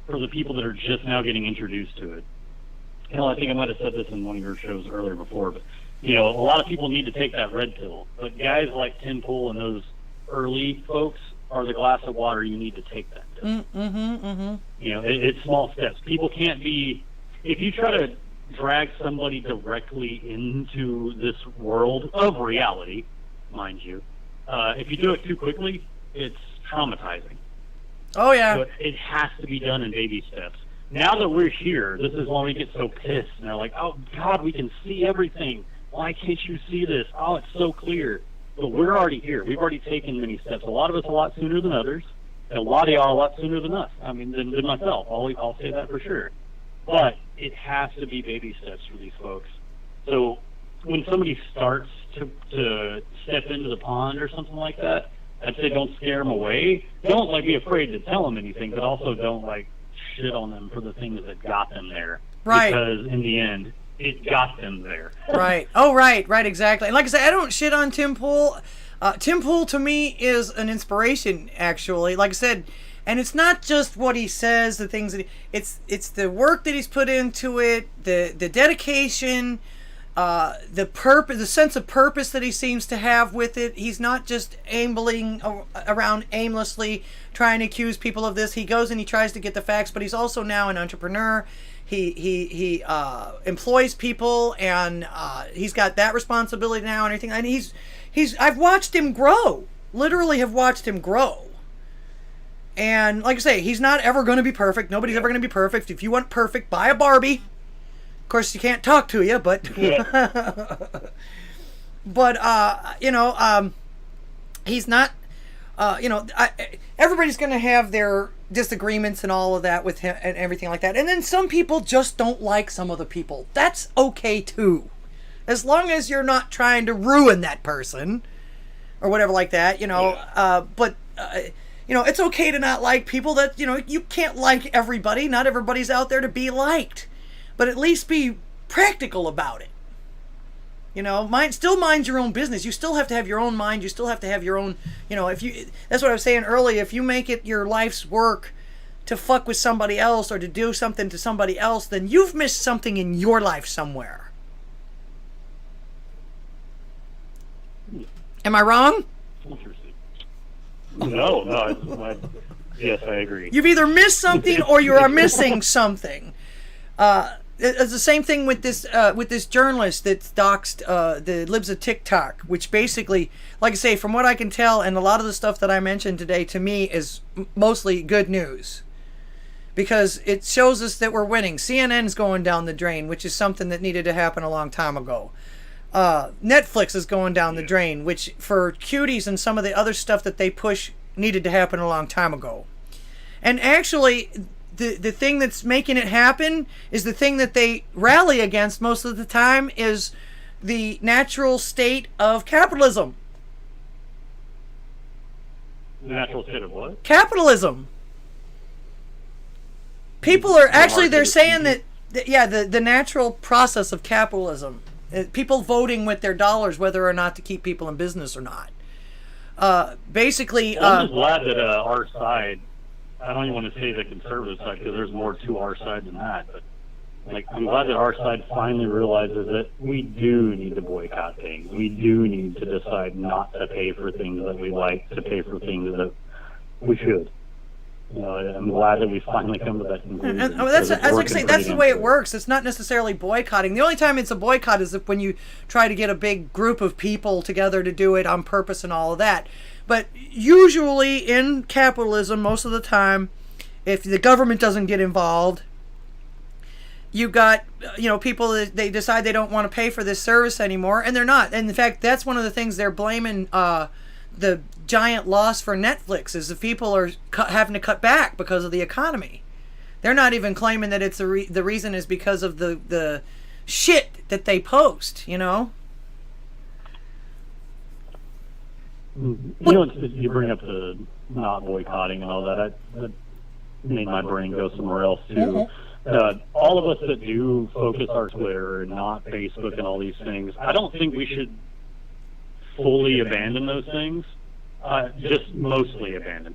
Speaker 7: for the people that are just now getting introduced to it. Hell, I think I might have said this in one of your shows earlier before, but a lot of people need to take that red pill. But guys like Tim Pool and those early folks are the glass of water you need to take that pill. It's small steps. People can't be. If you try to drag somebody directly into this world of reality, mind you, if you do it too quickly, it's traumatizing.
Speaker 1: Oh, yeah.
Speaker 7: So it has to be done in baby steps. Now that we're here, this is when we get so pissed. And they're like, oh, God, we can see everything. Why can't you see this? Oh, it's so clear. But we're already here. We've already taken many steps. A lot of us a lot sooner than others. And a lot of y'all a lot sooner than us. I mean, than myself. I'll say that for sure. But it has to be baby steps for these folks. So when somebody starts to step into the pond or something like that, I'd say don't scare them away. Don't be afraid to tell them anything, but also don't shit on them for the things that got them there.
Speaker 1: Right.
Speaker 7: Because in the end, it got them there.
Speaker 1: Right. Oh, right, exactly. And like I said, I don't shit on Tim Pool. Tim Pool to me is an inspiration, actually. Like I said, and it's not just what he says, the things that it's the work that he's put into it, the dedication, the purpose, the sense of purpose that he seems to have with it. He's not just ambling around aimlessly trying to accuse people of this. He goes and he tries to get the facts, but he's also now an entrepreneur. He employs people, and he's got that responsibility now and everything. And I've watched him grow. Literally have watched him grow. And like I say, he's not ever going to be perfect. Nobody's ever going to be perfect. If you want perfect, buy a Barbie. Of course, she can't talk to you, but but he's not. Everybody's going to have their disagreements and all of that with him and everything like that. And then some people just don't like some of the people. That's okay too, as long as you're not trying to ruin that person or whatever like that. But it's okay to not like people. That you can't like everybody. Not everybody's out there to be liked. But at least be practical about it. Still mind your own business. You still have to have your own mind. You still have to have your own, that's what I was saying earlier. If you make it your life's work to fuck with somebody else or to do something to somebody else, then you've missed something in your life somewhere. Am I wrong?
Speaker 7: Interesting. No, yes, I agree.
Speaker 1: You've either missed something or you are missing something. It's the same thing with this journalist that's doxed the libs of TikTok, which basically, like I say, from what I can tell, and a lot of the stuff that I mentioned today to me is mostly good news, because it shows us that we're winning. CNN's going down the drain, which is something that needed to happen a long time ago. Netflix is going down the drain, which for cuties and some of the other stuff that they push needed to happen a long time ago. And actually, the thing that's making it happen is the thing that they rally against most of the time is the natural state of capitalism.
Speaker 7: The natural state of what?
Speaker 1: Capitalism. People are actually, they're saying that the natural process of capitalism. People voting with their dollars whether or not to keep people in business or not. Basically...
Speaker 7: I'm just glad that our side... I don't even want to say the conservative side, because there's more to our side than that. But I'm glad that our side finally realizes that we do need to boycott things. We do need to decide not to pay for things that we like, to pay for things that we should. I'm glad that we finally come to that conclusion.
Speaker 1: And that's like I say, that's the way it works. It's not necessarily boycotting. The only time it's a boycott is if when you try to get a big group of people together to do it on purpose and all of that. But usually in capitalism, most of the time, if the government doesn't get involved, you got people that they decide they don't want to pay for this service anymore, and they're not. And in fact, that's one of the things they're blaming the giant loss for Netflix is the people are having to cut back because of the economy. They're not even claiming that it's the reason is because of the shit that they post.
Speaker 7: You bring up the not boycotting and all that. That made my brain go somewhere else too. All of us that do focus our Twitter and not Facebook and all these things, I don't think we should fully abandon those things. Just mostly abandon.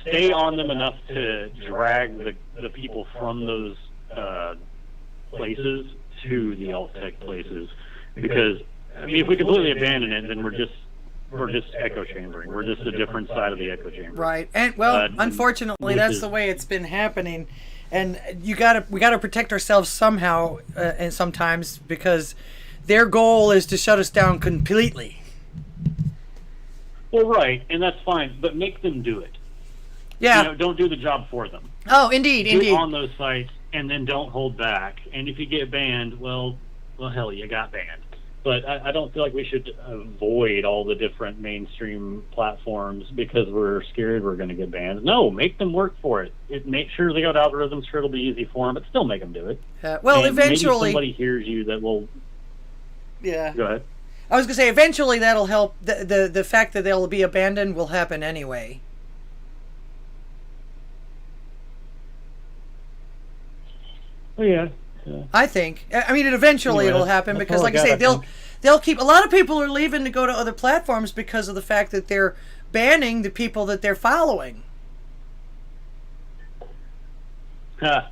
Speaker 7: stay on them enough to drag the people from those places to the alt-tech places. Because, I mean, if we completely abandon it, then we're just echo chambering. We're just a different side of the echo chamber.
Speaker 1: Right. And, well, unfortunately, that's the way it's been happening. And we gotta protect ourselves somehow, and sometimes, because their goal is to shut us down completely.
Speaker 7: Well, right, and that's fine, but make them do it.
Speaker 1: Yeah.
Speaker 7: You know, don't do the job for them.
Speaker 1: Oh, indeed,
Speaker 7: do
Speaker 1: indeed.
Speaker 7: it on those sites, and then don't hold back. And if you get banned, well, hell, you got banned. But I don't feel like we should avoid all the different mainstream platforms because we're scared we're going to get banned. No, make them work for it. Make sure they got algorithms sure it'll be easy for them, but still make them do it.
Speaker 1: Well,
Speaker 7: and
Speaker 1: eventually,
Speaker 7: maybe somebody hears you that will.
Speaker 1: Yeah.
Speaker 7: Go ahead.
Speaker 1: I was gonna say eventually that'll help. The fact that they'll be abandoned will happen anyway.
Speaker 7: Oh yeah.
Speaker 1: I think. I mean, eventually it'll happen because, like I say, they'll keep. A lot of people are leaving to go to other platforms because of the fact that they're banning the people that they're following.
Speaker 7: Huh.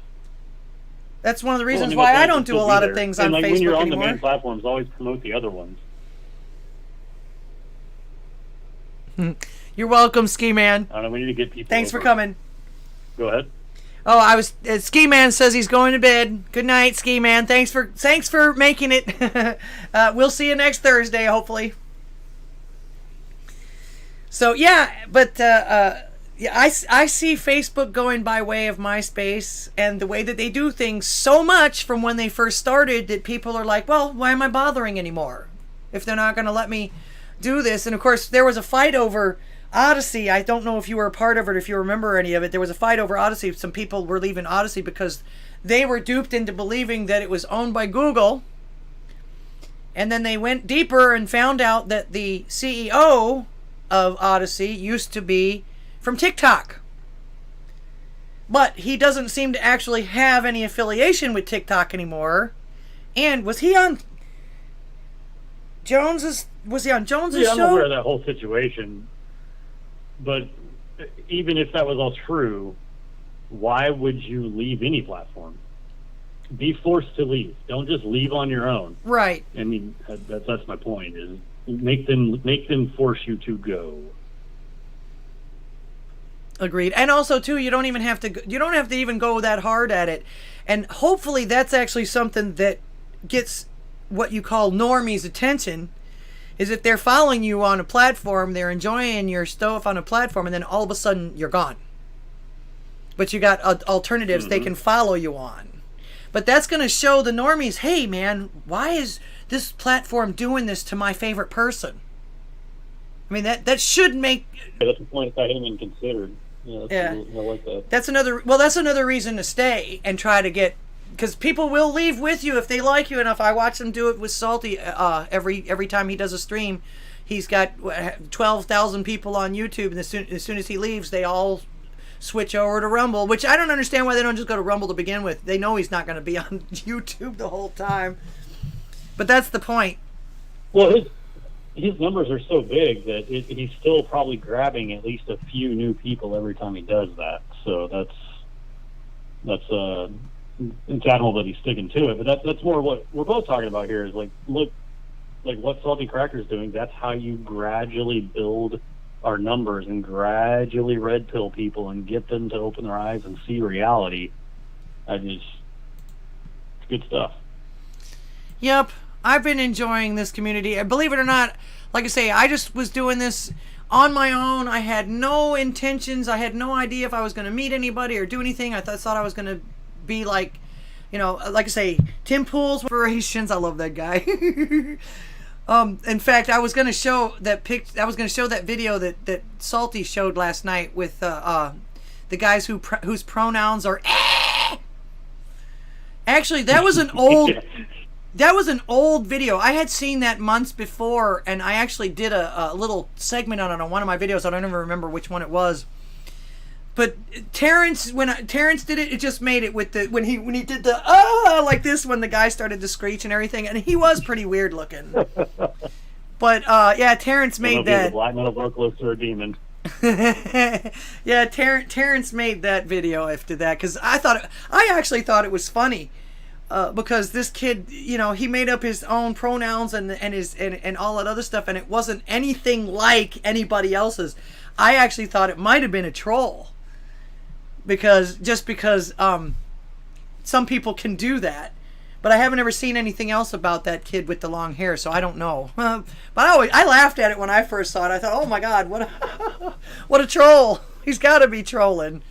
Speaker 1: That's one of the reasons why I don't do a lot of things on Facebook anymore.
Speaker 7: When you're on the main platforms, always promote the other ones.
Speaker 1: You're welcome, Ski Man.
Speaker 7: I don't know, we need to get people.
Speaker 1: Thanks for coming.
Speaker 7: Go ahead.
Speaker 1: Oh, Ski Man says he's going to bed. Good night, Ski Man. Thanks for making it. We'll see you next Thursday, hopefully. So yeah, but yeah, I see Facebook going by way of MySpace and the way that they do things so much from when they first started that people are like, well, why am I bothering anymore if they're not going to let me do this? And of course, there was a fight over Odysee. I don't know if you were a part of it, if you remember any of it. There was a fight over Odysee. Some people were leaving Odysee because they were duped into believing that it was owned by Google. And then they went deeper and found out that the CEO of Odysee used to be from TikTok. But he doesn't seem to actually have any affiliation with TikTok anymore. And was he on Jones's show?
Speaker 7: I'm aware of that whole situation. But even if that was all true, why would you leave any platform? Be forced to leave. Don't just leave on your own.
Speaker 1: Right.
Speaker 7: I mean, that's my point. Is make them force you to go.
Speaker 1: Agreed. And also too, you don't have to even go that hard at it. And hopefully that's actually something that gets what you call normies' attention. Is if they're following you on a platform, they're enjoying your stuff on a platform, and then all of a sudden you're gone. But you got alternatives they can follow you on. But that's going to show the normies, hey man, why is this platform doing this to my favorite person? I mean, that should make...
Speaker 7: Yeah, that's a point I hadn't even considered. Yeah. I like that.
Speaker 1: That's another reason to stay and try to get... Because people will leave with you if they like you enough. I watch them do it with Salty every time he does a stream. He's got 12,000 people on YouTube, and as soon as he leaves, they all switch over to Rumble, which I don't understand why they don't just go to Rumble to begin with. They know he's not going to be on YouTube the whole time. But that's the point.
Speaker 7: Well, his numbers are so big that he's still probably grabbing at least a few new people every time he does that. So that's it's admirable that he's sticking to it, but that's more what we're both talking about here is like, look, like what Salty Cracker's doing. That's how you gradually build our numbers and gradually red pill people and get them to open their eyes and see reality. It's good stuff.
Speaker 1: Yep. I've been enjoying this community. Believe it or not, like I say, I just was doing this on my own. I had no intentions. I had no idea if I was going to meet anybody or do anything. I thought I was going to be like, like I say, Tim Pool's Operations. I love that guy. In fact, I was going to show that video that Salty showed last night with the guys whose pronouns are. Actually, that was an old. That was an old video. I had seen that months before, and I actually did a little segment on it on one of my videos. I don't even remember which one it was. But Terrence, when Terrence did it, it just made it with when he did the like this when the guy started to screech and everything, and he was pretty weird looking. But yeah, Terrence made that.
Speaker 7: A black metal vocalist or a demon.
Speaker 1: Yeah, Terrence made that video after that because I actually thought it was funny because this kid, he made up his own pronouns and all that other stuff, and it wasn't anything like anybody else's. I actually thought it might have been a troll because some people can do that. But I haven't ever seen anything else about that kid with the long hair, so I don't know. But I laughed at it when I first saw it. I thought, oh my God, what a troll! He's got to be trolling.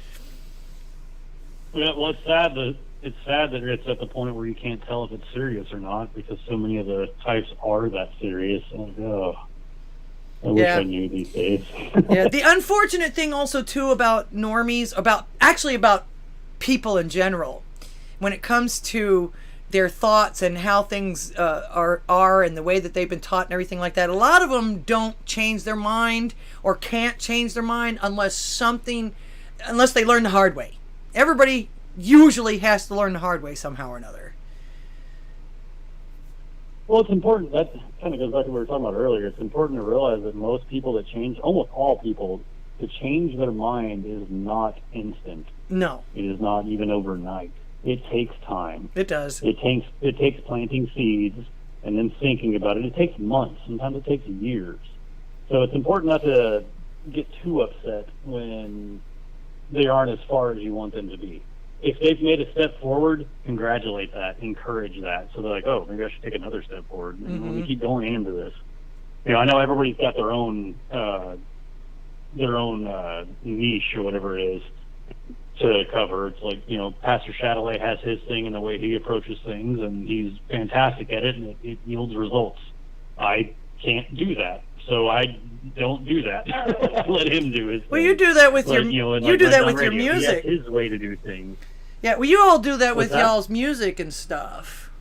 Speaker 7: Yeah, well, it's sad that it's at the point where you can't tell if it's serious or not because so many of the types are that serious. And, I wish I knew these days.
Speaker 1: Yeah, the unfortunate thing also too about normies, about people in general, when it comes to their thoughts and how things are and the way that they've been taught and everything like that. A lot of them don't change their mind or can't change their mind unless they learn the hard way. Everybody usually has to learn the hard way somehow or another.
Speaker 7: Well, it's important. That kind of goes back to what we were talking about earlier. It's important to realize that most people that change, almost all people, to change their mind is not instant.
Speaker 1: No.
Speaker 7: It is not even overnight. It takes time.
Speaker 1: It does.
Speaker 7: It takes planting seeds and then thinking about it. It takes months. Sometimes it takes years. So it's important not to get too upset when they aren't as far as you want them to be. If they've made a step forward, congratulate that, encourage that. So they're like, oh, maybe I should take another step forward. And when we keep going into this, I know everybody's got their own niche or whatever it is to cover. It's like, Pastor Chatelet has his thing and the way he approaches things, and he's fantastic at it, and it yields results. I can't do that, so I don't do that. Let him do his thing.
Speaker 1: Well, you do that with your music.
Speaker 7: He has his way to do things.
Speaker 1: Yeah, well, you all do that with y'all's music and stuff.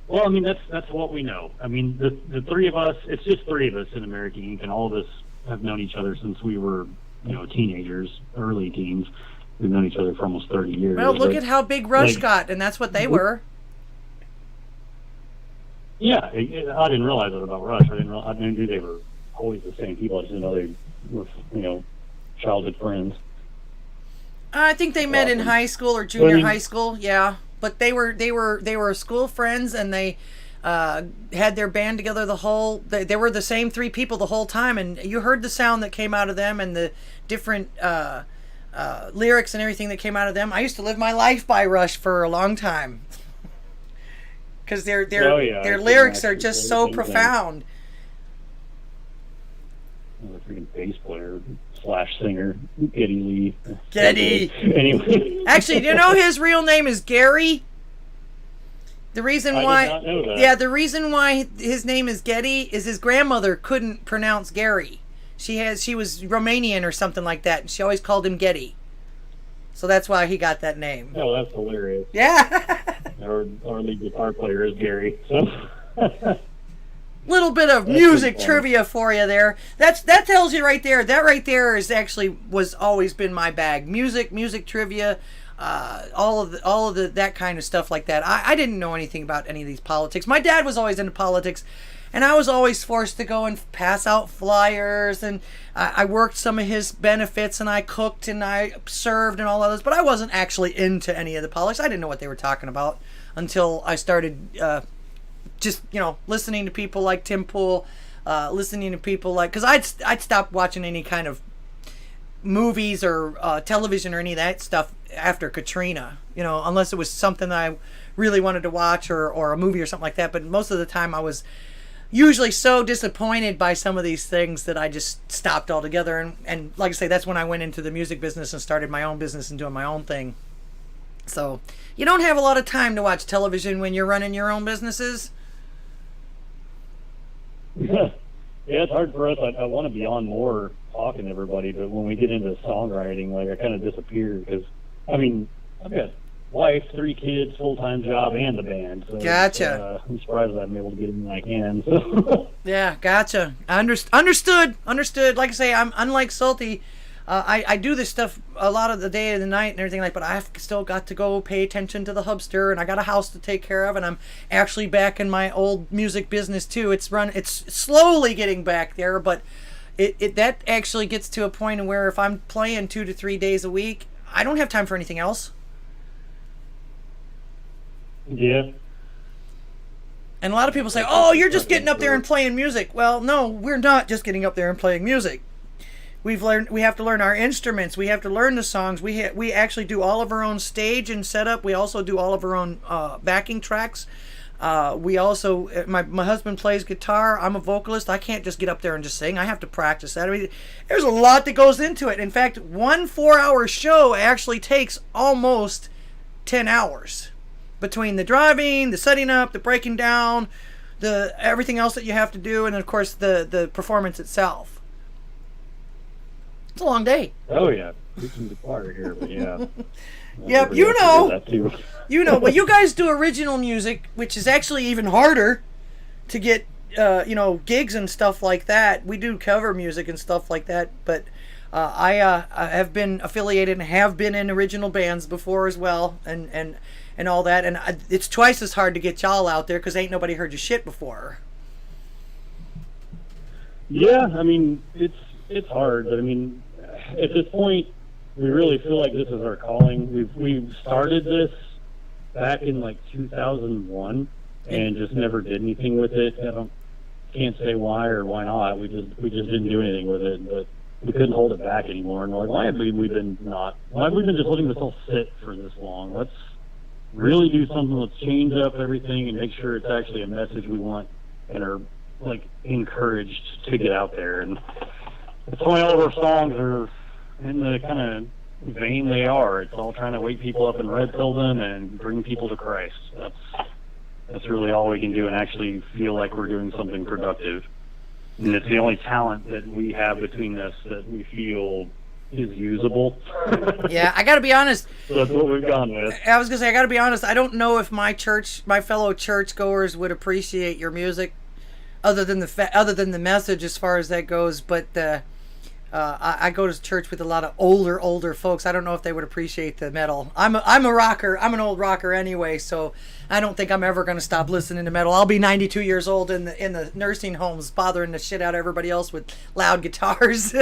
Speaker 7: Well, I mean, that's what we know. I mean, the three of us, it's just three of us in American Inc., and all of us have known each other since we were teenagers, early teens. We've known each other for almost 30 years.
Speaker 1: Well, look at how big Rush got, and that's what they were.
Speaker 7: Yeah, I didn't realize that about Rush. I knew they were always the same people. I just didn't know they were, childhood friends.
Speaker 1: I think they met in high school or junior high school. Yeah, but they were school friends, and they had their band together they were the same three people the whole time, and you heard the sound that came out of them and the different lyrics and everything that came out of them. I used to live my life by Rush for a long time because their lyrics are just so profound.
Speaker 7: The freaking bass player / singer, Geddy Lee.
Speaker 1: Geddy.
Speaker 7: Anyway.
Speaker 1: Actually, do you know his real name is Gary? The reason why,
Speaker 7: I did not know that.
Speaker 1: Yeah, the reason why his name is Geddy is his grandmother couldn't pronounce Gary. She was Romanian or something like that, and she always called him Geddy. So that's why he got that name.
Speaker 7: Oh, that's hilarious.
Speaker 1: Yeah.
Speaker 7: Our lead guitar player is Gary. So.
Speaker 1: Little bit of music trivia for you there. That tells you right there. That right there was always been my bag. Music trivia. All of the that kind of stuff like that. I didn't know anything about any of these politics. My dad was always into politics, and I was always forced to go and pass out flyers, and I worked some of his benefits, and I cooked and I served and all of this, but I wasn't actually into any of the politics. I didn't know what they were talking about until I started just listening to people like Tim Pool, listening to people like, because I'd stopped watching any kind of movies or television or any of that stuff after Katrina, unless it was something that I really wanted to watch or a movie or something like that. But most of the time I was usually so disappointed by some of these things that I just stopped altogether. And like I say, that's when I went into the music business and started my own business and doing my own thing. So you don't have a lot of time to watch television when you're running your own businesses.
Speaker 7: Yeah, it's hard for us. I want to be on more talking to everybody, but when we get into songwriting, I kind of disappear because, I've got wife, 3 kids, full-time job, and the band. So
Speaker 1: gotcha.
Speaker 7: I'm surprised that I'm able to get in when I can. So.
Speaker 1: Yeah, gotcha. Understood. Like I say, I'm unlike Salty. I do this stuff a lot of the day and the night and everything but I've still got to go pay attention to the hubster, and I got a house to take care of, and I'm actually back in my old music business too. It's slowly getting back there, but that actually gets to a point where if I'm playing 2 to 3 days a week, I don't have time for anything else.
Speaker 7: Yeah.
Speaker 1: And a lot of people say, "Oh, you're just getting up there and playing music." Well, no, we're not just getting up there and playing music. We have to learn our instruments. We have to learn the songs. We actually do all of our own stage and setup. We also do all of our own backing tracks. We also, my husband plays guitar. I'm a vocalist. I can't just get up there and just sing. I have to practice that. I mean, there's a lot that goes into it. In fact, one 4-hour show actually takes almost 10 hours between the driving, the setting up, the breaking down, the everything else that you have to do, and of course the performance itself. It's a long day.
Speaker 7: Oh yeah, preaching to the choir here, but yeah.
Speaker 1: Yep, you know. Well, you guys do original music, which is actually even harder to get, gigs and stuff like that. We do cover music and stuff like that, but I have been affiliated and have been in original bands before as well, and all that, and it's twice as hard to get y'all out there because ain't nobody heard your shit before.
Speaker 7: Yeah, I mean, it's hard, but I mean, at this point, we really feel like this is our calling. We've started this back in like 2001 and just never did anything with it. Can't say why or why not. We just didn't do anything with it, but we couldn't hold it back anymore. And we're like, why have we been just letting this all sit for this long? Let's really do something. Let's change up everything and make sure it's actually a message we want and are like encouraged to get out there. And it's only all of our songs are in the kind of vein they are. It's all trying to wake people up and red pill them and bring people to Christ. That's really all we can do and actually feel like we're doing something productive. And it's the only talent that we have between us that we feel is usable.
Speaker 1: Yeah, I got to be honest.
Speaker 7: So that's what we've gone with.
Speaker 1: I was going to say, I got to be honest, I don't know if my fellow churchgoers would appreciate your music other than the message as far as that goes, but I go to church with a lot of older folks. I don't know if they would appreciate the metal. I'm a rocker. I'm an old rocker anyway, so I don't think I'm ever going to stop listening to metal. I'll be 92 years old in the nursing homes, bothering the shit out of everybody else with loud guitars.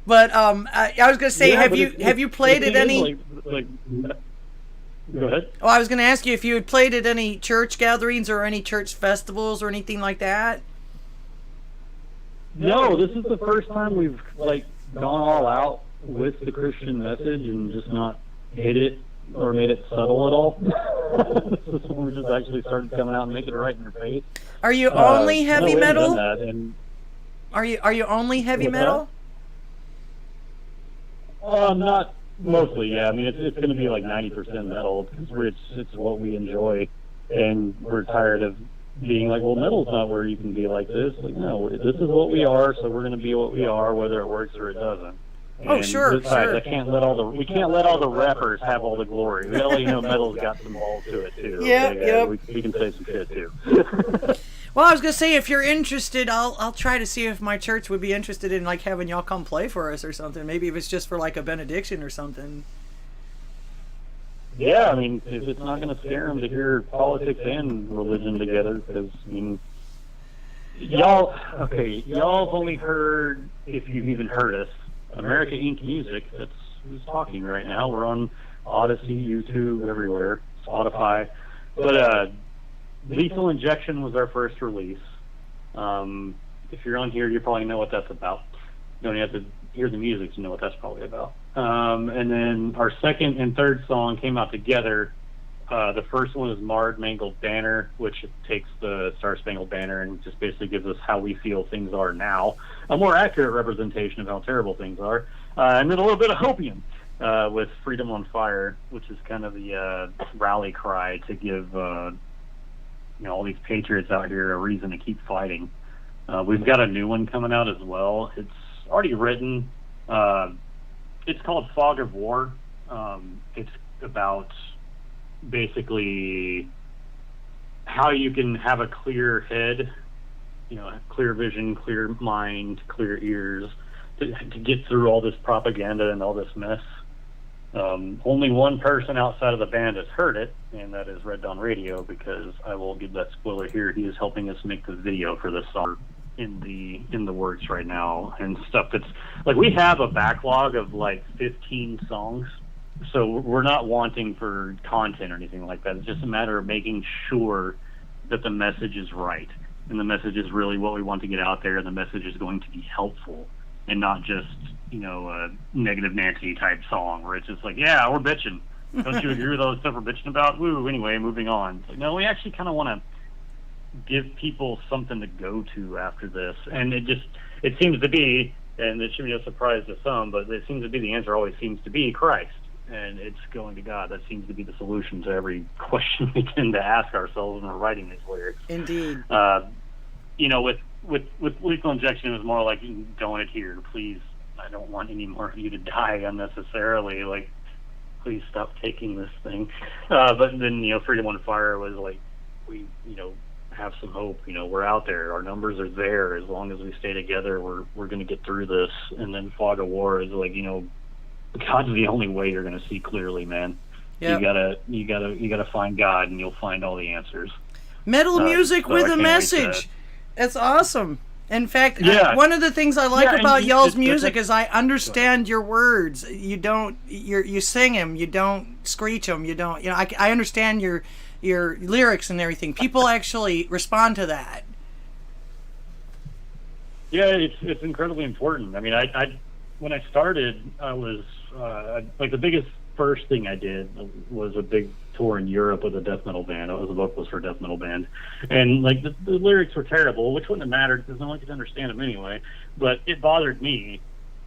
Speaker 1: But I was going to say, have you played at any?
Speaker 7: Go ahead.
Speaker 1: Oh, I was going to ask you if you had played at any church gatherings or any church festivals or anything like that.
Speaker 7: No, this is the first time we've gone all out with the Christian message and just not hid it or made it subtle at all. This is when we just actually started coming out and making it right in your face.
Speaker 1: Are you only heavy metal?
Speaker 7: Are
Speaker 1: you only heavy metal?
Speaker 7: Not mostly. Yeah, I mean it's going to be like 90% metal because it's what we enjoy, and we're tired of being like, well, metal's not where you can be like this. Like, no, this is what we are, so we're going to be what we are, whether it works or it doesn't.
Speaker 1: And sure.
Speaker 7: Besides, we can't let all the rappers have all the glory. We gotta let you know metal's got some balls to it too.
Speaker 1: Yeah,
Speaker 7: we can say some shit too.
Speaker 1: Well, I was gonna say, if you're interested, I'll try to see if my church would be interested in like having y'all come play for us or something. Maybe if it's just for like a benediction or something.
Speaker 7: Yeah, I mean, if it's not going to scare them to hear politics and religion together, because, I mean, y'all have only heard, if you've even heard us, America Inc. music. That's who's talking right now. We're on Odysee, YouTube, everywhere, Spotify. But Lethal Injection was our first release. If you're on here, you probably know what that's about. You don't have to hear the music to know what that's probably about. And then our second and third song came out together. The first one is Marred Mangled Banner, which takes the Star Spangled Banner and just basically gives us how we feel things are now, a more accurate representation of how terrible things are. And then a little bit of Hopium with Freedom on Fire, which is kind of the rally cry to give all these patriots out here a reason to keep fighting. We've got a new one coming out as well. It's already written. It's called Fog of War. It's about basically how you can have a clear head, clear vision, clear mind, clear ears to get through all this propaganda and all this mess. Only one person outside of the band has heard it, and that is Red Dawn Radio, because I will give that spoiler here. He is helping us make the video for this song. in the works right now, and stuff that's like, we have a backlog of like 15 songs, so we're not wanting for content or anything like that. It's just a matter of making sure that the message is right, and the message is really what we want to get out there, and the message is going to be helpful, and not just, you know, a Negative Nancy type song where it's just like, yeah, we're bitching. Don't you agree with all the stuff we're bitching about? Woo, anyway, moving on. It's like, no, we actually kind of want to give people something to go to after this. And it seems to be, and it should be no surprise to some, but it seems to be, the answer always seems to be Christ. And it's going to God. That seems to be the solution to every question we tend to ask ourselves when we're writing these lyrics.
Speaker 1: Indeed.
Speaker 7: You know, with lethal injection, it was more like, don't adhere, please. I don't want any more of you to die unnecessarily. Like, please stop taking this thing. But then, you know, Freedom on Fire was like, we, you know, have some hope. You know, we're out there. Our numbers are there. As long as we stay together, we're going to get through this. And then Fog of War is like, you know, God's the only way you're going to see clearly, man. Yep. You gotta find God, and you'll find all the answers.
Speaker 1: Metal music with a message. That's awesome. In fact, one of the things I like about y'all's music is I understand your words. You sing them. You don't screech them. You don't. You know, I understand your lyrics and everything. People actually respond to that.
Speaker 7: Yeah, it's incredibly important. I mean, I when I started, I was like, the biggest first thing I did was a big tour in Europe with a death metal band. I was a vocalist for a death metal band, and like the lyrics were terrible, which wouldn't have mattered because no one could understand them anyway. But it bothered me,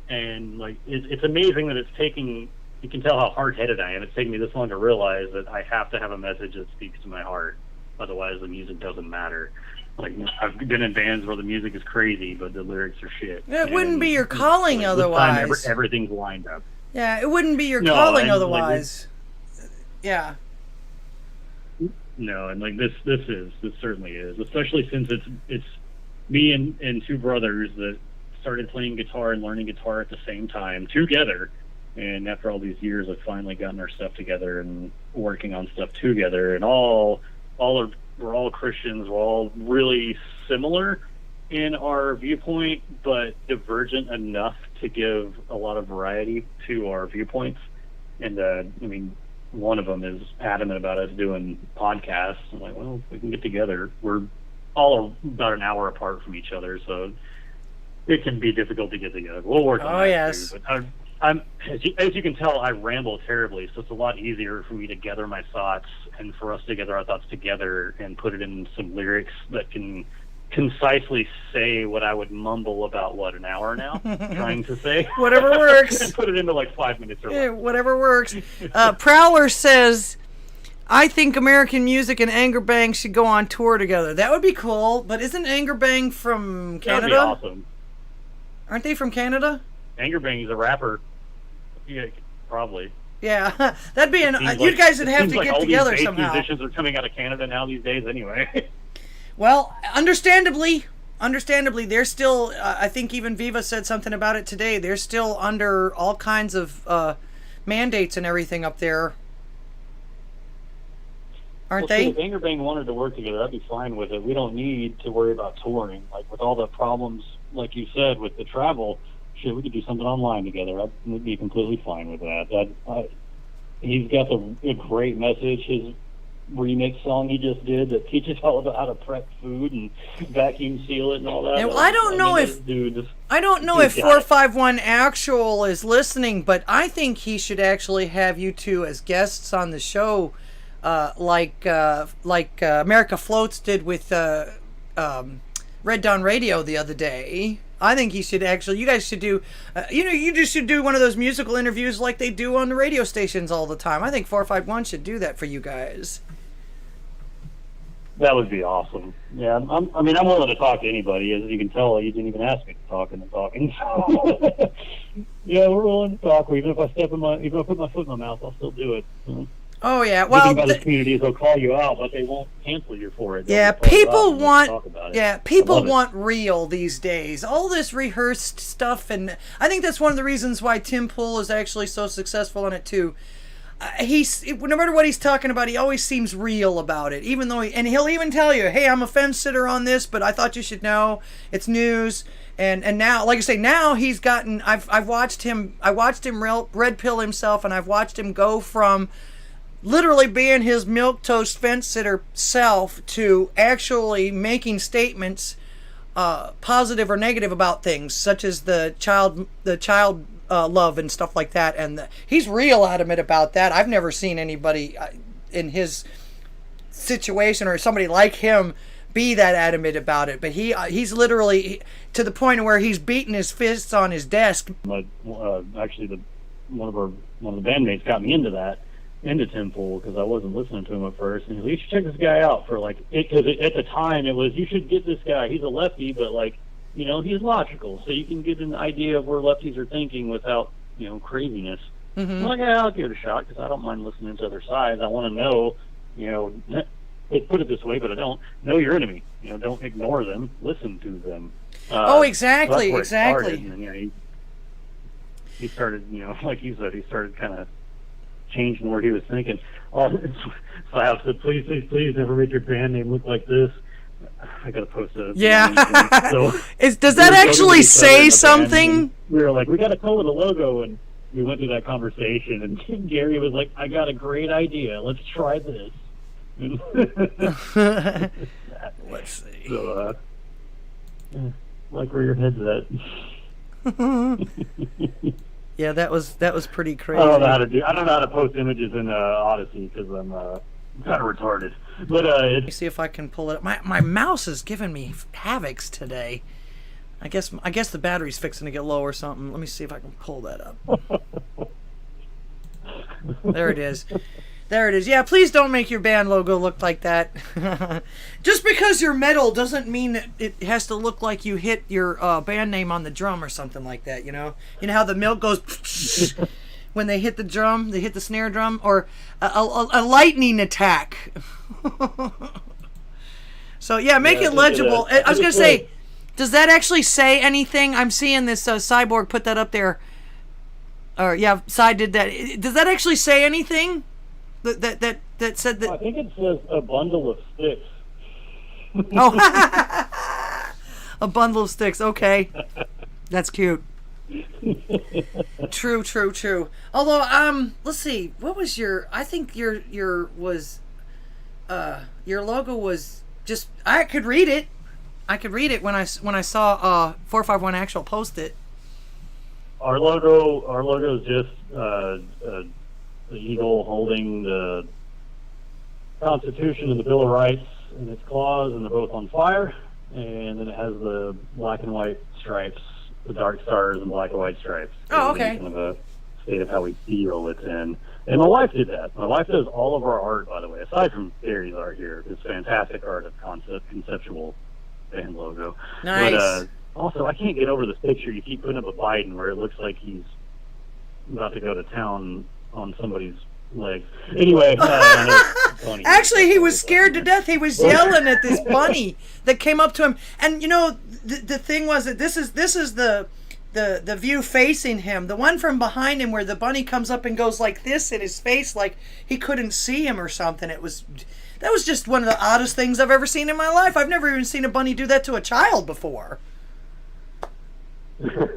Speaker 7: and like it's amazing that it's taking. You can tell how hard-headed I am. It's taken me this long to realize that I have to have a message that speaks to my heart. Otherwise, the music doesn't matter. Like, I've been in bands where the music is crazy, but the lyrics are shit.
Speaker 1: It wouldn't be your calling
Speaker 7: like,
Speaker 1: otherwise.
Speaker 7: This time, everything's lined up.
Speaker 1: Yeah, it wouldn't be your calling otherwise.
Speaker 7: Like,
Speaker 1: yeah.
Speaker 7: No, and like this certainly is, especially since it's me and two brothers that started playing guitar and learning guitar at the same time together. And after all these years, I've finally gotten our stuff together and working on stuff together. And we're all Christians. We're all really similar in our viewpoint, but divergent enough to give a lot of variety to our viewpoints. And I mean, one of them is adamant about us doing podcasts. I'm like, well, we can get together. We're all about an hour apart from each other, so it can be difficult to get together. We'll work on that.
Speaker 1: Yes.
Speaker 7: Too, but as you can tell, I ramble terribly, so it's a lot easier for me to gather my thoughts and for us to gather our thoughts together and put it in some lyrics that can concisely say what I would mumble about, an hour now, trying to say.
Speaker 1: Whatever works.
Speaker 7: And put it into like 5 minutes or less.
Speaker 1: Yeah, whatever works. Prowler says, I think American music and Anger Bang should go on tour together. That would be cool, but isn't Anger Bang from Canada?
Speaker 7: That would be awesome.
Speaker 1: Aren't they from Canada?
Speaker 7: Anger Bang is a rapper. Yeah, probably.
Speaker 1: Yeah, that'd be you guys would have to get together somehow.
Speaker 7: Musicians are coming out of Canada now these days, anyway.
Speaker 1: Well, understandably, they're still. I think even Viva said something about it today. They're still under all kinds of mandates and everything up there, aren't they?
Speaker 7: If Anger Bang wanted to work together, I'd be fine with it. We don't need to worry about touring, like with all the problems, like you said, with the travel. Shit, we could do something online together. I'd be completely fine with that. He's got a great message. His remix song he just did that teaches all about how to prep food and vacuum seal it and all that.
Speaker 1: And I don't know if 451 Actual is listening, but I think he should actually have you two as guests on the show, like America Floats did with Red Dawn Radio the other day. I think you guys should do, you just should do one of those musical interviews like they do on the radio stations all the time. I think 451 should do that for you guys.
Speaker 7: That would be awesome. Yeah, I'm willing to talk to anybody. As you can tell, you didn't even ask me to talk, and I'm talking. So. Yeah, we're willing to talk. Even if I put my foot in my mouth, I'll still do it.
Speaker 1: Oh yeah, well,
Speaker 7: the communities will call you out, but they won't cancel you for it.
Speaker 1: Yeah, people want real these days. All this rehearsed stuff, and I think that's one of the reasons why Tim Pool is actually so successful on it too. he's, no matter what he's talking about, he always seems real about it, even though and he'll even tell you, hey, I'm a fence sitter on this, but I thought you should know it's news. And now, like I say, now he's gotten, I've watched him red pill himself, and I've watched him go from literally being his milquetoast fence sitter self to actually making statements, positive or negative about things, such as the child love and stuff like that. And he's real adamant about that. I've never seen anybody in his situation or somebody like him be that adamant about it. But he's literally to the point where he's beating his fists on his desk.
Speaker 7: Actually, one of the bandmates got me into Temple, because I wasn't listening to him at first, and he said, you should check this guy out for because at the time it was, you should get this guy. He's a lefty, but he's logical, so you can get an idea of where lefties are thinking without craziness. Mm-hmm. I'm like, yeah, I'll give it a shot, because I don't mind listening to other sides. I want to know, put it this way, but I don't know your enemy. Don't ignore them. Listen to them.
Speaker 1: Exactly.
Speaker 7: So exactly. And, he started, like you said, he started kind of changing where he was thinking. So I said, please never make your band name look like this. I gotta post a so
Speaker 1: does that actually say something?
Speaker 7: We were like, we gotta color the logo, and we went through that conversation, and Gary was like, I got a great idea, let's try this.
Speaker 1: Let's see.
Speaker 7: So like where your head's at.
Speaker 1: Yeah, that was pretty crazy.
Speaker 7: I don't know how to post images in Odysee, because I'm kind of retarded. But
Speaker 1: let me see if I can pull it up. My mouse is giving me havocs today. I guess the battery's fixing to get low or something. Let me see if I can pull that up. There it is. There it is. Yeah, please don't make your band logo look like that. Just because you're metal doesn't mean that it has to look like you hit your band name on the drum or something like that, You know how the milk goes when they hit the drum, they hit the snare drum, or a lightning attack. So, yeah, make it legible. I was going to say, does that actually say anything? I'm seeing this Cyborg put that up there. Or, yeah, Cy did that. Does that actually say anything? That said that.
Speaker 7: I think it says a bundle of sticks.
Speaker 1: Oh, a bundle of sticks. Okay, that's cute. True. Although, let's see. What was your? I think your logo was just. I could read it. when I saw 451 Actual post it.
Speaker 7: Our logo is just the eagle holding the Constitution and the Bill of Rights in its claws, and they're both on fire. And then it has the black and white stripes, the dark stars and black and white stripes.
Speaker 1: Oh, okay.
Speaker 7: Kind of a state of how we feel it's in. And my wife did that. My wife does all of our art, by the way, aside from Gary's art here. It's fantastic art of conceptual band logo.
Speaker 1: Nice.
Speaker 7: But also, I can't get over this picture you keep putting up of Biden where it looks like he's about to go to town on somebody's legs. Anyway,
Speaker 1: actually, he was scared to death. He was yelling at this bunny that came up to him. And the thing was that this is the view facing him. The one from behind him, where the bunny comes up and goes like this in his face, like he couldn't see him or something. That was just one of the oddest things I've ever seen in my life. I've never even seen a bunny do that to a child before.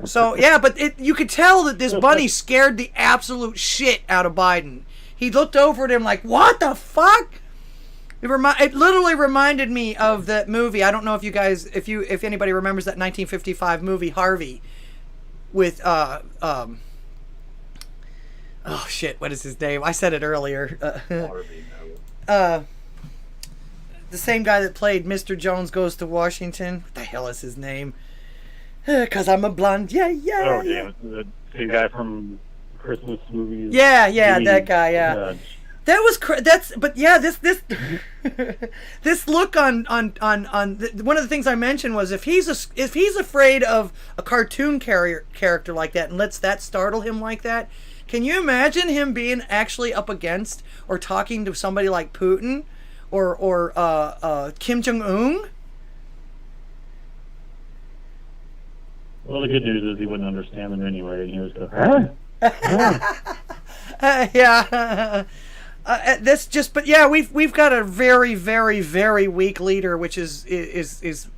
Speaker 1: So, yeah, but you could tell that this bunny scared the absolute shit out of Biden. He looked over at him like, what the fuck? It literally reminded me of that movie. I don't know if you guys, if anybody remembers that 1955 movie, Harvey, with, oh shit, what is his name? I said it earlier.
Speaker 7: Harvey, no.
Speaker 1: The same guy that played Mr. Jones Goes to Washington. What the hell is his name? 'Cause I'm a blonde. Yeah.
Speaker 7: Oh, yeah. The same guy from Christmas movies.
Speaker 1: Yeah, that guy. Yeah, that was. But yeah, this this look on one of the things I mentioned was if he's afraid of a cartoon character like that and lets that startle him like that, can you imagine him being actually up against or talking to somebody like Putin or Kim Jong-un? Well,
Speaker 7: the good news is he wouldn't understand them anyway, and he was going, huh?
Speaker 1: Yeah. This just, but yeah, we've got a very, very, very weak leader, which is it's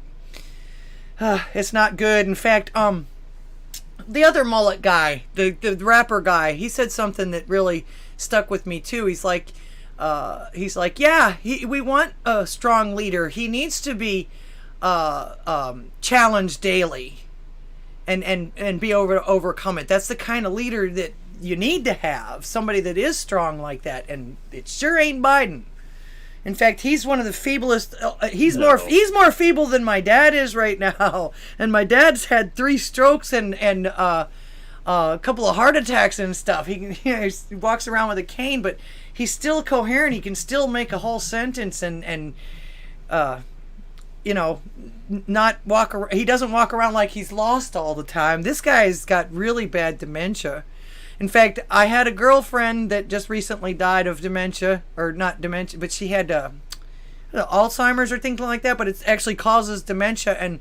Speaker 1: not good. In fact, the other mullet guy, the rapper guy, he said something that really stuck with me too. He's like, yeah, we want a strong leader. He needs to be challenged daily, and be able to overcome it. That's the kind of leader that you need to have, somebody that is strong like that, and it sure ain't Biden. In fact, he's one of the feeblest. He's more feeble than my dad is right now, and my dad's had 3 strokes and a couple of heart attacks and stuff. He walks around with a cane, but he's still coherent. He can still make a whole sentence and not walk around. He doesn't walk around like he's lost all the time. This guy's got really bad dementia. In fact, I had a girlfriend that just recently died of dementia, or not dementia, but she had Alzheimer's or things like that, but it actually causes dementia. And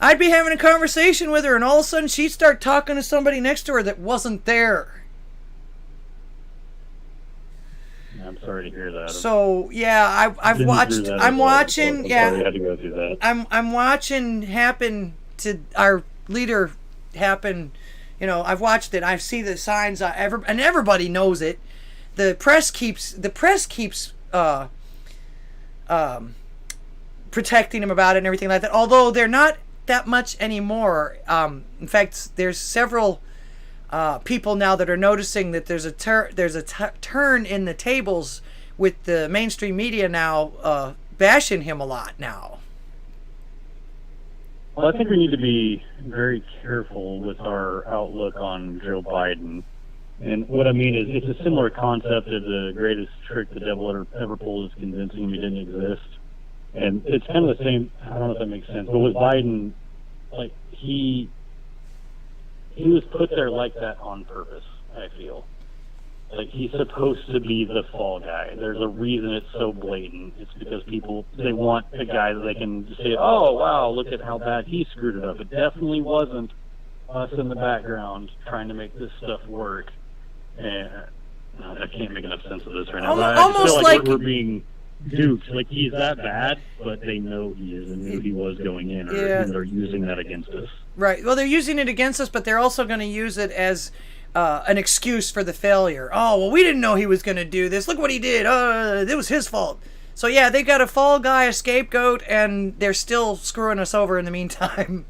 Speaker 1: I'd be having a conversation with her, and all of a sudden she'd start talking to somebody next to her that wasn't there.
Speaker 7: I'm sorry to hear that.
Speaker 1: So yeah, I'm watching. Yeah,
Speaker 7: sorry I had to go through that.
Speaker 1: I'm watching happen to our leader happen. I've watched it. I see the signs. And everybody knows it. The press keeps protecting him about it and everything like that. Although they're not that much anymore. In fact, there's several people now that are noticing that there's a turn in the tables with the mainstream media now bashing him a lot now.
Speaker 7: Well, I think we need to be very careful with our outlook on Joe Biden. And what I mean is, it's a similar concept of the greatest trick the devil ever pulled is convincing him he didn't exist. And it's kind of the same, I don't know if that makes sense, but with Biden, like, he was put there like that on purpose, I feel. Like, he's supposed to be the fall guy. There's a reason it's so blatant. It's because people, they want a guy that they can say, oh, wow, look at how bad he screwed it up. It definitely wasn't us in the background trying to make this stuff work. And I can't make enough sense of this right now. I just feel like we're being duped. Like, he's that bad, but they know he is and knew he was going in, or they're using that against us. Right.
Speaker 1: Well, they're using it against us, but they're also going to use it as an excuse for the failure. Oh, well, we didn't know he was going to do this. Look what he did. It was his fault. So, yeah, they've got a fall guy, a scapegoat, and they're still screwing us over in the meantime.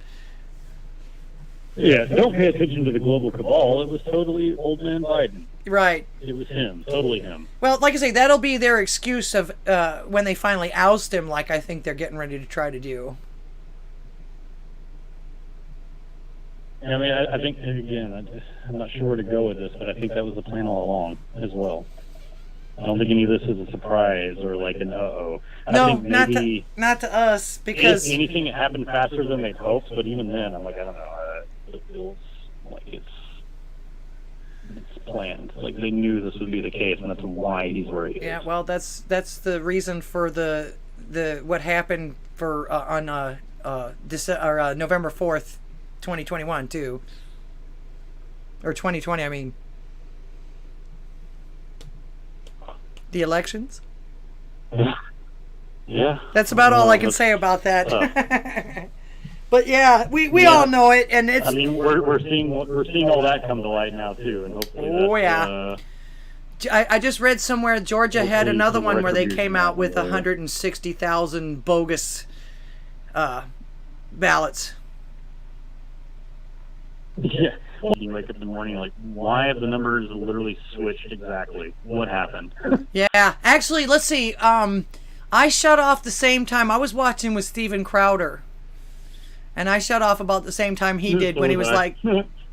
Speaker 7: Yeah, don't pay attention to the global cabal. It was totally old man Biden.
Speaker 1: Right.
Speaker 7: It was him. Totally him.
Speaker 1: Well, like I say, that'll be their excuse of when they finally oust him, like I think they're getting ready to try to do.
Speaker 7: I mean, I think, again, I'm not sure where to go with this, but I think that was the plan all along as well. I don't think any of this is a surprise or like an uh-oh.
Speaker 1: No,
Speaker 7: I think
Speaker 1: not to us, because
Speaker 7: anything happened faster than they'd hoped, but even then, I'm like, I don't know. It feels like it's planned. Like, they knew this would be the case, and that's why he's where he is.
Speaker 1: Yeah, well, that's the reason for the what happened for on November 4th, 2021 too, or 2020. I mean, the elections.
Speaker 7: Yeah.
Speaker 1: That's about all I can say about that. But yeah, we all know it, and it's.
Speaker 7: I mean, we're seeing all that come to light now too, and hopefully.
Speaker 1: I just read somewhere Georgia had another one where they came out with 160,000 bogus ballots.
Speaker 7: Yeah. You wake up in the morning like, why have the numbers literally switched exactly? What happened?
Speaker 1: Yeah, actually, let's see. I shut off the same time. I was watching with Steven Crowder, and I shut off about the same time he did when he was like,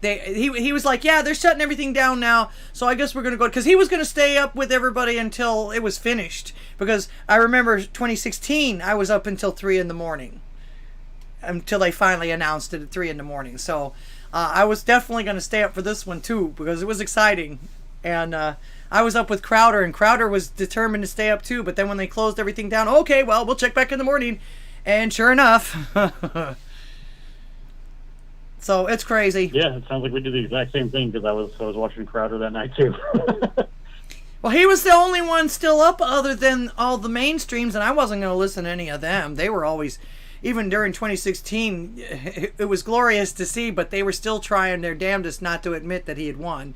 Speaker 1: he was like, yeah, they're shutting everything down now, so I guess we're going to go, because he was going to stay up with everybody until it was finished, because I remember 2016, I was up until 3 in the morning, until they finally announced it at 3 in the morning, so I was definitely going to stay up for this one too, because it was exciting, and I was up with Crowder, and Crowder was determined to stay up too, but then when they closed everything down, okay, well, we'll check back in the morning, and sure enough, So it's crazy.
Speaker 7: Yeah, it sounds like we did the exact same thing because I was watching Crowder that night too.
Speaker 1: Well, he was the only one still up other than all the mainstreams, and I wasn't going to listen to any of them. They were always, even during 2016, it was glorious to see, but they were still trying their damnedest not to admit that he had won.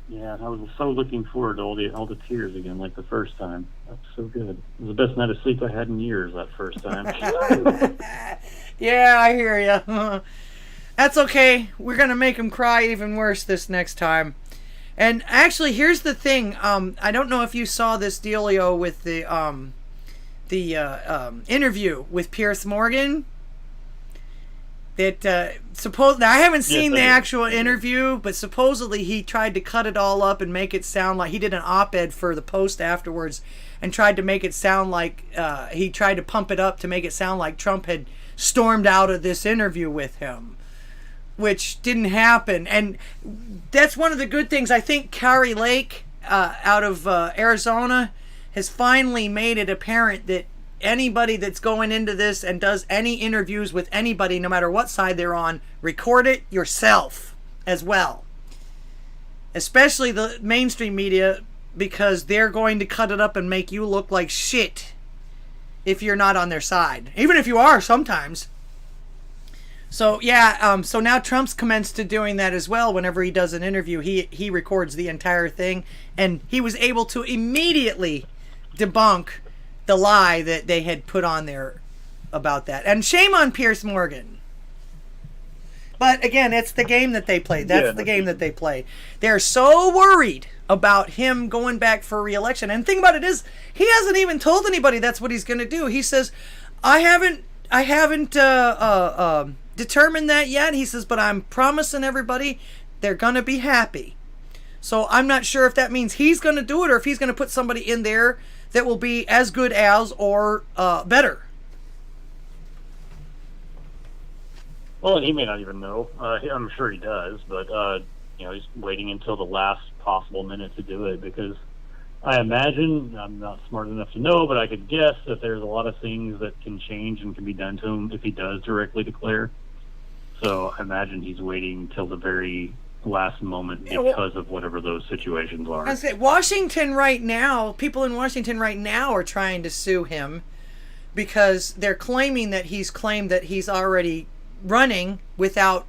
Speaker 7: Yeah, I was so looking forward to all the tears again, like the first time. That's so good. It was the best night of sleep I had in years that first time.
Speaker 1: Yeah, I hear you. That's okay. We're going to make him cry even worse this next time. And actually, here's the thing. I don't know if you saw this dealio with the interview with Piers Morgan. That now I haven't seen the actual interview, but supposedly he tried to cut it all up and make it sound like he did an op-ed for the Post afterwards, and tried to make it sound like he tried to pump it up to make it sound like Trump had stormed out of this interview with him, which didn't happen. And that's one of the good things. I think Kari Lake out of Arizona has finally made it apparent that anybody that's going into this and does any interviews with anybody, no matter what side they're on, record it yourself as well. Especially the mainstream media, because they're going to cut it up and make you look like shit if you're not on their side. Even if you are sometimes. So yeah, so now Trump's commenced to doing that as well. Whenever he does an interview, he records the entire thing, and he was able to immediately debunk the lie that they had put on there about that. And shame on Piers Morgan. But again, it's the game that they play. That's the game that they play. They're so worried about him going back for re-election. And the thing about it is, he hasn't even told anybody that's what he's going to do. He says, I haven't determined that yet. He says, but I'm promising everybody they're going to be happy. So I'm not sure if that means he's going to do it or if he's going to put somebody in there that will be as good as or better.
Speaker 7: Well, he may not even know. I'm sure he does, but he's waiting until the last possible minute to do it, because I imagine, I'm not smart enough to know, but I could guess that there's a lot of things that can change and can be done to him if he does directly declare. So I imagine he's waiting till the very last moment because of whatever those situations are.
Speaker 1: I say Washington right now, people in Washington right now are trying to sue him because they're claiming that he's claimed that he's already running without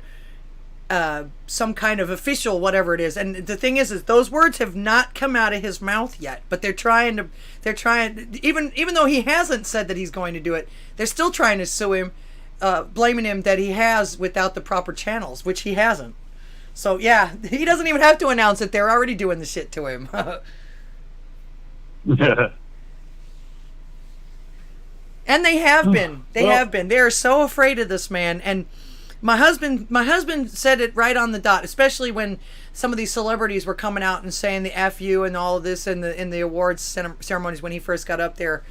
Speaker 1: some kind of official whatever it is. And the thing is those words have not come out of his mouth yet, but they're trying even though he hasn't said that he's going to do it, they're still trying to sue him, blaming him that he has without the proper channels, which he hasn't. So yeah, he doesn't even have to announce it. They're already doing the shit to him. And they have been. They have been. They are so afraid of this man. And my husband said it right on the dot, especially when some of these celebrities were coming out and saying the F you and all of this in the awards ceremonies when he first got up there.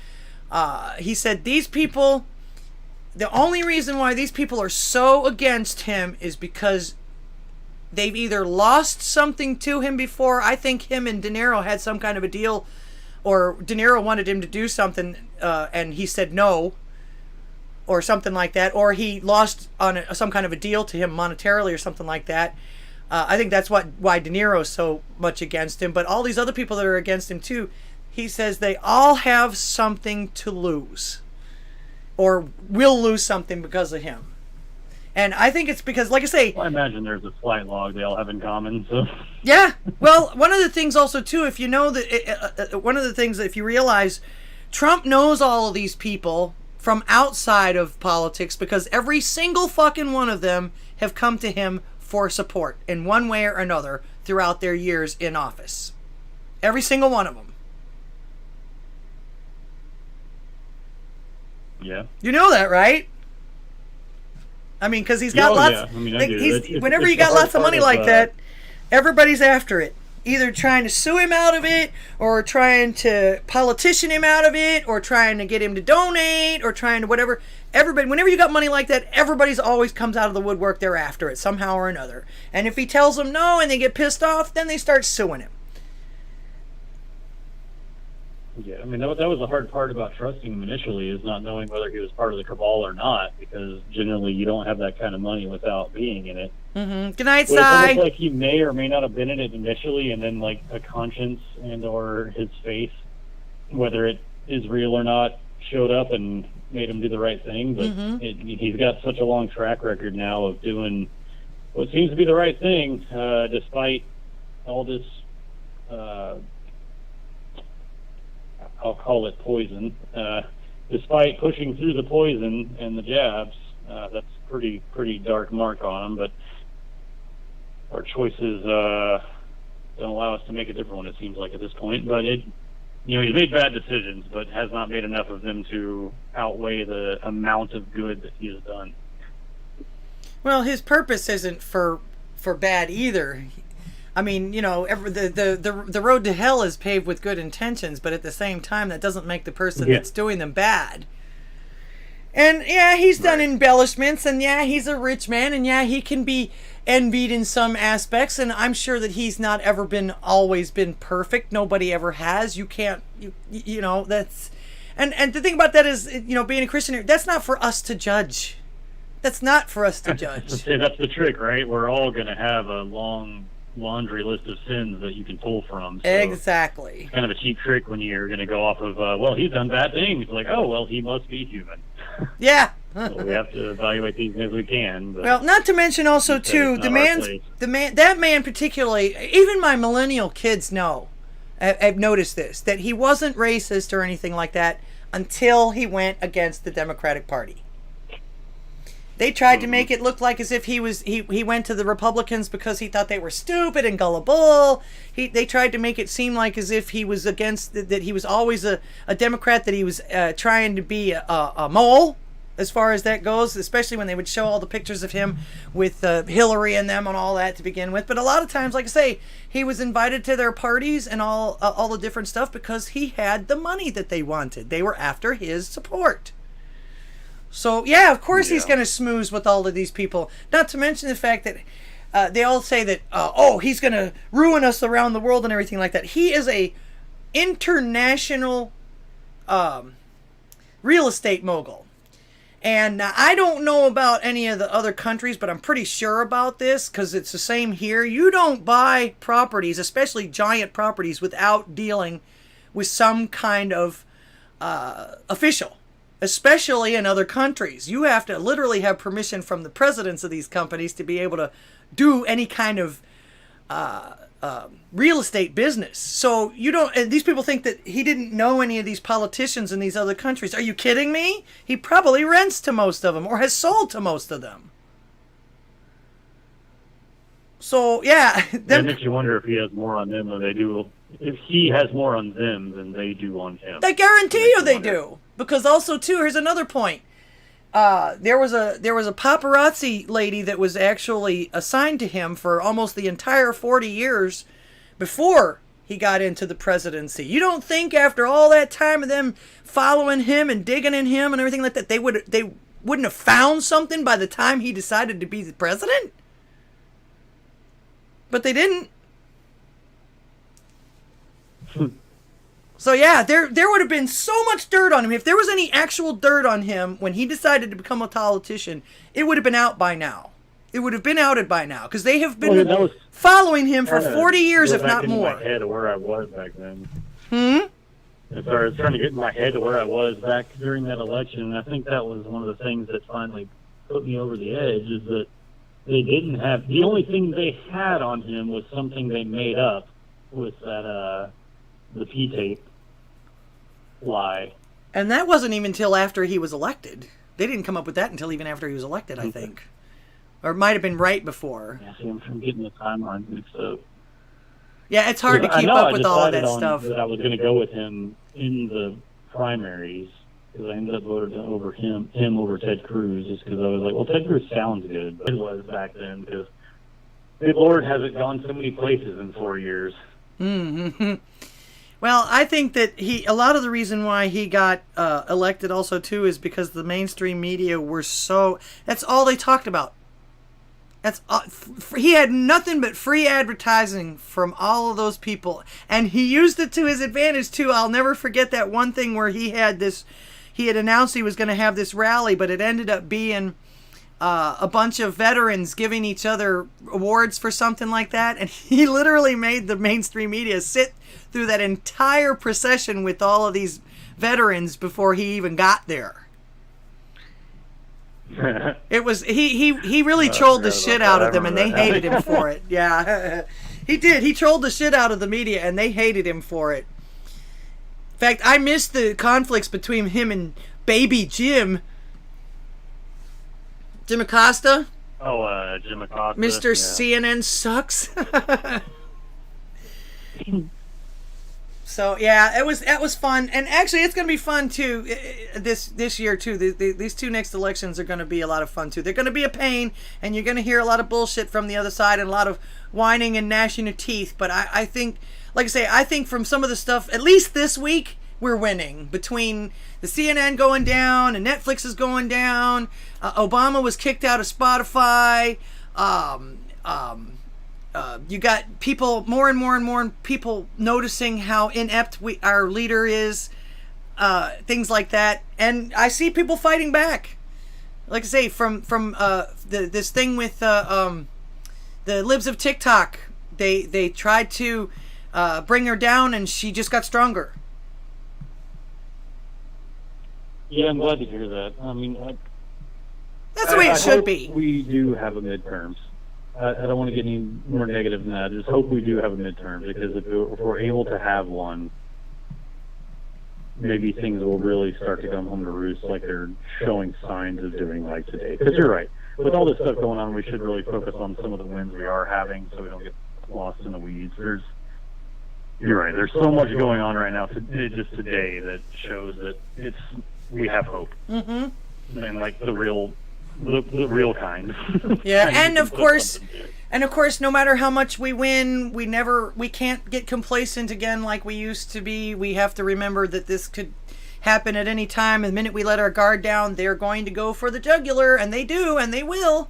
Speaker 1: He said these people, the only reason why these people are so against him is because they've either lost something to him before. I think him and De Niro had some kind of a deal, or De Niro wanted him to do something and he said no, or something like that, or he lost on some kind of a deal to him monetarily or something like that. I think that's why De Niro's so much against him. But all these other people that are against him too, he says they all have something to lose or will lose something because of him. And I think it's because, like I say...
Speaker 7: Well, I imagine there's a slight log they all have in common, so...
Speaker 1: Yeah. Well, one of the things also, too, if you know that... one of the things that if you realize, Trump knows all of these people from outside of politics because every single fucking one of them have come to him for support in one way or another throughout their years in office. Every single one of them.
Speaker 7: Yeah.
Speaker 1: You know that, right? I mean, because he's got lots.
Speaker 7: Yeah. I mean, I do.
Speaker 1: Whenever you got lots of money like that, everybody's after it. Either trying to sue him out of it, or trying to politician him out of it, or trying to get him to donate, or trying to whatever. Everybody, whenever you got money like that, everybody's always comes out of the woodwork. They're after it somehow or another. And if he tells them no and they get pissed off, then they start suing him.
Speaker 7: Yeah, I mean, that was the hard part about trusting him initially, is not knowing whether he was part of the cabal or not, because generally you don't have that kind of money without being in it.
Speaker 1: Mm-hmm. Good night,
Speaker 7: But it's almost
Speaker 1: Cy.
Speaker 7: like he may or may not have been in it initially, and then like a conscience and or his faith, whether it is real or not, showed up and made him do the right thing. But he's got such a long track record now of doing what seems to be the right thing, despite all this, I'll call it poison. Despite pushing through the poison and the jabs, that's pretty dark mark on him. But our choices don't allow us to make a different one, it seems like, at this point. But he's made bad decisions, but has not made enough of them to outweigh the amount of good that he has done.
Speaker 1: Well, his purpose isn't for bad either. I mean, the road to hell is paved with good intentions, but at the same time, that doesn't make the person that's doing them bad. And yeah, he's done embellishments, and yeah, he's a rich man, and yeah, he can be envied in some aspects, and I'm sure that he's not always been perfect. Nobody ever has. You can't, that's, and the thing about that is, being a Christian, that's not for us to judge. That's not for us to judge.
Speaker 7: That's the trick, right? We're all going to have a long laundry list of sins that you can pull from. So
Speaker 1: exactly.
Speaker 7: It's kind of a cheap trick when you're going to go off of, well, he's done bad things. Like, oh, well, he must be human.
Speaker 1: Yeah.
Speaker 7: So we have to evaluate these as we can. But
Speaker 1: well, not to mention also too, that man particularly, even my millennial kids know, I've noticed this, that he wasn't racist or anything like that until he went against the Democratic Party. They tried to make it look like as if he went to the Republicans because he thought they were stupid and gullible. They tried to make it seem like as if he was against, that he was always a Democrat, that he was trying to be a mole as far as that goes, especially when they would show all the pictures of him with Hillary and them and all that to begin with. But a lot of times, like I say, he was invited to their parties and all the different stuff because he had the money that they wanted. They were after his support. So, yeah, of course he's going to schmooze with all of these people. Not to mention the fact that they all say that, he's going to ruin us around the world and everything like that. He is a international real estate mogul. And I don't know about any of the other countries, but I'm pretty sure about this because it's the same here. You don't buy properties, especially giant properties, without dealing with some kind of official. Especially in other countries. You have to literally have permission from the presidents of these companies to be able to do any kind of real estate business. So and these people think that he didn't know any of these politicians in these other countries. Are you kidding me? He probably rents to most of them or has sold to most of them. So, yeah.
Speaker 7: That makes you wonder if he has more on them than they do. If he has more on them than they do on him.
Speaker 1: I guarantee you they do. Because also, too, here's another point. There was a paparazzi lady that was actually assigned to him for almost the entire 40 years before he got into the presidency. You don't think after all that time of them following him and digging in him and everything like that, they wouldn't have found something by the time he decided to be the president? But they didn't. So yeah, there would have been so much dirt on him. If there was any actual dirt on him when he decided to become a politician, it would have been out by now. It would have been outed by now because they have been following him for 40 years, if not more.
Speaker 7: My head of where I was back then. I was trying to get in my head to where I was back during that election, and I think that was one of the things that finally put me over the edge. Is that they didn't have, the only thing they had on him was something they made up with that the P tape lie.
Speaker 1: And that wasn't even until after he was elected. They didn't come up with that until even after he was elected, I think. Or it might have been right before.
Speaker 7: Yeah, see, I'm getting the timeline mixed up.
Speaker 1: Yeah, it's hard to keep up with all of that stuff.
Speaker 7: That I was going to go with him in the primaries because I ended up voting over him over Ted Cruz just because I was like, well, Ted Cruz sounds good. But it was back then because the Lord hasn't gone so many places in 4 years.
Speaker 1: Mm-hmm. Well, I think that a lot of the reason why he got elected also too is because the mainstream media were that's all they talked about. That's he had nothing but free advertising from all of those people, and he used it to his advantage too. I'll never forget that one thing where he had announced he was going to have this rally, but it ended up being a bunch of veterans giving each other awards for something like that, and he literally made the mainstream media sit through that entire procession with all of these veterans before he even got there. It was he really trolled the shit out of them, and they hated him for it. Yeah, he did. He trolled the shit out of the media, and they hated him for it. In fact, I missed the conflicts between him and Baby Jim Acosta.
Speaker 7: Oh, Jim Acosta.
Speaker 1: Mr. CNN sucks. So yeah, that was fun, and actually it's going to be fun too this year too. These two next elections are going to be a lot of fun too. They're going to be a pain, and you're going to hear a lot of bullshit from the other side and a lot of whining and gnashing of teeth. But I think, like I say, I think from some of the stuff, at least this week, we're winning. Between the CNN going down and Netflix is going down, Obama was kicked out of Spotify. You got people, more and more people noticing how inept our leader is, things like that, and I see people fighting back. Like I say, from this thing with the libs of TikTok, they tried to bring her down, and she just got stronger.
Speaker 7: Yeah, I'm glad to hear that. I mean,
Speaker 1: that's the way it should be.
Speaker 7: We do have a midterms. I don't want to get any more negative than that. I just hope we do have a midterm, because if we're able to have one, maybe things will really start to come home to roost like they're showing signs of doing like today. Because you're right. With all this stuff going on, we should really focus on some of the wins we are having so we don't get lost in the weeds. You're right. There's so much going on right now, just today, that shows that we have hope. Mm-hmm. And like the real kind.
Speaker 1: Yeah, and of course, no matter how much we win, we can't get complacent again like we used to be. We have to remember that this could happen at any time. The minute we let our guard down, they're going to go for the jugular, and they do, and they will.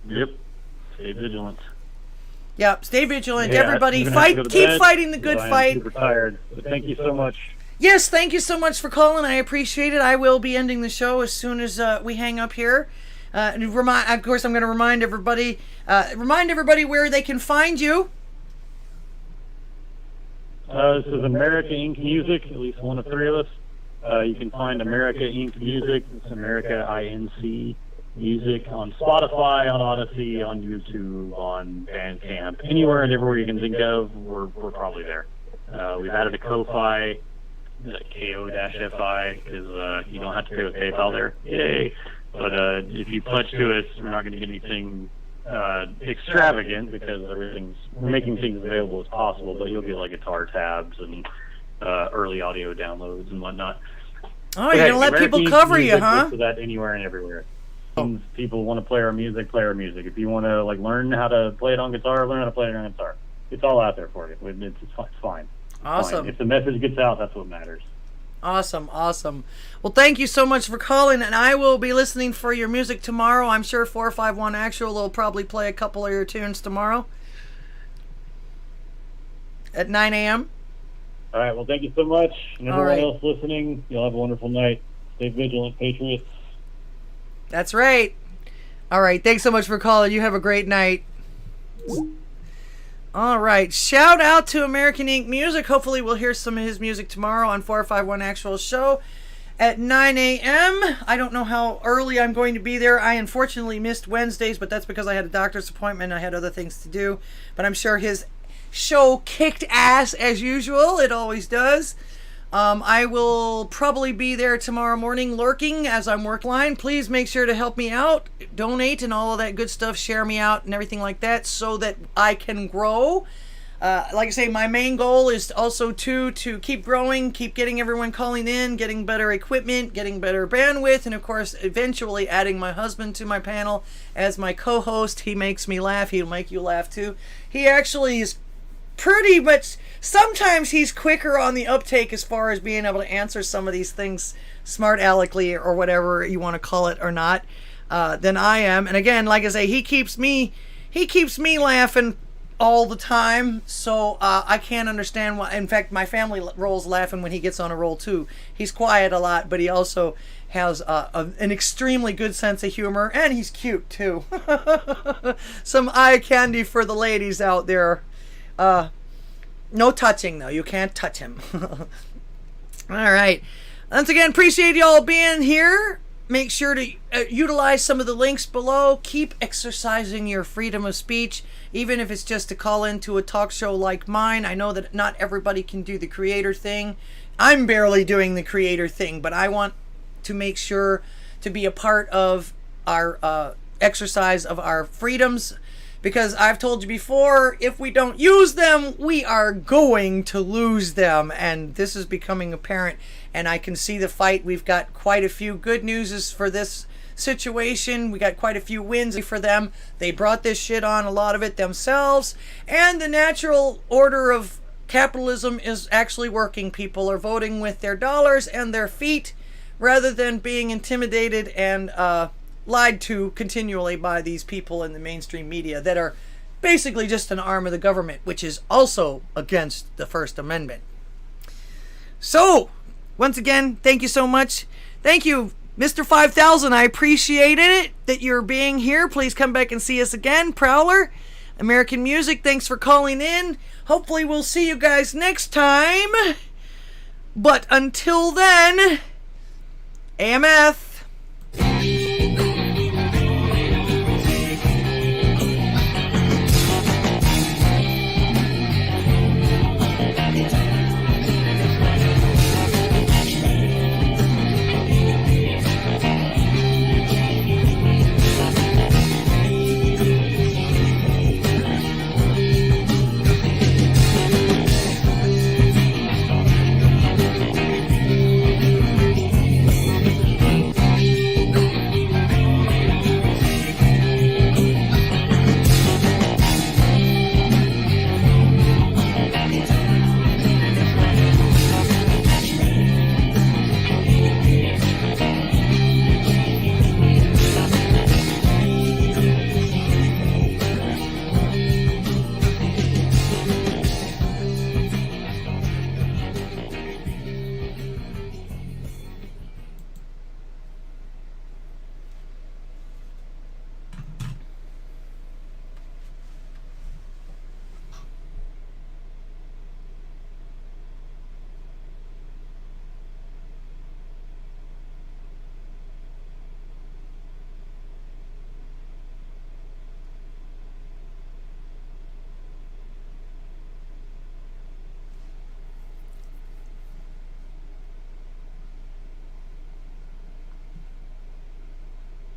Speaker 7: Yep. Stay vigilant.
Speaker 1: Yep, stay vigilant. Yeah, everybody, keep fighting the good fight.
Speaker 7: I'm super tired, but thank you so much.
Speaker 1: Yes, thank you so much for calling. I appreciate it. I will be ending the show as soon as we hang up here. Of course, I'm going to remind everybody where they can find you.
Speaker 7: This is America Inc. Music, at least one of three of us. You can find America Inc. Music. It's America INC Music on Spotify, on Odysee, on YouTube, on Bandcamp. Anywhere and everywhere you can think of, we're probably there. We've added a Ko-Fi. KO-FI, because you don't have to pay with PayPal there. Yay! But if you pledge to us, we're not going to get anything extravagant, because we're making things available as possible, but you'll get like guitar tabs and early audio downloads and whatnot.
Speaker 1: Oh, you're going to let people cover you, huh?
Speaker 7: So that anywhere and everywhere. If people want to play our music, play our music. If you want to learn how to play it on guitar, learn how to play it on guitar. It's all out there for you. It's fine.
Speaker 1: Awesome.
Speaker 7: If the message gets out, that's what matters.
Speaker 1: Awesome. Well, thank you so much for calling, and I will be listening for your music tomorrow. I'm sure 451 Actual will probably play a couple of your tunes tomorrow at 9 a.m.
Speaker 7: All right. Well, thank you so much. And everyone else listening, you'll have a wonderful night. Stay vigilant, Patriots.
Speaker 1: That's right. All right. Thanks so much for calling. You have a great night. All right. Shout out to American Inc. Music. Hopefully we'll hear some of his music tomorrow on 451 Actual show at 9 a.m. I don't know how early I'm going to be there. I unfortunately missed Wednesdays, but that's because I had a doctor's appointment. I had other things to do. But I'm sure his show kicked ass as usual. It always does. I will probably be there tomorrow morning lurking as I'm work line. Please make sure to help me out, donate and all of that good stuff, share me out and everything like that so that I can grow. Like I say, my main goal is also to keep growing, keep getting everyone calling in, getting better equipment, getting better bandwidth, and of course eventually adding my husband to my panel as my co-host. He makes me laugh. He'll make you laugh too. He actually is pretty much, sometimes he's quicker on the uptake as far as being able to answer some of these things smart aleckly or whatever you want to call it or not. than I am. And again, like I say, he keeps me laughing all the time. So I can't understand why. In fact, my family rolls laughing when he gets on a roll too. He's quiet a lot, but he also has an extremely good sense of humor, and he's cute too. Some eye candy for the ladies out there. No touching though. You can't touch him. All right. Once again, appreciate y'all being here. Make sure to utilize some of the links below. Keep exercising your freedom of speech, even if it's just to call into a talk show like mine. I know that not everybody can do the creator thing. I'm barely doing the creator thing, but I want to make sure to be a part of our exercise of our freedoms, because I've told you before, if we don't use them, we are going to lose them, and this is becoming apparent, and I can see the fight. We've got quite a few good news for this situation. We got quite a few wins for them. They brought this shit on, a lot of it themselves, and the natural order of capitalism is actually working. People are voting with their dollars and their feet, rather than being intimidated and lied to continually by these people in the mainstream media that are basically just an arm of the government, which is also against the First Amendment. So, once again, thank you so much. Thank you, Mr. 5000. I appreciated it that you're being here. Please come back and see us again. Prowler, American Music, thanks for calling in. Hopefully we'll see you guys next time. But until then, AMF.